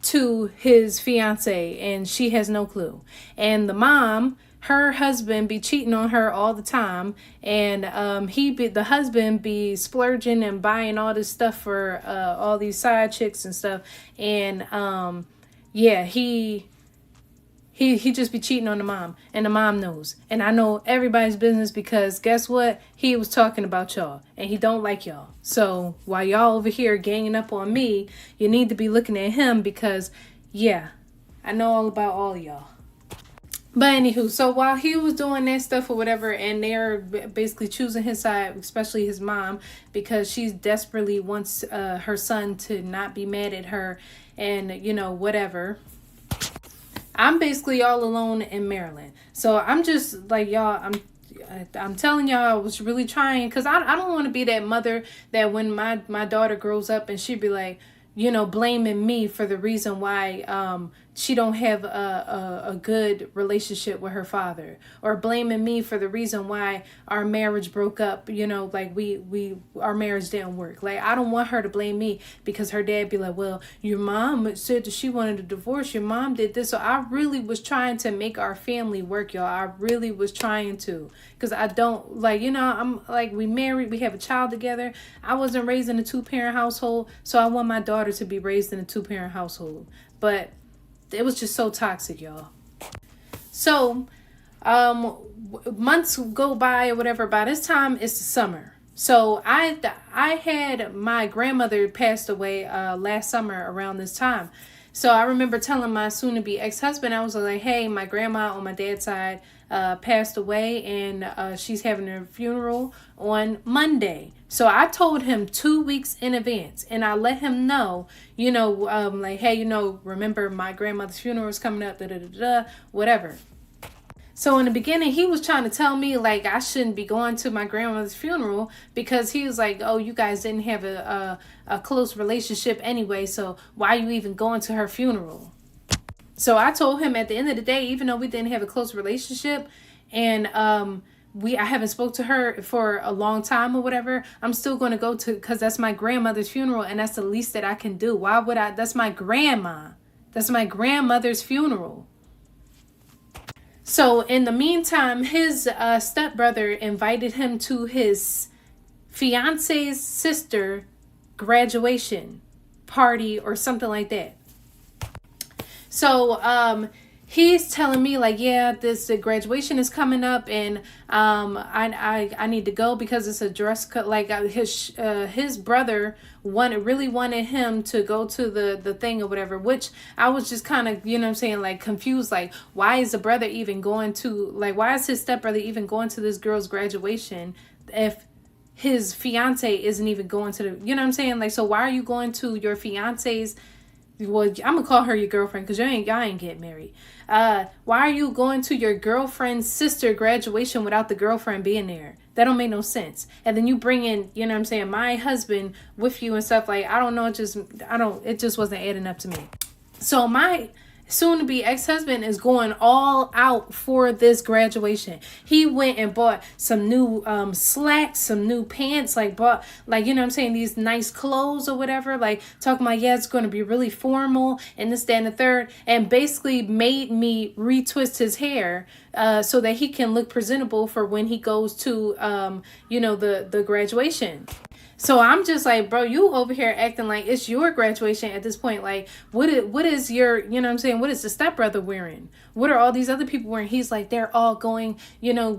to his fiance. And she has no clue. And the mom, her husband be cheating on her all the time. And the husband be splurging and buying all this stuff for all these side chicks and stuff. And yeah, he just be cheating on the mom, and the mom knows. And I know everybody's business because guess what? He was talking about y'all, and he don't like y'all. So while y'all over here ganging up on me, you need to be looking at him because, yeah, I know all about all y'all. But anywho, so while he was doing that stuff or whatever, and they're basically choosing his side, especially his mom, because she desperately wants her son to not be mad at her and, you know, whatever. I'm basically all alone in Maryland. So I'm just like, y'all, I'm telling y'all, I was really trying, because I don't want to be that mother that when my daughter grows up and she'd be like, you know, blaming me for the reason why she don't have a good relationship with her father, or blaming me for the reason why our marriage broke up, you know, like our marriage didn't work. Like, I don't want her to blame me because her dad be like, well, your mom said that she wanted a divorce, your mom did this. So I really was trying to make our family work, y'all. I really was trying to, because I don't, like, you know, I'm like, we married, we have a child together. I wasn't raised in a 2-parent household, so I want my daughter to be raised in a 2-parent household. But it was just so toxic, y'all. So months go by or whatever. By this time, it's the summer. So I had my grandmother passed away last summer around this time. So I remember telling my soon-to-be ex-husband, I was like, hey, my grandma on my dad's side passed away, and she's having her funeral on Monday. So I told him 2 weeks in advance, and I let him know, you know, like, hey, you know, remember my grandmother's funeral is coming up, whatever. So in the beginning, he was trying to tell me, like, I shouldn't be going to my grandmother's funeral because he was like, oh, you guys didn't have a close relationship anyway, so why are you even going to her funeral? So I told him at the end of the day, even though we didn't have a close relationship, and I haven't spoke to her for a long time or whatever, I'm still going to go to, because that's my grandmother's funeral, and that's the least that I can do. Why would I? That's my grandma. That's my grandmother's funeral. So in the meantime, his stepbrother invited him to his fiance's sister graduation party or something like that. So he's telling me like, yeah, the graduation is coming up, and I need to go because it's a dress code. Like his brother really wanted him to go to the thing or whatever, which I was just kind of, you know what I'm saying, like confused, like why is the brother even going to, like why is his stepbrother even going to this girl's graduation if his fiance isn't even going to the, you know what I'm saying, like, so why are you going to your fiance's, well, I'm gonna call her your girlfriend because y'all ain't getting married. Why are you going to your girlfriend's sister graduation without the girlfriend being there? That don't make no sense. And then you bring in, you know what I'm saying, my husband with you and stuff, like, I don't know, it just wasn't adding up to me. So my soon-to-be ex-husband is going all out for this graduation. He went and bought some new slacks, some new pants, like bought, like, you know what I'm saying, these nice clothes or whatever, like talking about, yeah, it's going to be really formal and this, that, and the third, and basically made me retwist his hair so that he can look presentable for when he goes to, you know, the graduation. So I'm just like, bro, you over here acting like it's your graduation at this point. Like, what is your, you know what I'm saying, what is the stepbrother wearing? What are all these other people wearing? He's like, they're all going, you know,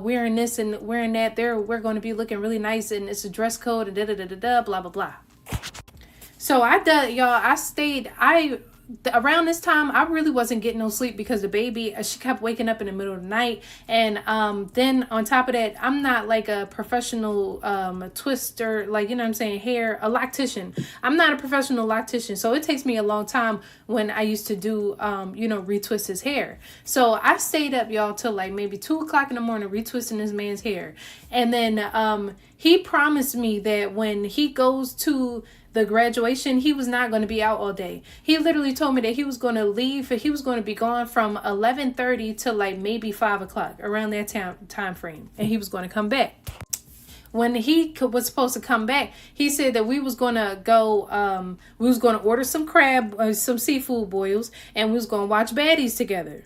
wearing this and wearing that. We're going to be looking really nice, and it's a dress code and da-da-da-da-da, blah, blah, blah. So around this time, I really wasn't getting no sleep because the baby, she kept waking up in the middle of the night. And then on top of that, I'm not like a professional twister, like, you know what I'm saying, a loctician. I'm not a professional loctician. So it takes me a long time when I used to do, you know, retwist his hair. So I stayed up, y'all, till like maybe 2 o'clock in the morning retwisting this man's hair. And then he promised me that when he goes to the graduation, he was not going to be out all day. He literally told me that he was going to leave. He was going to be gone from 11:30 to like maybe 5 o'clock, around that time frame, and he was going to come back. When he was supposed to come back, he said that we was going to go, we was going to order some some seafood boils, and we was going to watch baddies together.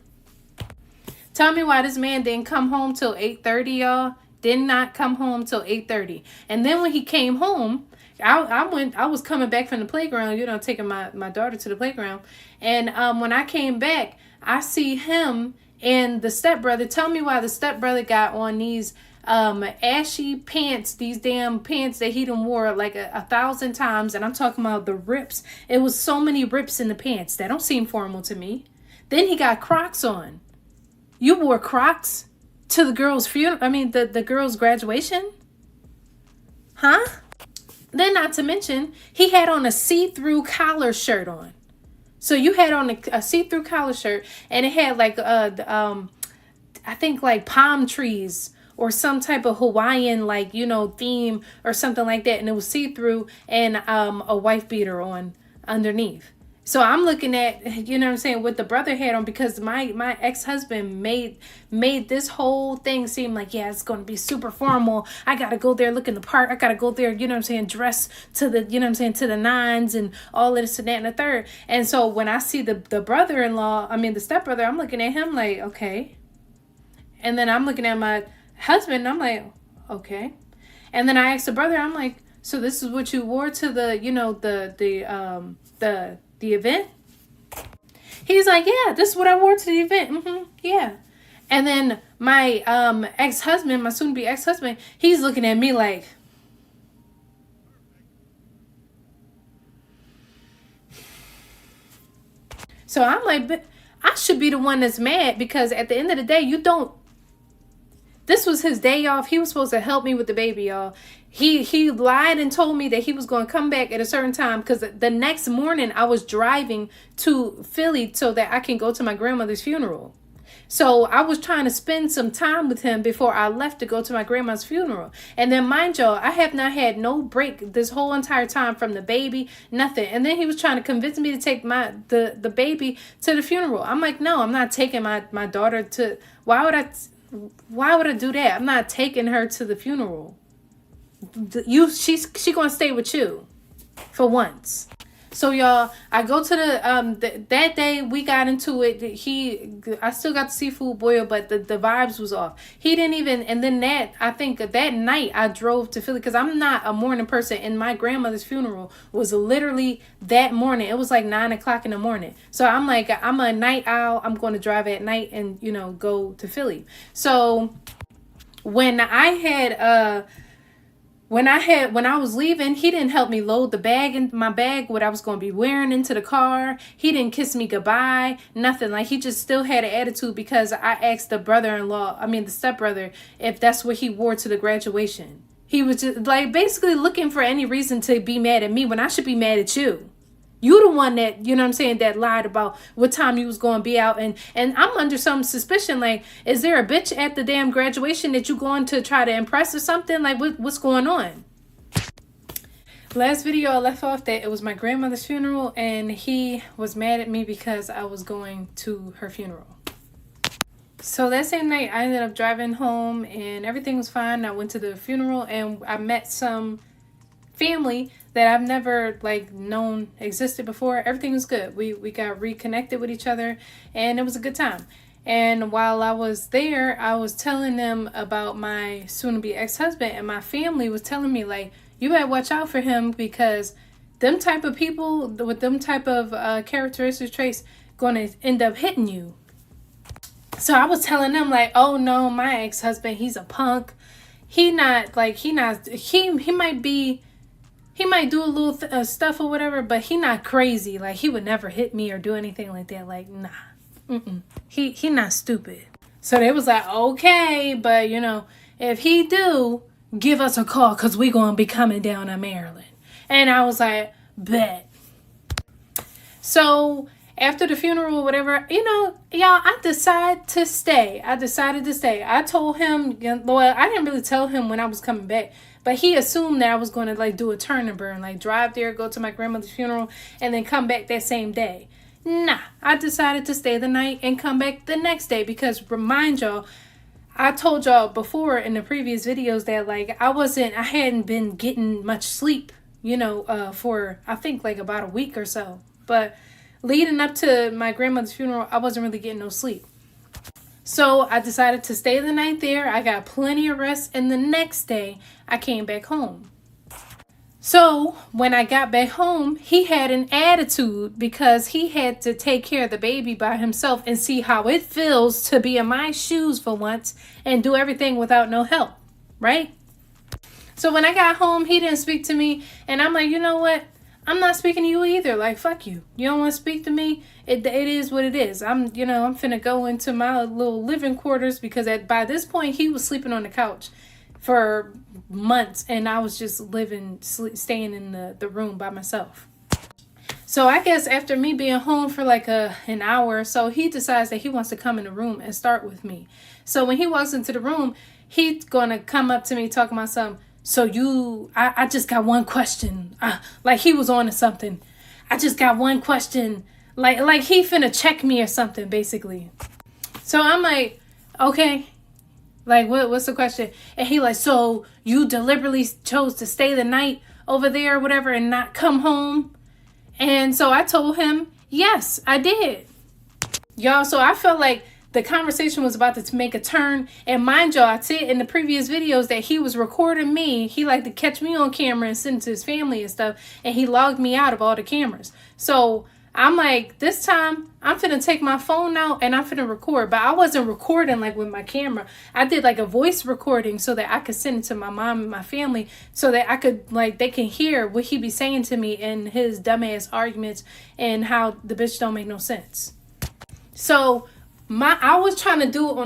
Tell me why this man didn't come home till 8:30, y'all. Did not come home till 8:30. And then when he came home, I was coming back from the playground, you know, taking my daughter to the playground. And when I came back, I see him and the stepbrother. Tell me why the stepbrother got on these ashy pants, these damn pants that he done wore like 1,000 times. And I'm talking about the rips. It was so many rips in the pants. That don't seem formal to me. Then he got Crocs on. You wore Crocs to the girl's funeral? I mean, the girl's graduation? Huh? Then not to mention, he had on a see-through collar shirt on. So you had on a see-through collar shirt, and it had like, I think like palm trees or some type of Hawaiian, like, you know, theme or something like that. And it was see-through, and a wife beater on underneath. So I'm looking at, you know what I'm saying, what the brother had on, because my ex-husband made this whole thing seem like, yeah, it's going to be super formal. I got to go there looking the part. I got to go there, you know what I'm saying, dress to the, you know what I'm saying, to the nines and all of this and that and the third. And so when I see the brother-in-law, I mean, the stepbrother, I'm looking at him like, okay. And then I'm looking at my husband, and I'm like, okay. And then I asked the brother, I'm like, so this is what you wore to the, you know, the event? He's like, yeah, this is what I wore to the event. Yeah. And then my ex-husband, my soon-to-be ex-husband, he's looking at me like, so I'm like, but I should be the one that's mad, because at the end of the day, this was his day off. He was supposed to help me with the baby, y'all. He lied and told me that he was going to come back at a certain time, because the next morning I was driving to Philly so that I can go to my grandmother's funeral. So I was trying to spend some time with him before I left to go to my grandma's funeral. And then mind y'all, I have not had no break this whole entire time from the baby, nothing. And then he was trying to convince me to take the baby to the funeral. I'm like, no, I'm not taking my daughter to, why would I do that? I'm not taking her to the funeral. She gonna stay with you for once. So y'all, I go to that day we got into it. I still got the seafood boil, but the vibes was off. He didn't even, and then I think that night I drove to Philly because I'm not a morning person, and my grandmother's funeral was literally that morning. It was like 9 o'clock in the morning. So I'm like, I'm a night owl. I'm going to drive at night and, go to Philly. So when I was leaving, he didn't help me load the bag in my bag, what I was going to be wearing into the car. He didn't kiss me goodbye, nothing. Like, he just still had an attitude because I asked the stepbrother, if that's what he wore to the graduation. He was just like basically looking for any reason to be mad at me when I should be mad at you. You the one that, that lied about what time you was going to be out. And I'm under some suspicion, like, is there a bitch at the damn graduation that you going to try to impress or something? Like, what's going on? Last video I left off that it was my grandmother's funeral, and he was mad at me because I was going to her funeral. So that same night, I ended up driving home, and everything was fine. I went to the funeral, and I met some family that I've never known existed before. Everything was good. We got reconnected with each other, and it was a good time. And while I was there, I was telling them about my soon-to-be ex-husband, and my family was telling me, like, you better watch out for him because them type of people with them type of characteristic traits going to end up hitting you. So I was telling them, like, oh no, my ex-husband, he's a punk. He might do a little stuff or whatever, but he not crazy. Like, he would never hit me or do anything like that. Like, nah. He not stupid. So they was like, okay, but, if he do, give us a call because we going to be coming down to Maryland. And I was like, bet. So after the funeral or whatever, y'all, I decided to stay. I told him, well, I didn't really tell him when I was coming back. But he assumed that I was going to do a turn and burn, drive there, go to my grandmother's funeral, and then come back that same day. Nah, I decided to stay the night and come back the next day because, remind y'all, I told y'all before in the previous videos that I hadn't been getting much sleep, for I think about a week or so. But leading up to my grandmother's funeral, I wasn't really getting no sleep. So I decided to stay the night there. I got plenty of rest, and the next day I came back home. So when I got back home, he had an attitude because he had to take care of the baby by himself and see how it feels to be in my shoes for once and do everything without no help, right? So when I got home, he didn't speak to me, and I'm like, you know what? I'm not speaking to you either. Like, fuck you. You don't want to speak to me? It is what it is. I'm finna go into my little living quarters because by this point, he was sleeping on the couch for months, and I was just staying in the room by myself. So I guess after me being home for an hour or so, he decides that he wants to come in the room and start with me. So when he walks into the room, he's gonna come up to me talking about something. So I just got one question. Like he was on to something. I just got one question. Like he finna check me or something, basically. So I'm like, okay. Like, what's the question? And he like, so you deliberately chose to stay the night over there or whatever and not come home? And so I told him, yes, I did. Y'all, so I felt like the conversation was about to make a turn. And mind y'all, I said in the previous videos that he was recording me. He liked to catch me on camera and send it to his family and stuff. And he logged me out of all the cameras. So I'm like, this time I'm finna take my phone out and I'm finna record. But I wasn't recording with my camera. I did a voice recording so that I could send it to my mom and my family so that I could they can hear what he be saying to me and his dumbass arguments and how the bitch don't make no sense. So I was trying to do it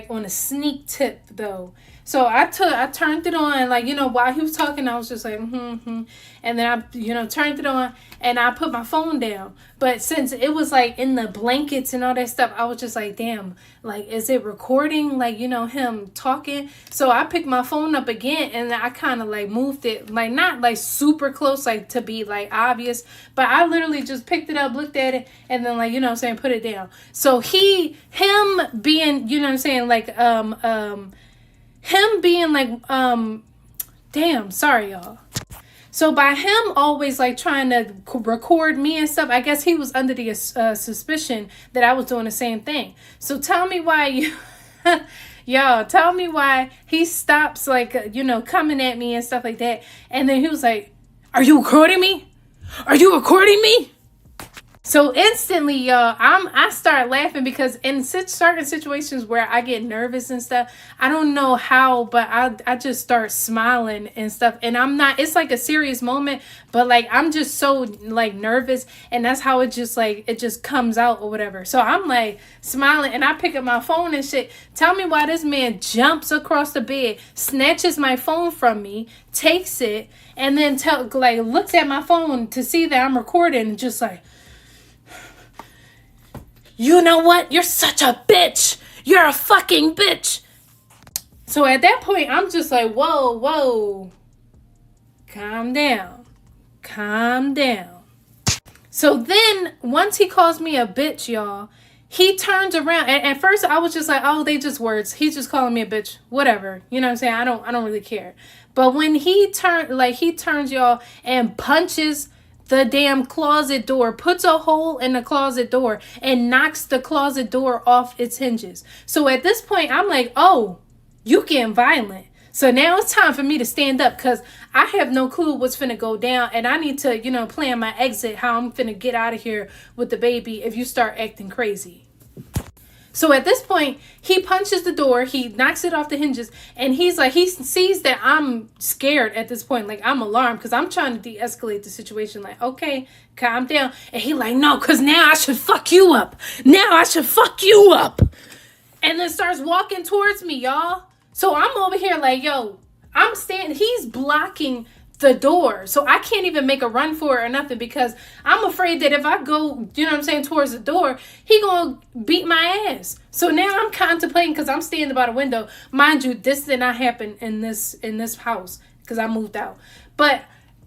on a sneak tip though. So I turned it on, while he was talking, I was just like, And then I, turned it on and I put my phone down. But since it was in the blankets and all that stuff, I was just like, damn, is it recording, him talking? So I picked my phone up again and I kind of moved it, not super close, to be obvious. But I literally just picked it up, looked at it, and then put it down. So him being, him being damn, sorry y'all. So by him always like trying to record me and stuff, I guess he was under the suspicion that I was doing the same thing. So tell me why you, y'all, tell me why he stops like, coming at me and stuff like that. And then he was like, "Are you recording me? Are you recording me?" So instantly, y'all, I start laughing because in certain situations where I get nervous and stuff, I don't know how, but I just start smiling and stuff. And I'm not, it's like a serious moment, but like I'm just so like nervous, and that's how it just comes out or whatever. So I'm like smiling, and I pick up my phone and shit. Tell me why this man jumps across the bed, snatches my phone from me, takes it, and then looks at my phone to see that I'm recording, and just like, "You know what? You're such a bitch. You're a fucking bitch." So at that point, I'm just like, whoa. Calm down. Calm down. So then, once he calls me a bitch, y'all, he turns around. And at first, I was just like, oh, they just words. He's just calling me a bitch. Whatever. You know what I'm saying? I don't really care. But when he turns, y'all, and punches the damn closet door, puts a hole in the closet door, and knocks the closet door off its hinges. So at this point, I'm like, oh, you getting violent. So now it's time for me to stand up, because I have no clue what's finna go down, and I need to, plan my exit, how I'm finna get out of here with the baby if you start acting crazy. So at this point, he punches the door, he knocks it off the hinges, and he's like, he sees that I'm scared at this point. Like, I'm alarmed because I'm trying to de-escalate the situation. Like, okay, calm down. And he like, no, because now I should fuck you up. Now I should fuck you up. And then starts walking towards me, y'all. So I'm over here like, yo, I'm standing, he's blocking the door. So I can't even make a run for it or nothing, because I'm afraid that if I go, towards the door, he gonna beat my ass. So now I'm contemplating, because I'm standing by the window. Mind you, this did not happen in this house, because I moved out. But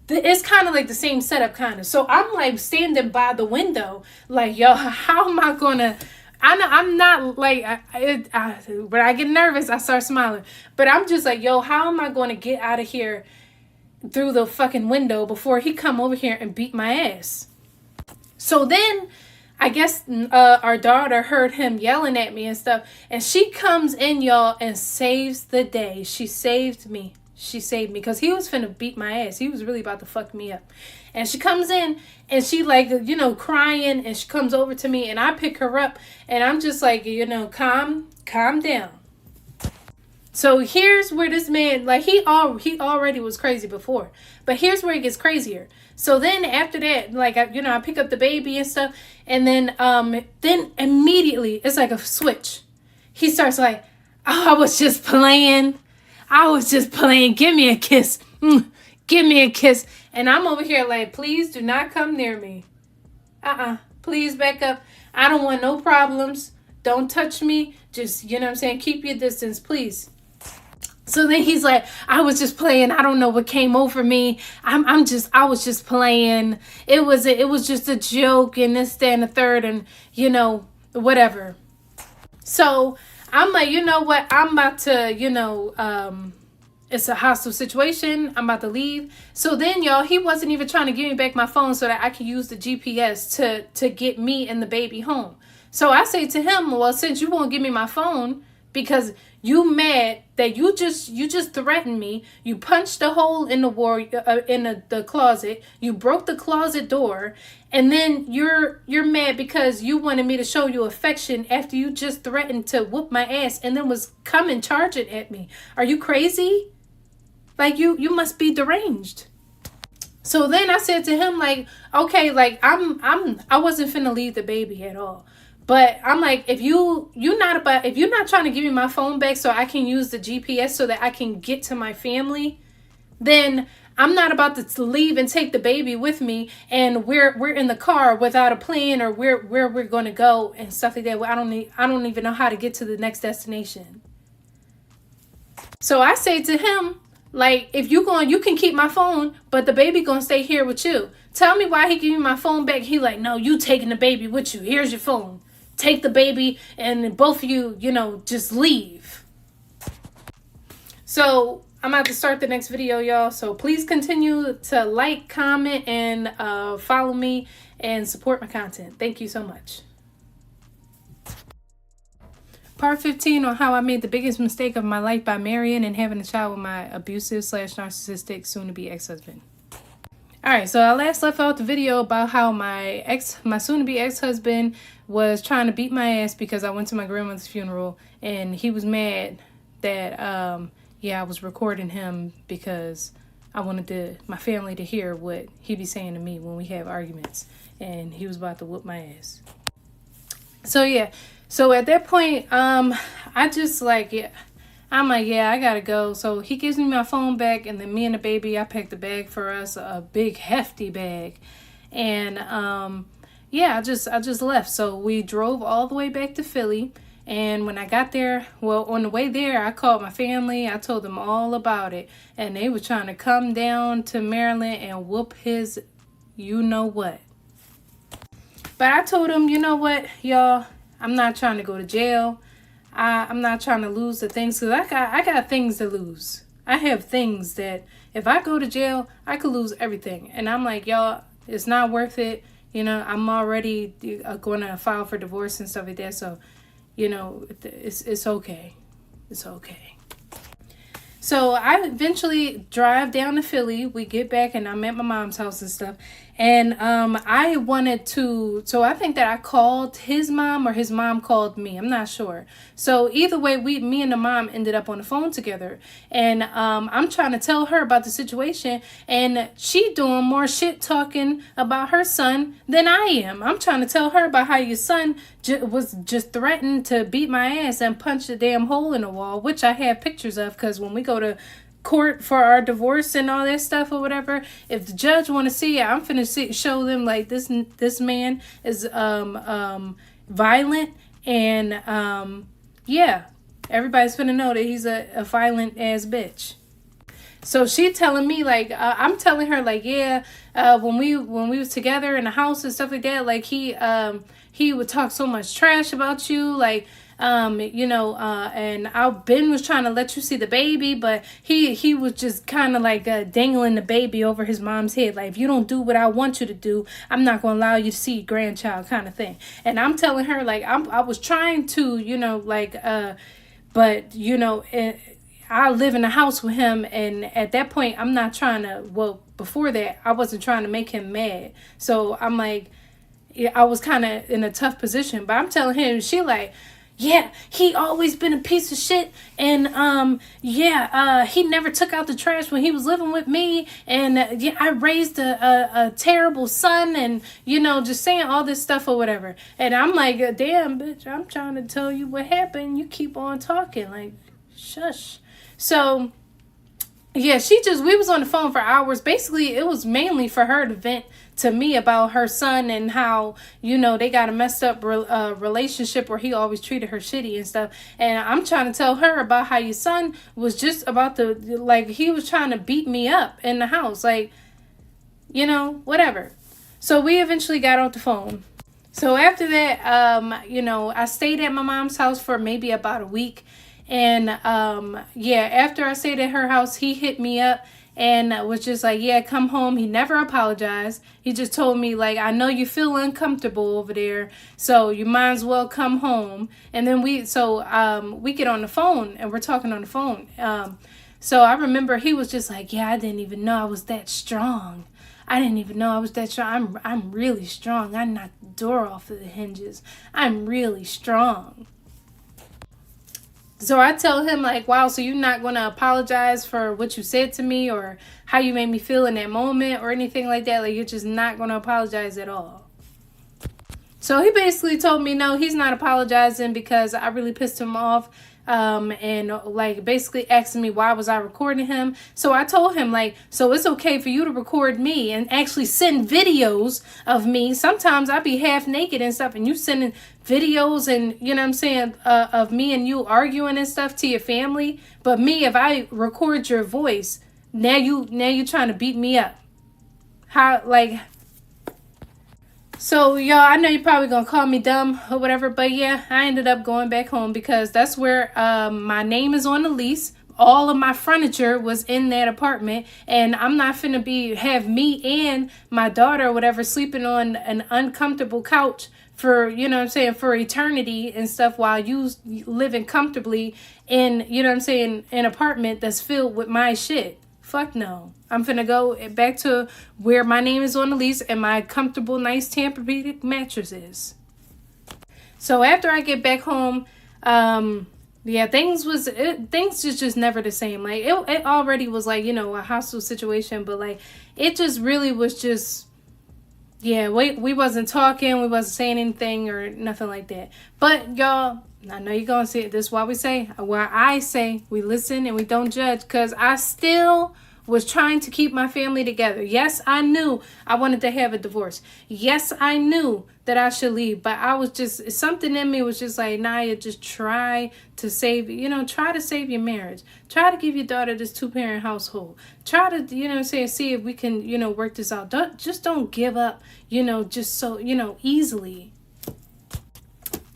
it's kind of like the same setup, kind of. So I'm like standing by the window, like, yo, how am I gonna... I'm not like, when I get nervous, I start smiling. But I'm just like, yo, how am I going to get out of here through the fucking window before he come over here and beat my ass? So then I guess our daughter heard him yelling at me and stuff, and she comes in, y'all, and saves the day. She saved me. She saved me, because he was finna beat my ass. He was really about to fuck me up. And she comes in, and she like, crying, and she comes over to me, and I pick her up, and I'm just like, calm down. So here's where this man, like, he already was crazy before, but here's where it gets crazier. So then after that, like, I pick up the baby and stuff, and then immediately it's like a switch. He starts like, oh, I was just playing. Give me a kiss. Give me a kiss. And I'm over here like, please do not come near me. Please back up. I don't want no problems. Don't touch me. Just, keep your distance, please. So then he's like, I was just playing. I don't know what came over me. I was just playing. It was just a joke, and this, that, and the third, and whatever. So I'm like, you know what? I'm about to, it's a hostile situation. I'm about to leave. So then, y'all, he wasn't even trying to give me back my phone so that I could use the GPS to get me and the baby home. So I say to him, well, since you won't give me my phone because you mad that you just threatened me, you punched a hole in the wall, in the closet, you broke the closet door, and then you're mad because you wanted me to show you affection after you just threatened to whoop my ass and then was coming charging at me. Are you crazy? Like, you must be deranged. So then I said to him, like, okay, like, I wasn't finna leave the baby at all. But I'm like, if you're not trying to give me my phone back so I can use the GPS so that I can get to my family, then I'm not about to leave and take the baby with me, and we're in the car without a plan or where we're going to go and stuff like that. I don't even know how to get to the next destination. So I say to him, like, if you can keep my phone, but the baby gonna stay here with you. Tell me why he give me my phone back. He like, no, you taking the baby with you. Here's your phone. Take the baby, and both of you, just leave. So I'm about to start the next video, y'all. So please continue to like, comment, and follow me and support my content. Thank you so much. Part 15 on how I made the biggest mistake of my life by marrying and having a child with my abusive / narcissistic soon-to-be ex-husband. Alright, so I last left out the video about how my soon-to-be ex-husband was trying to beat my ass because I went to my grandmother's funeral, and he was mad that I was recording him because I wanted my family to hear what he be saying to me when we have arguments, and he was about to whoop my ass. So yeah, so at that point, I just I'm like, I gotta go. So he gives me my phone back, and then me and the baby, I packed a bag for us, a big hefty bag, and I just left. So we drove all the way back to Philly. And when I got there, on the way there, I called my family. I told them all about it. And they were trying to come down to Maryland and whoop his you-know-what. But I told them, you know what, y'all, I'm not trying to go to jail. I'm not trying to lose the things, because I got things to lose. I have things that if I go to jail, I could lose everything. And I'm like, y'all, it's not worth it. You know, I'm already going to file for divorce and stuff like that. So, you know, it's okay. It's okay. So I eventually drive down to Philly. We get back, and I'm at my mom's house and stuff. And I wanted to, so I think that I called his mom or his mom called me. I'm not sure. So either way, me and the mom ended up on the phone together. And I'm trying to tell her about the situation. And she doing more shit talking about her son than I am. I'm trying to tell her about how your son was just threatened to beat my ass and punch a damn hole in the wall, which I have pictures of, because when we go to court for our divorce and all that stuff or whatever, if the judge want to see it, I'm finna show them like this man is violent, and everybody's finna know that he's a violent ass bitch. So she telling me I'm telling her when we was together in the house and stuff like that, like he would talk so much trash about you, and Ben was trying to let you see the baby, but he was just kind of dangling the baby over his mom's head. Like, if you don't do what I want you to do, I'm not going to allow you to see your grandchild, kind of thing. And I'm telling her, I was trying to, but, I live in a house with him. And at that point, I'm not trying to, before that, I wasn't trying to make him mad. So I'm I was kind of in a tough position, but I'm telling him, he always been a piece of shit, and he never took out the trash when he was living with me, and I raised a terrible son, and just saying all this stuff or whatever. And I'm like, damn bitch, I'm trying to tell you what happened, you keep on talking, shush. So yeah, we was on the phone for hours. Basically, it was mainly for her to vent to me about her son and how, they got a messed up relationship where he always treated her shitty and stuff. And I'm trying to tell her about how your son was just about to, he was trying to beat me up in the house. Whatever. So we eventually got off the phone. So after that, I stayed at my mom's house for maybe about a week. And after I stayed at her house, he hit me up and was just like, come home. He never apologized. He just told me, I know you feel uncomfortable over there, so you might as well come home. And then we get on the phone, and we're talking on the phone. So I remember he was just like, I didn't even know I was that strong. I didn't even know I was that strong. I'm really strong. I knocked the door off of the hinges. I'm really strong. So I tell him, wow, so you're not going to apologize for what you said to me or how you made me feel in that moment or anything like that? You're just not going to apologize at all. So he basically told me, no, he's not apologizing because I really pissed him off. And basically asking me why was I recording him. So I told him so it's okay for you to record me and actually send videos of me. Sometimes I be half naked and stuff, and you sending videos and of me and you arguing and stuff to your family. But me, if I record your voice, now you trying to beat me up. How So, y'all, I know you're probably going to call me dumb or whatever, but yeah, I ended up going back home because that's where my name is on the lease. all of my furniture was in that apartment, and I'm not finna have me and my daughter or whatever sleeping on an uncomfortable couch for, you know what I'm saying, for eternity and stuff, while you living comfortably in, you know what I'm saying, an apartment that's filled with my shit. Fuck no. I'm finna go back to where my name is on the lease and my comfortable, nice Tempur-Pedic mattress is. So after I get back home, yeah, things just never the same. Like it already was like, you know, a hostile situation, but like it just really was just, yeah, we wasn't talking, we wasn't saying anything or nothing like that. But y'all, I know you're gonna see it. This is why I say we listen and we don't judge, because I still was trying to keep my family together. Yes, I knew I wanted to have a divorce. Yes, I knew that I should leave, but I was just, something in me was just like, Naya, just try to save, you know, try to save your marriage. Try to give your daughter this 2-parent household. Try to, you know what I'm saying, see if we can, you know, work this out. Don't give up, you know, just so, you know, easily.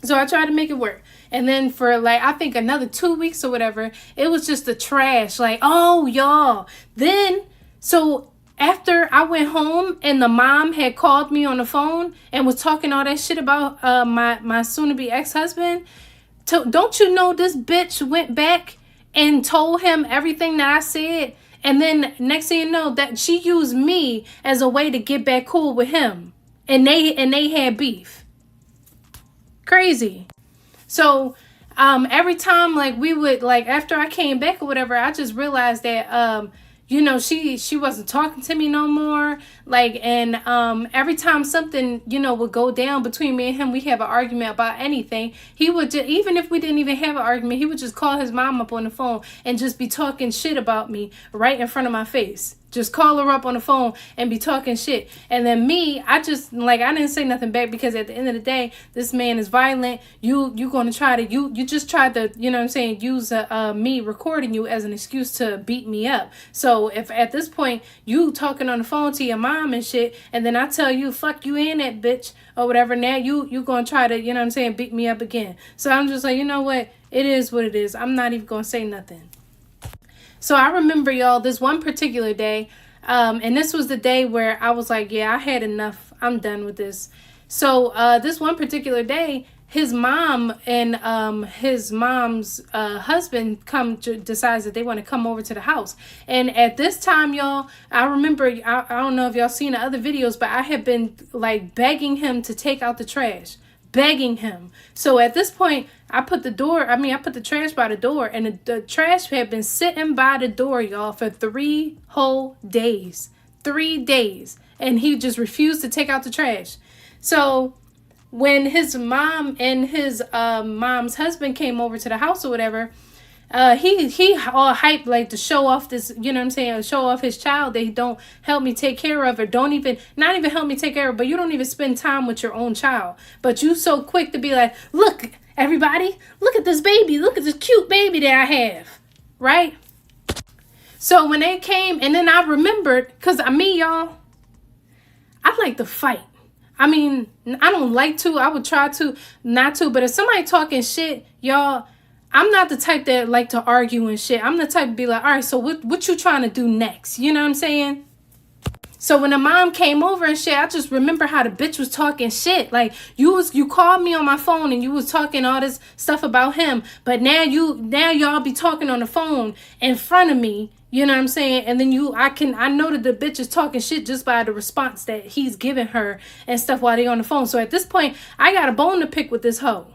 So I tried to make it work. And then for like, I think another 2 weeks or whatever, it was just the trash. Like, oh, y'all. Then, so after I went home and the mom had called me on the phone and was talking all that shit about my soon-to-be ex-husband, don't you know this bitch went back and told him everything that I said? And then next thing you know, that she used me as a way to get back cool with him. And they had beef. Crazy. So every time like we would, like after I came back or whatever, I just realized that you know, she wasn't talking to me no more. Like, and every time something, you know, would go down between me and him, we have an argument about anything, he would just, even if we didn't even have an argument, he would just call his mom up on the phone and just be talking shit about me right in front of my face. Just call her up on the phone and be talking shit. And then me, I just, like, I didn't say nothing back, because at the end of the day, this man is violent. You going to try to, you just tried to, you know what I'm saying, use me recording you as an excuse to beat me up. So if at this point, you talking on the phone to your mom and shit, and then I tell you, fuck you and that bitch or whatever, now you going to try to, you know what I'm saying, beat me up again. So I'm just like, you know what? It is what it is. I'm not even going to say nothing. So I remember, y'all, this one particular day, and this was the day where I was like, yeah, I had enough. I'm done with this. So this one particular day, his mom and his mom's husband decides that they want to come over to the house. And at this time, y'all, I remember, I don't know if y'all seen the other videos, but I had been like begging him to take out the trash. Begging him. So at this point, I put the trash by the door, and the trash had been sitting by the door, y'all, for 3 whole days. 3 days. And he just refused to take out the trash. So when his mom and his mom's husband came over to the house or whatever, he all hyped, like, to show off this, you know what I'm saying, show off his child, that he don't help me take care of, or not even help me take care of, but you don't even spend time with your own child. But you so quick to be like, look, everybody, look at this baby, look at this cute baby that I have, right? So when they came, and then I remembered, because y'all, I like to fight. I mean, I don't like to, I would try to not to, but if somebody talking shit, y'all, I'm not the type that like to argue and shit. I'm the type to be like, all right, so what you trying to do next? You know what I'm saying? So when the mom came over and shit, I just remember how the bitch was talking shit. Like, you called me on my phone and you was talking all this stuff about him, but now y'all be talking on the phone in front of me. You know what I'm saying? And then I know that the bitch is talking shit just by the response that he's giving her and stuff while they on the phone. So at this point, I got a bone to pick with this hoe.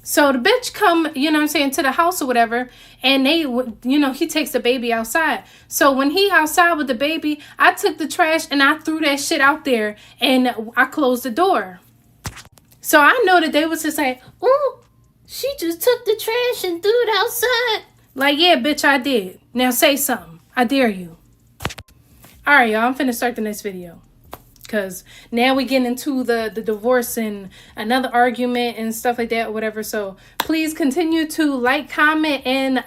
So the bitch come, you know what I'm saying, to the house or whatever, and they, you know, he takes the baby outside. So when he outside with the baby, I took the trash and I threw that shit out there, and I closed the door. So I know that they was just like, ooh, she just took the trash and threw it outside. Like, yeah, bitch, I did. Now say something. I dare you. All right, y'all, I'm finna start the next video. Because now we get into the divorce and another argument and stuff like that or whatever. So please continue to like, comment, and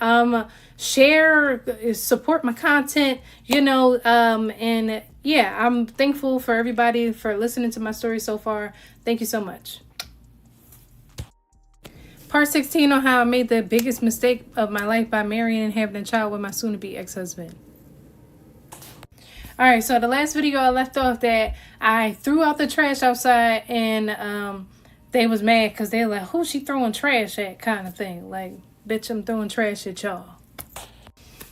share, support my content, you know. And yeah, I'm thankful for everybody for listening to my story so far. Thank you so much. Part 16 on how I made the biggest mistake of my life by marrying and having a child with my soon-to-be ex-husband. Alright, so the last video I left off that I threw out the trash outside and they was mad because they were like, who's she throwing trash at kind of thing. Like, bitch, I'm throwing trash at y'all.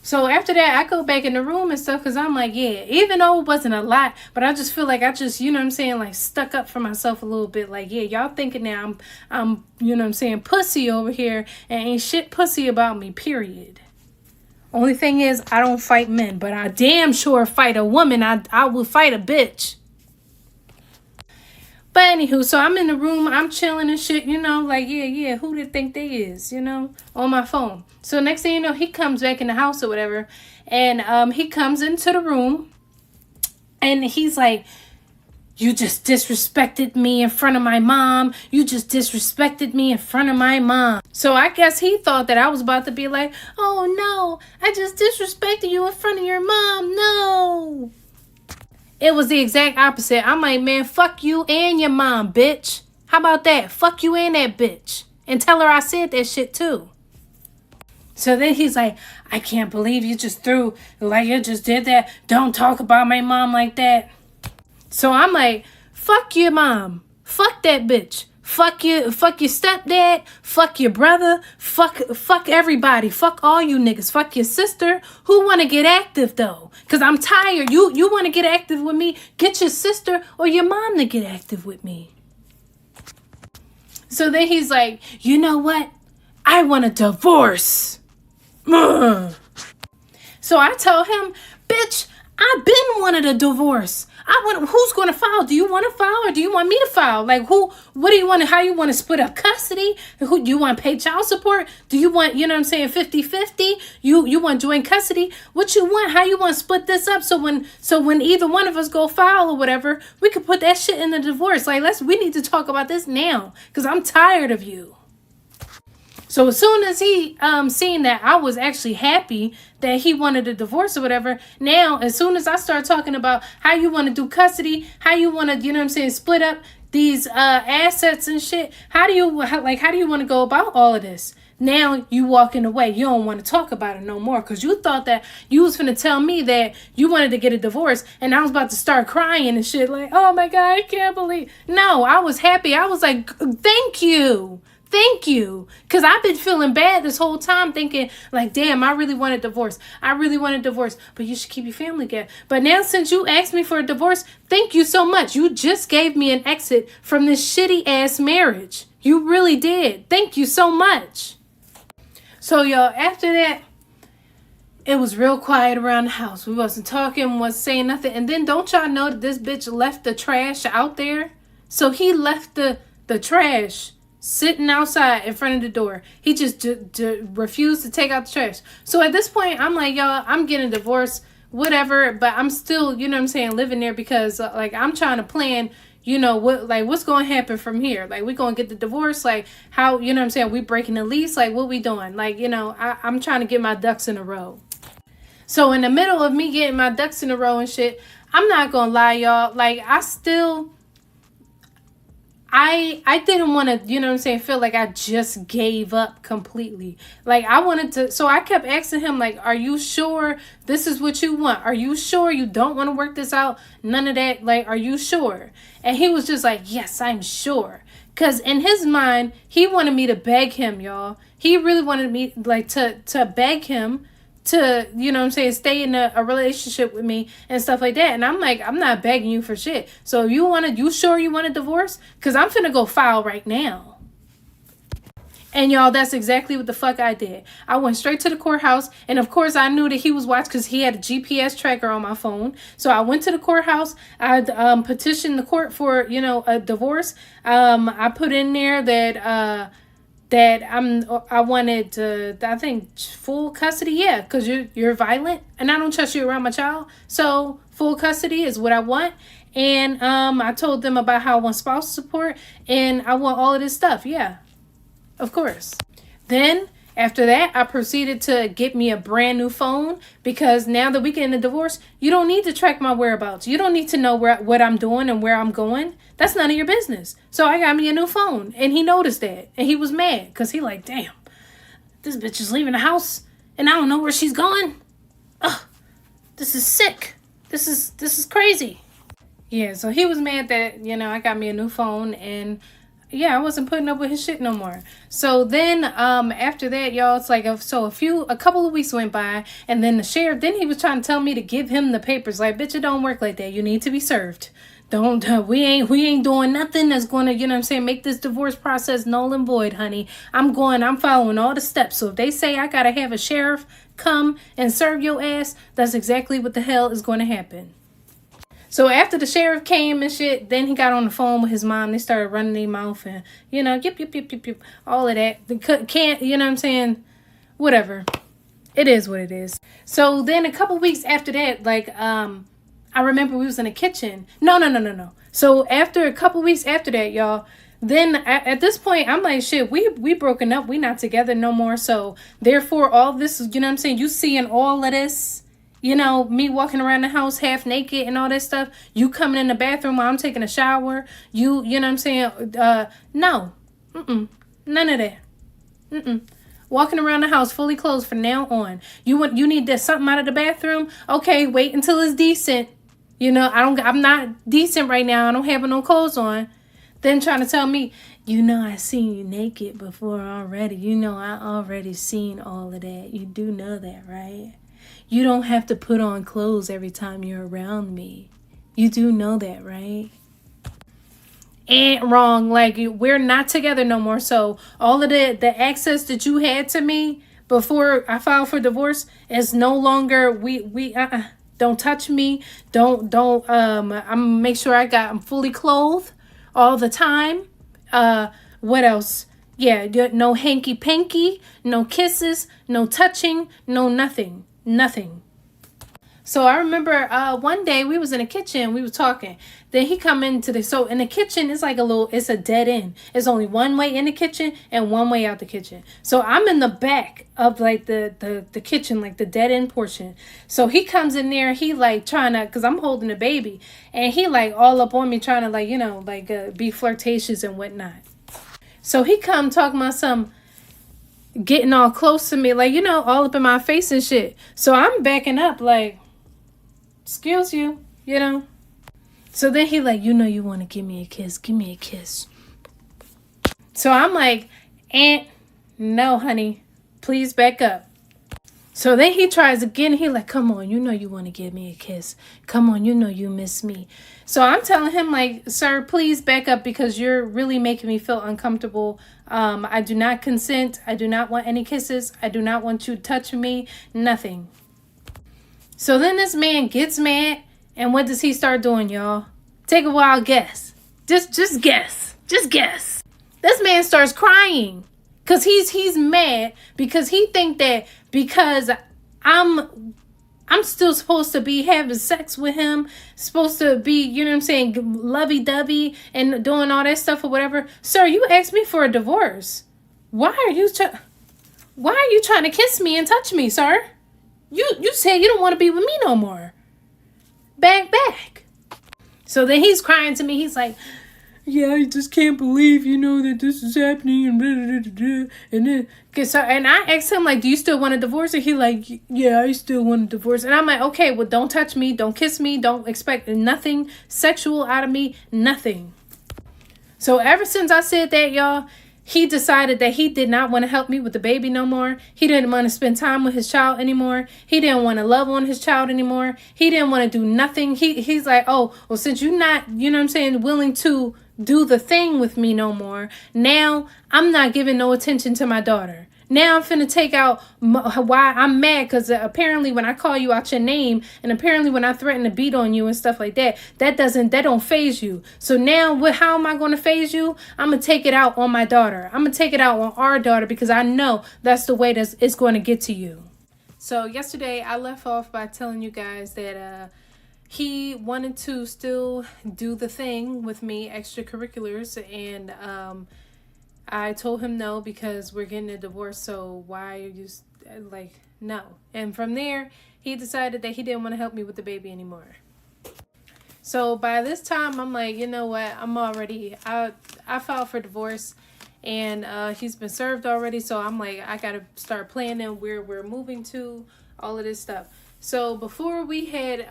So after that, I go back in the room and stuff because I'm like, yeah, even though it wasn't a lot, but I just feel like I just, you know what I'm saying, like stuck up for myself a little bit. Like, yeah, y'all thinking now I'm, you know what I'm saying, pussy over here and ain't shit pussy about me, period. Only thing is, I don't fight men, but I damn sure fight a woman. I will fight a bitch. But anywho, so I'm in the room, I'm chilling and shit, you know, like, yeah, who did think they is, you know, on my phone. So next thing you know, he comes back in the house or whatever, and he comes into the room, and he's like, you just disrespected me in front of my mom. You just disrespected me in front of my mom. So I guess he thought that I was about to be like, oh no, I just disrespected you in front of your mom, no. It was the exact opposite. I'm like, man, fuck you and your mom, bitch. How about that? Fuck you and that bitch. And tell her I said that shit too. So then he's like, I can't believe you just did that. Don't talk about my mom like that. So I'm like, fuck your mom. Fuck that bitch. Fuck your stepdad. Fuck your brother. Fuck everybody. Fuck all you niggas. Fuck your sister. Who want to get active though? Because I'm tired. You want to get active with me? Get your sister or your mom to get active with me. So then he's like, you know what? I want a divorce. Ugh. So I tell him, bitch, I've been wanted a divorce. Who's going to file? Do you want to file or do you want me to file? Like what do you want? How you want to split up custody? Who do you want to pay child support? Do you want, you know what I'm saying, 50-50? You want joint custody? What you want? How you want to split this up so when either one of us go file or whatever, we could put that shit in the divorce. Like we need to talk about this now because I'm tired of you. So as soon as he seen that I was actually happy that he wanted a divorce or whatever, now as soon as I start talking about how you want to do custody, how you want to, you know what I'm saying, split up these assets and shit, how do you want to go about all of this? Now you walking away. You don't want to talk about it no more because you thought that you was finna tell me that you wanted to get a divorce and I was about to start crying and shit like, oh my God, I can't believe. No, I was happy. I was like, thank you. Thank you. Because I've been feeling bad this whole time thinking like, damn, I really want a divorce. I really want a divorce. But you should keep your family together. But now since you asked me for a divorce, thank you so much. You just gave me an exit from this shitty ass marriage. You really did. Thank you so much. So y'all, after that, it was real quiet around the house. We wasn't talking, wasn't saying nothing. And then don't y'all know that this bitch left the trash out there? So he left the trash sitting outside in front of the door. He just refused to take out the trash. So at this point, I'm like, y'all, I'm getting divorced, whatever. But I'm still, you know what I'm saying, living there because, like, I'm trying to plan, you know, what's going to happen from here? Like, we going to get the divorce? Like, how, you know what I'm saying, we breaking the lease? Like, what we doing? Like, you know, I'm trying to get my ducks in a row. So in the middle of me getting my ducks in a row and shit, I'm not going to lie, y'all. Like, I didn't want to, you know what I'm saying, feel like I just gave up completely. Like, I wanted to, so I kept asking him, like, are you sure this is what you want? Are you sure you don't want to work this out? None of that. Like, are you sure? And he was just like, yes, I'm sure. Because in his mind, he wanted me to beg him, y'all. He really wanted me, like, to beg him to, you know what I'm saying, stay in a relationship with me and stuff like that. And I'm like, I'm not begging you for shit. So you sure you want a divorce? Because I'm finna go file right now. And y'all, that's exactly what the fuck I did. I went straight to the courthouse. And of course, I knew that he was watched because he had a GPS tracker on my phone. So I went to the courthouse. I petitioned the court for, you know, a divorce. I put in there that I wanted I think full custody. Yeah, because you're violent and I don't trust you around my child. So full custody is what I want. And I told them about how I want spousal support and I want all of this stuff. Yeah, of course. Then After that, I proceeded to get me a brand new phone because now that we get in a divorce, you don't need to track my whereabouts. You don't need to know what I'm doing and where I'm going. That's none of your business. So I got me a new phone, and he noticed that, and he was mad because he like, damn, this bitch is leaving the house, and I don't know where she's going. Ugh, this is sick. This is crazy. Yeah, so he was mad that, I got me a new phone, and yeah, I wasn't putting up with his shit no more. So then after that, y'all, it's like a couple of weeks went by, and then the sheriff, then he was trying to tell me to give him the papers. Like, bitch, it don't work like that. You need to be served. We ain't doing nothing that's going to, make this divorce process null and void, honey. I'm following all the steps. So if they say I got to have a sheriff come and serve your ass, that's exactly what the hell is going to happen. So after the sheriff came and shit, then he got on the phone with his mom. They started running their mouth and, yip, all of that. They can't, whatever. It is what it is. So then a couple weeks after that, I remember we was in the kitchen. No. So after a couple weeks after that, y'all, then at this point, I'm like, shit, we broken up. We not together no more. So therefore, all this, you seeing all of this, me walking around the house half naked and all that stuff. You coming in the bathroom while I'm taking a shower. No. None of that. Walking around the house fully clothed from now on. You need something out of the bathroom? Okay, wait until it's decent. I'm not decent right now. I don't have no clothes on. Then trying to tell me, I seen you naked before already. I already seen all of that. You do know that, right? You don't have to put on clothes every time you're around me. You do know that, right? Ain't wrong. Like, we're not together no more. So all of the access that you had to me before I filed for divorce is no longer, don't touch me. I'm gonna make sure I'm fully clothed all the time. What else? Yeah, no hanky panky, no kisses, no touching, no nothing. So I remember one day we was in the kitchen, we was talking. Then he come into so in the kitchen, it's like it's a dead end. It's only one way in the kitchen and one way out the kitchen. So I'm in the back of like the kitchen, like the dead end portion. So he comes in there, he like trying to, cause I'm holding the baby, and he like all up on me trying to be flirtatious and whatnot. So he come talking about some, getting all close to me, all up in my face and shit. So I'm backing up like, excuse you, So then he like, you want to give me a kiss. Give me a kiss. So I'm like, no, honey, please back up. So then he tries again. He like, come on, you want to give me a kiss. Come on, you miss me. So I'm telling him like, sir, please back up because you're really making me feel uncomfortable. I do not consent. I do not want any kisses. I do not want you to touch me. Nothing. So then this man gets mad. And what does he start doing, y'all? Take a wild guess. Just guess. Just guess. This man starts crying. Because he's mad. Because he think that because I'm still supposed to be having sex with him, supposed to be, lovey-dovey and doing all that stuff or whatever. Sir, you asked me for a divorce. Why are you trying to kiss me and touch me, sir? You said you don't want to be with me no more. Back. So then he's crying to me. He's like, yeah, I just can't believe, that this is happening and blah, blah, blah, blah. And then, and I asked him, like, do you still want a divorce? And he like, yeah, I still want a divorce. And I'm like, okay, well, don't touch me. Don't kiss me. Don't expect nothing sexual out of me. Nothing. So ever since I said that, y'all, he decided that he did not want to help me with the baby no more. He didn't want to spend time with his child anymore. He didn't want to love on his child anymore. He didn't want to do nothing. He's like, oh, well, since you're not, willing to do the thing with me no more, now I'm not giving no attention to my daughter. Now I'm finna take out why I'm mad, because apparently when I call you out your name, and apparently when I threaten to beat on you and stuff like that, that don't faze you. So now how am I going to faze you? I'm going to take it out on my daughter. I'm going to take it out on our daughter, because I know that's the way that it's going to get to you. So yesterday I left off by telling you guys that he wanted to still do the thing with me, extracurriculars, and I told him no because we're getting a divorce, so why are you no. And from there, he decided that he didn't want to help me with the baby anymore. So by this time, I'm like, you know what? I filed for divorce, and he's been served already. So I'm like, I gotta start planning where we're moving to, all of this stuff. So before we had,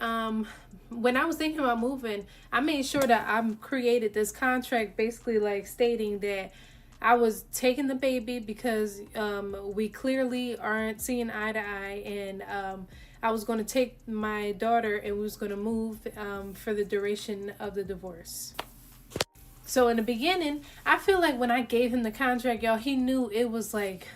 when I was thinking about moving, I made sure that I created this contract, basically like stating that I was taking the baby because we clearly aren't seeing eye to eye, and I was going to take my daughter and we was going to move for the duration of the divorce. So in the beginning, I feel like when I gave him the contract, y'all, he knew it was like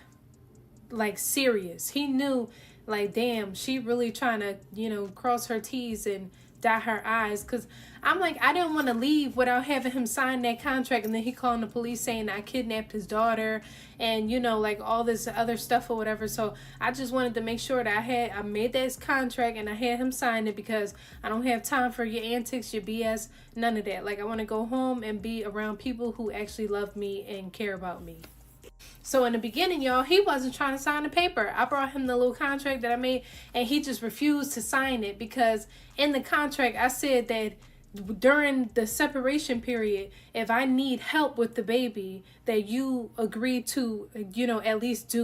serious. He knew like, damn, she really trying to, cross her T's and dot her I's. Because I'm like, I didn't want to leave without having him sign that contract. And then he calling the police saying I kidnapped his daughter and, like all this other stuff or whatever. So I just wanted to make sure that I made that contract and I had him sign it, because I don't have time for your antics, your BS, none of that. Like, I want to go home and be around people who actually love me and care about me. So in the beginning, y'all, he wasn't trying to sign the paper. I brought him the little contract that I made, and he just refused to sign it, because in the contract, I said that during the separation period, if I need help with the baby, that you agree to, at least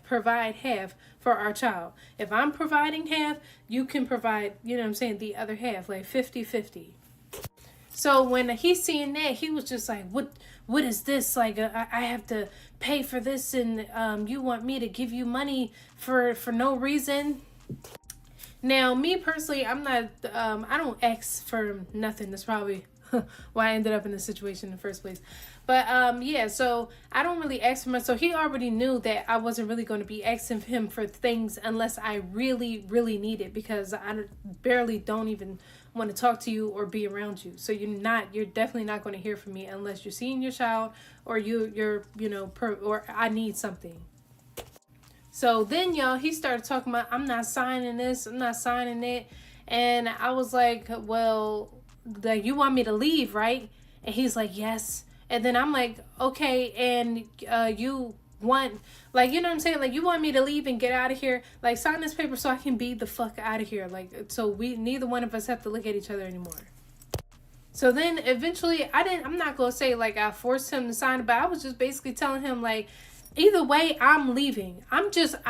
provide half for our child. If I'm providing half, you can provide, the other half, like 50-50. So when he's seeing that, he was just like, what is this? Like, I have to pay for this, and you want me to give you money for no reason? Now, me personally, I'm not, I don't ask for nothing. That's probably why I ended up in this situation in the first place. But yeah, so I don't really ask for much. So he already knew that I wasn't really going to be asking him for things unless I really, really need it, because I barely don't even want to talk to you or be around you. So you're definitely not going to hear from me unless you're seeing your child, or or I need something. So then, y'all, he started talking about, I'm not signing this, I'm not signing it. And I was like, well, you want me to leave, right? And he's like, yes. And then I'm like, okay, and you want, like, you know what I'm saying? Like, you want me to leave and get out of here? Like, sign this paper so I can be the fuck out of here. Like, so neither one of us have to look at each other anymore. So then eventually, I'm not going to say like I forced him to sign it, but I was just basically telling him like, either way, I'm leaving. I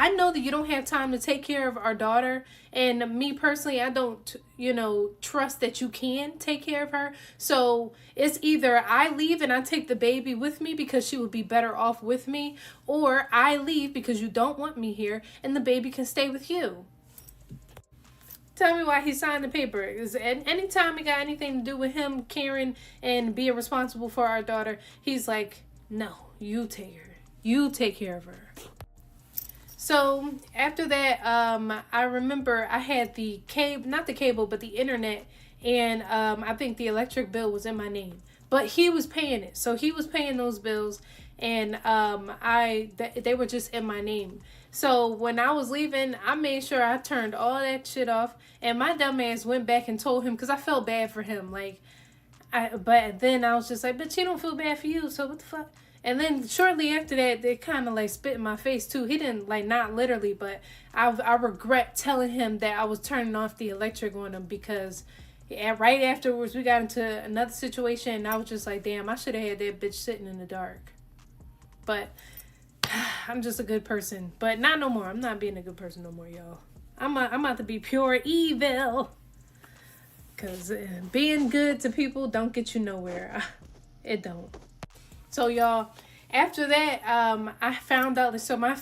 know that you don't have time to take care of our daughter. And me personally, I don't, trust that you can take care of her. So it's either I leave and I take the baby with me because she would be better off with me, or I leave because you don't want me here and the baby can stay with you. Tell me why he signed the paper. Is anytime it got anything to do with him caring and being responsible for our daughter, he's like, no, you take her. You take care of her. So after that, I remember I had the cable, not the cable, but the internet, and I think the electric bill was in my name, but he was paying it. So he was paying those bills, and they were just in my name. So when I was leaving, I made sure I turned all that shit off, and my dumb ass went back and told him, because I felt bad for him. But then I was just like, but she don't feel bad for you, so what the fuck? And then shortly after that, they kind of like spit in my face too. He didn't, like, not literally, but I regret telling him that I was turning off the electric on him, because right afterwards we got into another situation, and I was just like, damn, I should have had that bitch sitting in the dark. But I'm just a good person. But not no more. I'm not being a good person no more, y'all. I'm about to be pure evil. Because being good to people don't get you nowhere. It don't. So, y'all, after that, I found out that, so my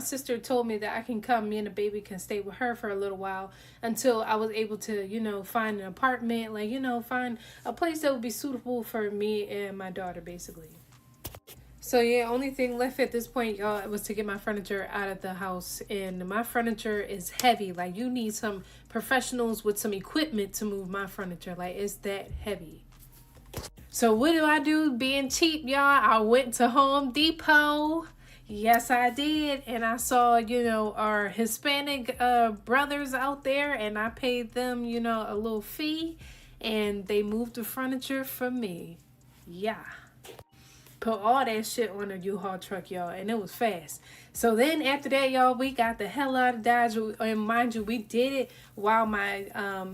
sister told me that I can come, me and the baby can stay with her for a little while until I was able to, find an apartment, find a place that would be suitable for me and my daughter, basically. So, yeah, only thing left at this point, y'all, was to get my furniture out of the house. And my furniture is heavy. Like, you need some professionals with some equipment to move my furniture. Like, it's that heavy. So what do? Being cheap, y'all, I went to Home Depot. Yes, I did. And I saw, our Hispanic brothers out there, and I paid them, a little fee, and they moved the furniture for me. Yeah. put all that shit on a U-Haul truck, y'all, and it was fast. So then after that, y'all, we got the hell out of Dodge. And mind you, we did it while my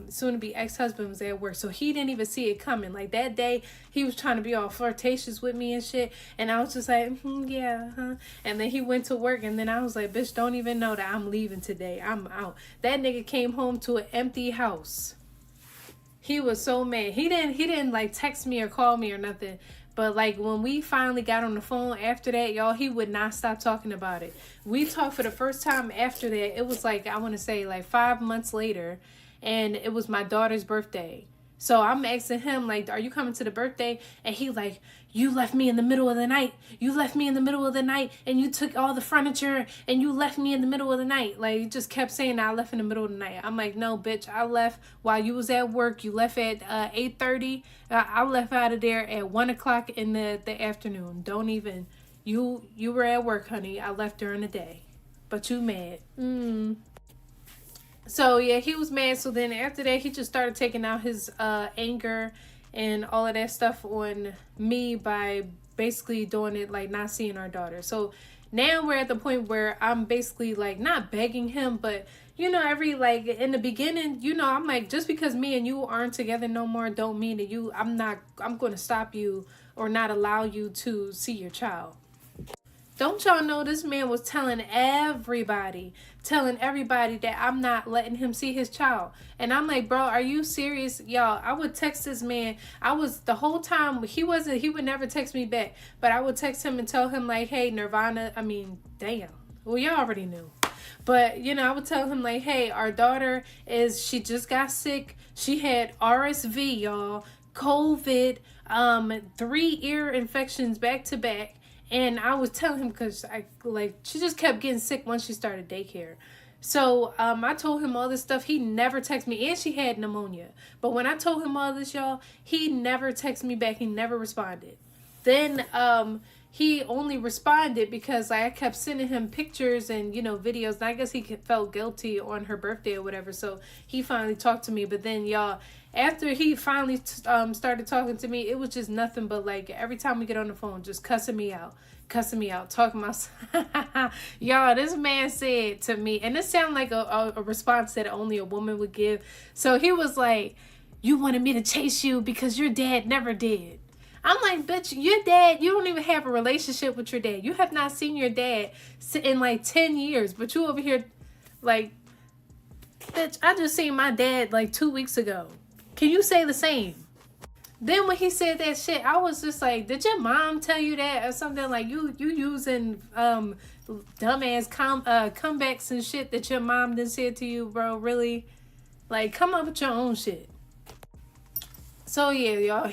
soon-to-be ex-husband was at work. So he didn't even see it coming. Like, that day, he was trying to be all flirtatious with me and shit. And I was just like, yeah, huh. And then he went to work, and then I was like, bitch, don't even know that I'm leaving today. I'm out. That nigga came home to an empty house. He was so mad. He didn't like text me or call me or nothing. But like when we finally got on the phone after that, y'all, he would not stop talking about it. We talked for the first time after that. It was like, I want to say like 5 months later, and it was my daughter's birthday. So I'm asking him, like, are you coming to the birthday? And he like, you left me in the middle of the night. You left me in the middle of the night, and you took all the furniture, and you left me in the middle of the night. Like, he just kept saying I left in the middle of the night. I'm like, no, bitch, I left while you was at work. You left at 8:30. I left out of there at 1 o'clock in the afternoon. Don't even, you were at work, honey. I left during the day. But you mad. So, yeah, he was mad. So then after that, he just started taking out his anger and all of that stuff on me by basically doing it, like, not seeing our daughter. So now we're at the point where I'm basically, like, not begging him, but, you know, like, in the beginning, you know, I'm like, just because me and you aren't together no more don't mean that I'm going to stop you or not allow you to see your child. Don't y'all know this man was telling everybody that I'm not letting him see his child. And I'm like, bro, are you serious? Y'all, I would text this man. The whole time, he would never text me back. But I would text him and tell him like, hey, damn. Well, y'all already knew. But, you know, I would tell him like, hey, our daughter she just got sick. She had RSV, y'all, COVID, 3 ear infections back to back. And I was telling him because she just kept getting sick once she started daycare. So I told him all this stuff. He never texted me, and she had pneumonia. But when I told him all this, y'all, he never texted me back. He never responded. Then he only responded because I kept sending him pictures and, you know, videos. And I guess he felt guilty on her birthday or whatever. So he finally talked to me. But then, y'all, after he finally started talking to me, it was just nothing but, like, every time we get on the phone, just cussing me out, talking about, y'all, this man said to me, and this sounded like a response that only a woman would give. So he was like, you wanted me to chase you because your dad never did. I'm like, bitch, your dad, you don't even have a relationship with your dad. You have not seen your dad in like 10 years, but you over here like, bitch, I just seen my dad like 2 weeks ago. Can you say the same? Then when he said that shit, I was just like, did your mom tell you that or something? Like, you using dumbass comebacks and shit that your mom didn't say to you, bro? Really? Like, come up with your own shit. So yeah, y'all,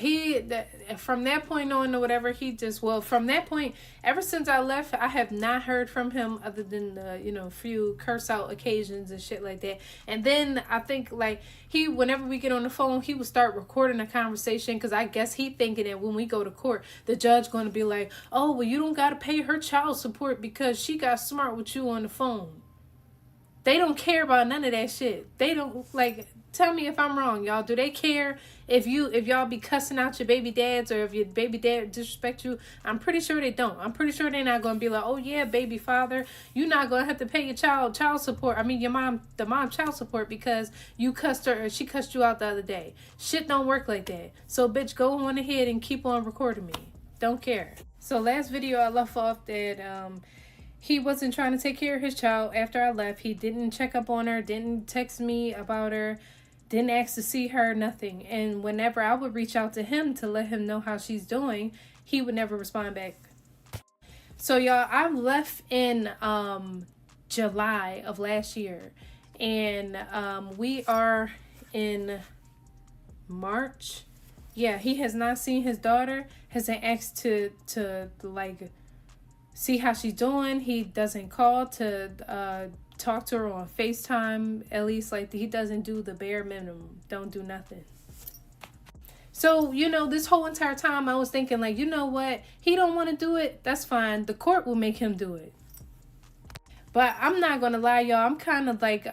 from that point on or whatever, from that point, ever since I left, I have not heard from him other than the, you know, few curse out occasions and shit like that. And then I think like whenever we get on the phone, he would start recording a conversation because I guess he thinking that when we go to court, the judge going to be like, oh, well, you don't got to pay her child support because she got smart with you on the phone. They don't care about none of that shit. They don't, like, tell me if I'm wrong, y'all. Do they care if y'all be cussing out your baby dads or if your baby dad disrespect you? I'm pretty sure they don't. I'm pretty sure they're not going to be like, oh yeah, baby father, you're not going to have to pay your child support. I mean, the mom child support because you cussed her or she cussed you out the other day. Shit don't work like that. So bitch, go on ahead and keep on recording me. Don't care. So last video I left off that he wasn't trying to take care of his child after I left. He didn't check up on her, didn't text me about her, didn't ask to see her, nothing. And whenever I would reach out to him to let him know how she's doing, he would never respond back. So y'all, I left in July of last year. And we are in March. Yeah, he has not seen his daughter, hasn't asked to like see how she's doing. He doesn't call to talk to her on FaceTime. At least, like, he doesn't do the bare minimum. Don't do nothing. So, you know, this whole entire time I was thinking, like, you know what? He don't want to do it. That's fine. The court will make him do it. But I'm not going to lie, y'all. I'm kind of, like,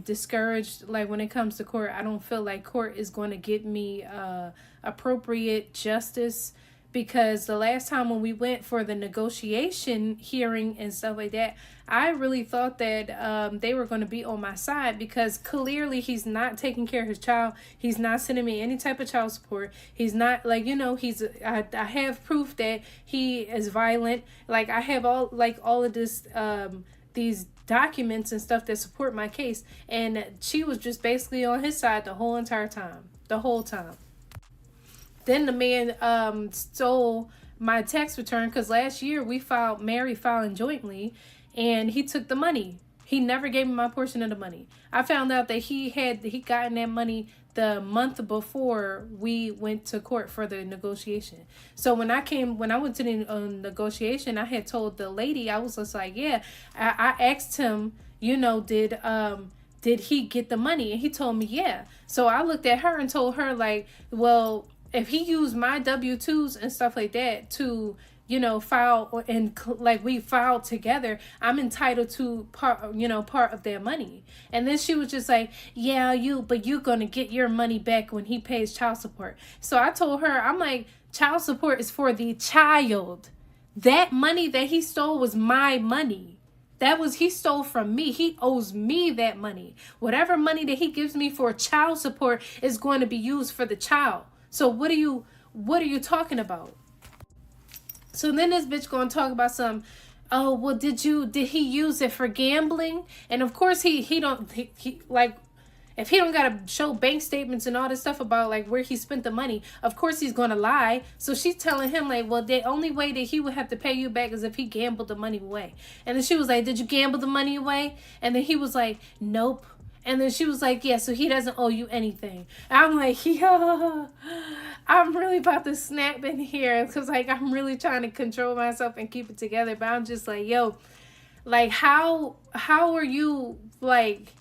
discouraged. Like, when it comes to court, I don't feel like court is going to get me appropriate justice. because the last time when we went for the negotiation hearing and stuff like that, I really thought that they were going to be on my side, because clearly he's not taking care of his child. He's not sending me any type of child support. He's not, like, I have proof that he is violent. Like, I have all of this, these documents and stuff that support my case. And she was just basically on his side the whole entire time. The whole time. Then the man stole my tax return, because last year we filed filing jointly, and he took the money. He never gave me my portion of the money. I found out that he gotten that money the month before we went to court for the negotiation. So when I went to the negotiation, I had told the lady, I was just like, yeah, I asked him, did he get the money? And he told me, yeah. So I looked at her and told her, like, well, if he used my W-2s and stuff like that to, file, and like we filed together, I'm entitled to part of their money. And then she was just like, yeah, but you're going to get your money back when he pays child support. So I told her, I'm like, child support is for the child. That money that he stole was my money. He stole from me. He owes me that money. Whatever money that he gives me for child support is going to be used for the child. So what are you talking about? So then this bitch gonna talk about some, oh, well, did he use it for gambling? And of course he like, if he don't gotta show bank statements and all this stuff about like where he spent the money, of course he's gonna lie. So she's telling him like, well, the only way that he would have to pay you back is if he gambled the money away. And then she was like, did you gamble the money away? And then he was like, nope. And then she was like, yeah, so he doesn't owe you anything. And I'm like, yo, I'm really about to snap in here, because like I'm really trying to control myself and keep it together. But I'm just like, yo, like how are you, like,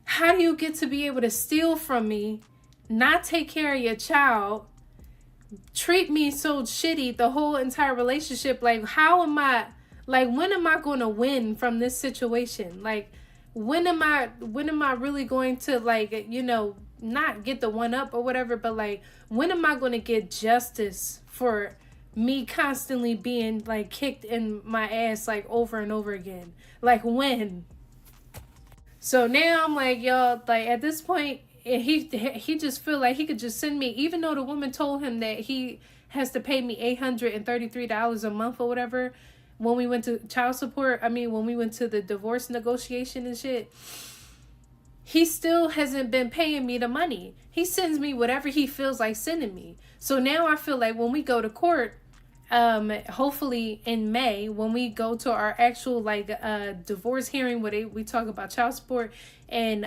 how do you get to be able to steal from me, not take care of your child, treat me so shitty the whole entire relationship? Like, when am I going to win from this situation? Like, when am I really going to, like, not get the one up or whatever, but like, when am I going to get justice for me constantly being like kicked in my ass like over and over again? Like, when? So now I'm like, y'all, like at this point, he just feel like he could just send me, even though the woman told him that he has to pay me $833 a month or whatever. When we went to child support, when we went to the divorce negotiation and shit, he still hasn't been paying me the money. He sends me whatever he feels like sending me. So now I feel like when we go to court, hopefully in May, when we go to our actual divorce hearing where we talk about child support, and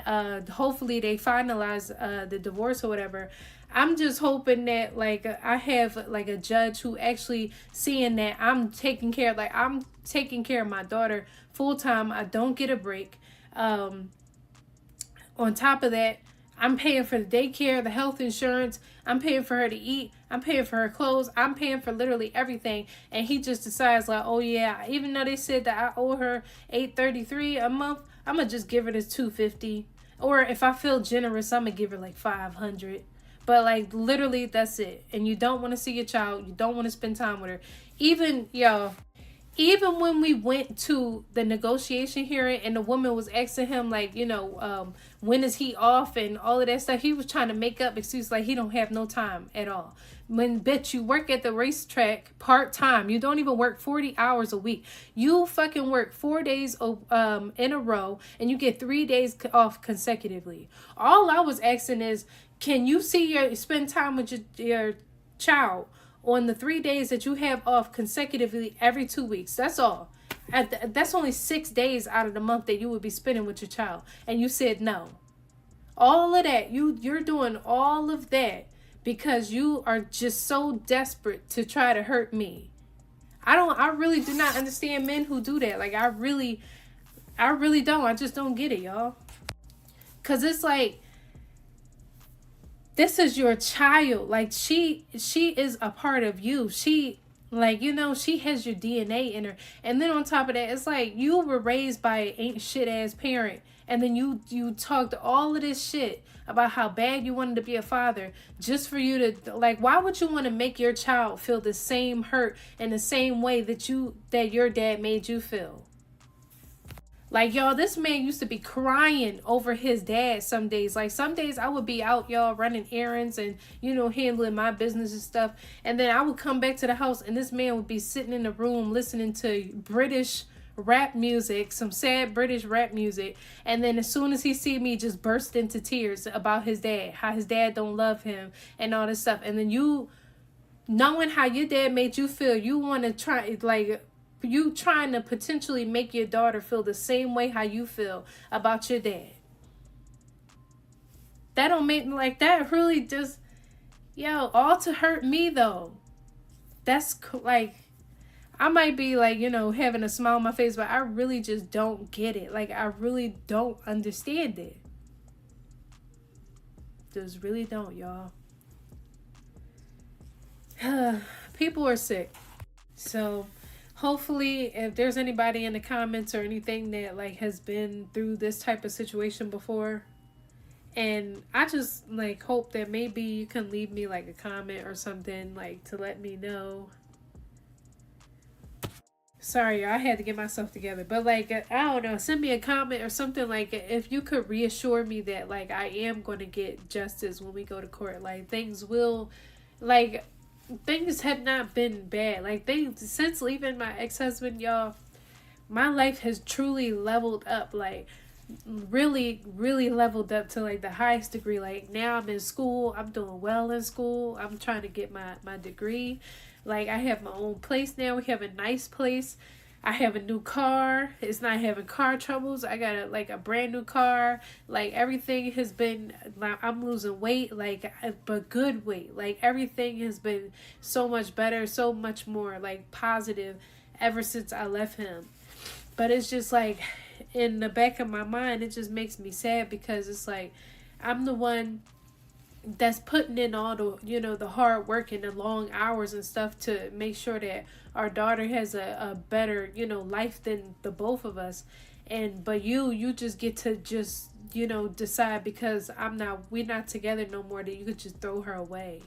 hopefully they finalize the divorce or whatever, I'm just hoping that like I have like a judge who actually seeing that I'm taking care of my daughter full time. I don't get a break. On top of that, I'm paying for the daycare, the health insurance. I'm paying for her to eat. I'm paying for her clothes. I'm paying for literally everything. And he just decides like, oh yeah, even though they said that I owe her $833 a month, I'm gonna just give her this $250. Or if I feel generous, I'm gonna give her like $500. But like literally that's it. And you don't want to see your child. You don't want to spend time with her. Even when we went to the negotiation hearing and the woman was asking him like, when is he off and all of that stuff, he was trying to make up excuses like he don't have no time at all. When bitch, you work at the racetrack part-time. You don't even work 40 hours a week. You fucking work 4 days in a row and you get 3 days off consecutively. All I was asking is, can you spend time with your child on the 3 days that you have off consecutively every 2 weeks? That's all. That's only 6 days out of the month that you would be spending with your child. And you said no. All of that, you're doing all of that because you are just so desperate to try to hurt me. I really do not understand men who do that. Like, I really don't. I just don't get it, y'all. Because it's like, this is your child. Like, she is a part of you. She Like, you know, she has your DNA in her. And then on top of that, it's like you were raised by an ain't shit ass parent. And then you talked all of this shit about how bad you wanted to be a father just for you to, like, why would you want to make your child feel the same hurt in the same way that your dad made you feel? Like, y'all, this man used to be crying over his dad some days. Like, some days I would be out, y'all, running errands and, you know, handling my business and stuff. And then I would come back to the house and this man would be sitting in the room listening to British rap music, some sad British rap music. And then as soon as he see me, just burst into tears about his dad, how his dad don't love him and all this stuff. And then you, knowing how your dad made you feel, you want to try, like, you trying to potentially make your daughter feel the same way how you feel about your dad. That don't make, like, that really just, yo, all to hurt me though. That's like, I might be like, you know, having a smile on my face, but I really just don't get it. Like, I really don't understand it. Just really don't, y'all. People are sick. So hopefully, if there's anybody in the comments or anything that, like, has been through this type of situation before, and I just, like, hope that maybe you can leave me, like, a comment or something, like, to let me know. Sorry, I had to get myself together. But, like, I don't know, send me a comment or something, like, if you could reassure me that, like, I am going to get justice when we go to court. Like, things will, like, things have not been bad. Like, since leaving my ex-husband, y'all, my life has truly leveled up. Like, really, really leveled up to, like, the highest degree. Like, now I'm in school. I'm doing well in school. I'm trying to get my degree. Like, I have my own place now. We have a nice place. I have a new car. It's not having car troubles. I got a brand new car. Like, everything has been, I'm losing weight, like, but good weight. Like, everything has been so much better, so much more, like, positive ever since I left him. But it's just like, in the back of my mind, it just makes me sad because it's like, I'm the one that's putting in all the, you know, the hard work and the long hours and stuff to make sure that our daughter has a better, you know, life than the both of us. But you just get to just, you know, decide because we're not together no more, that you could just throw her away.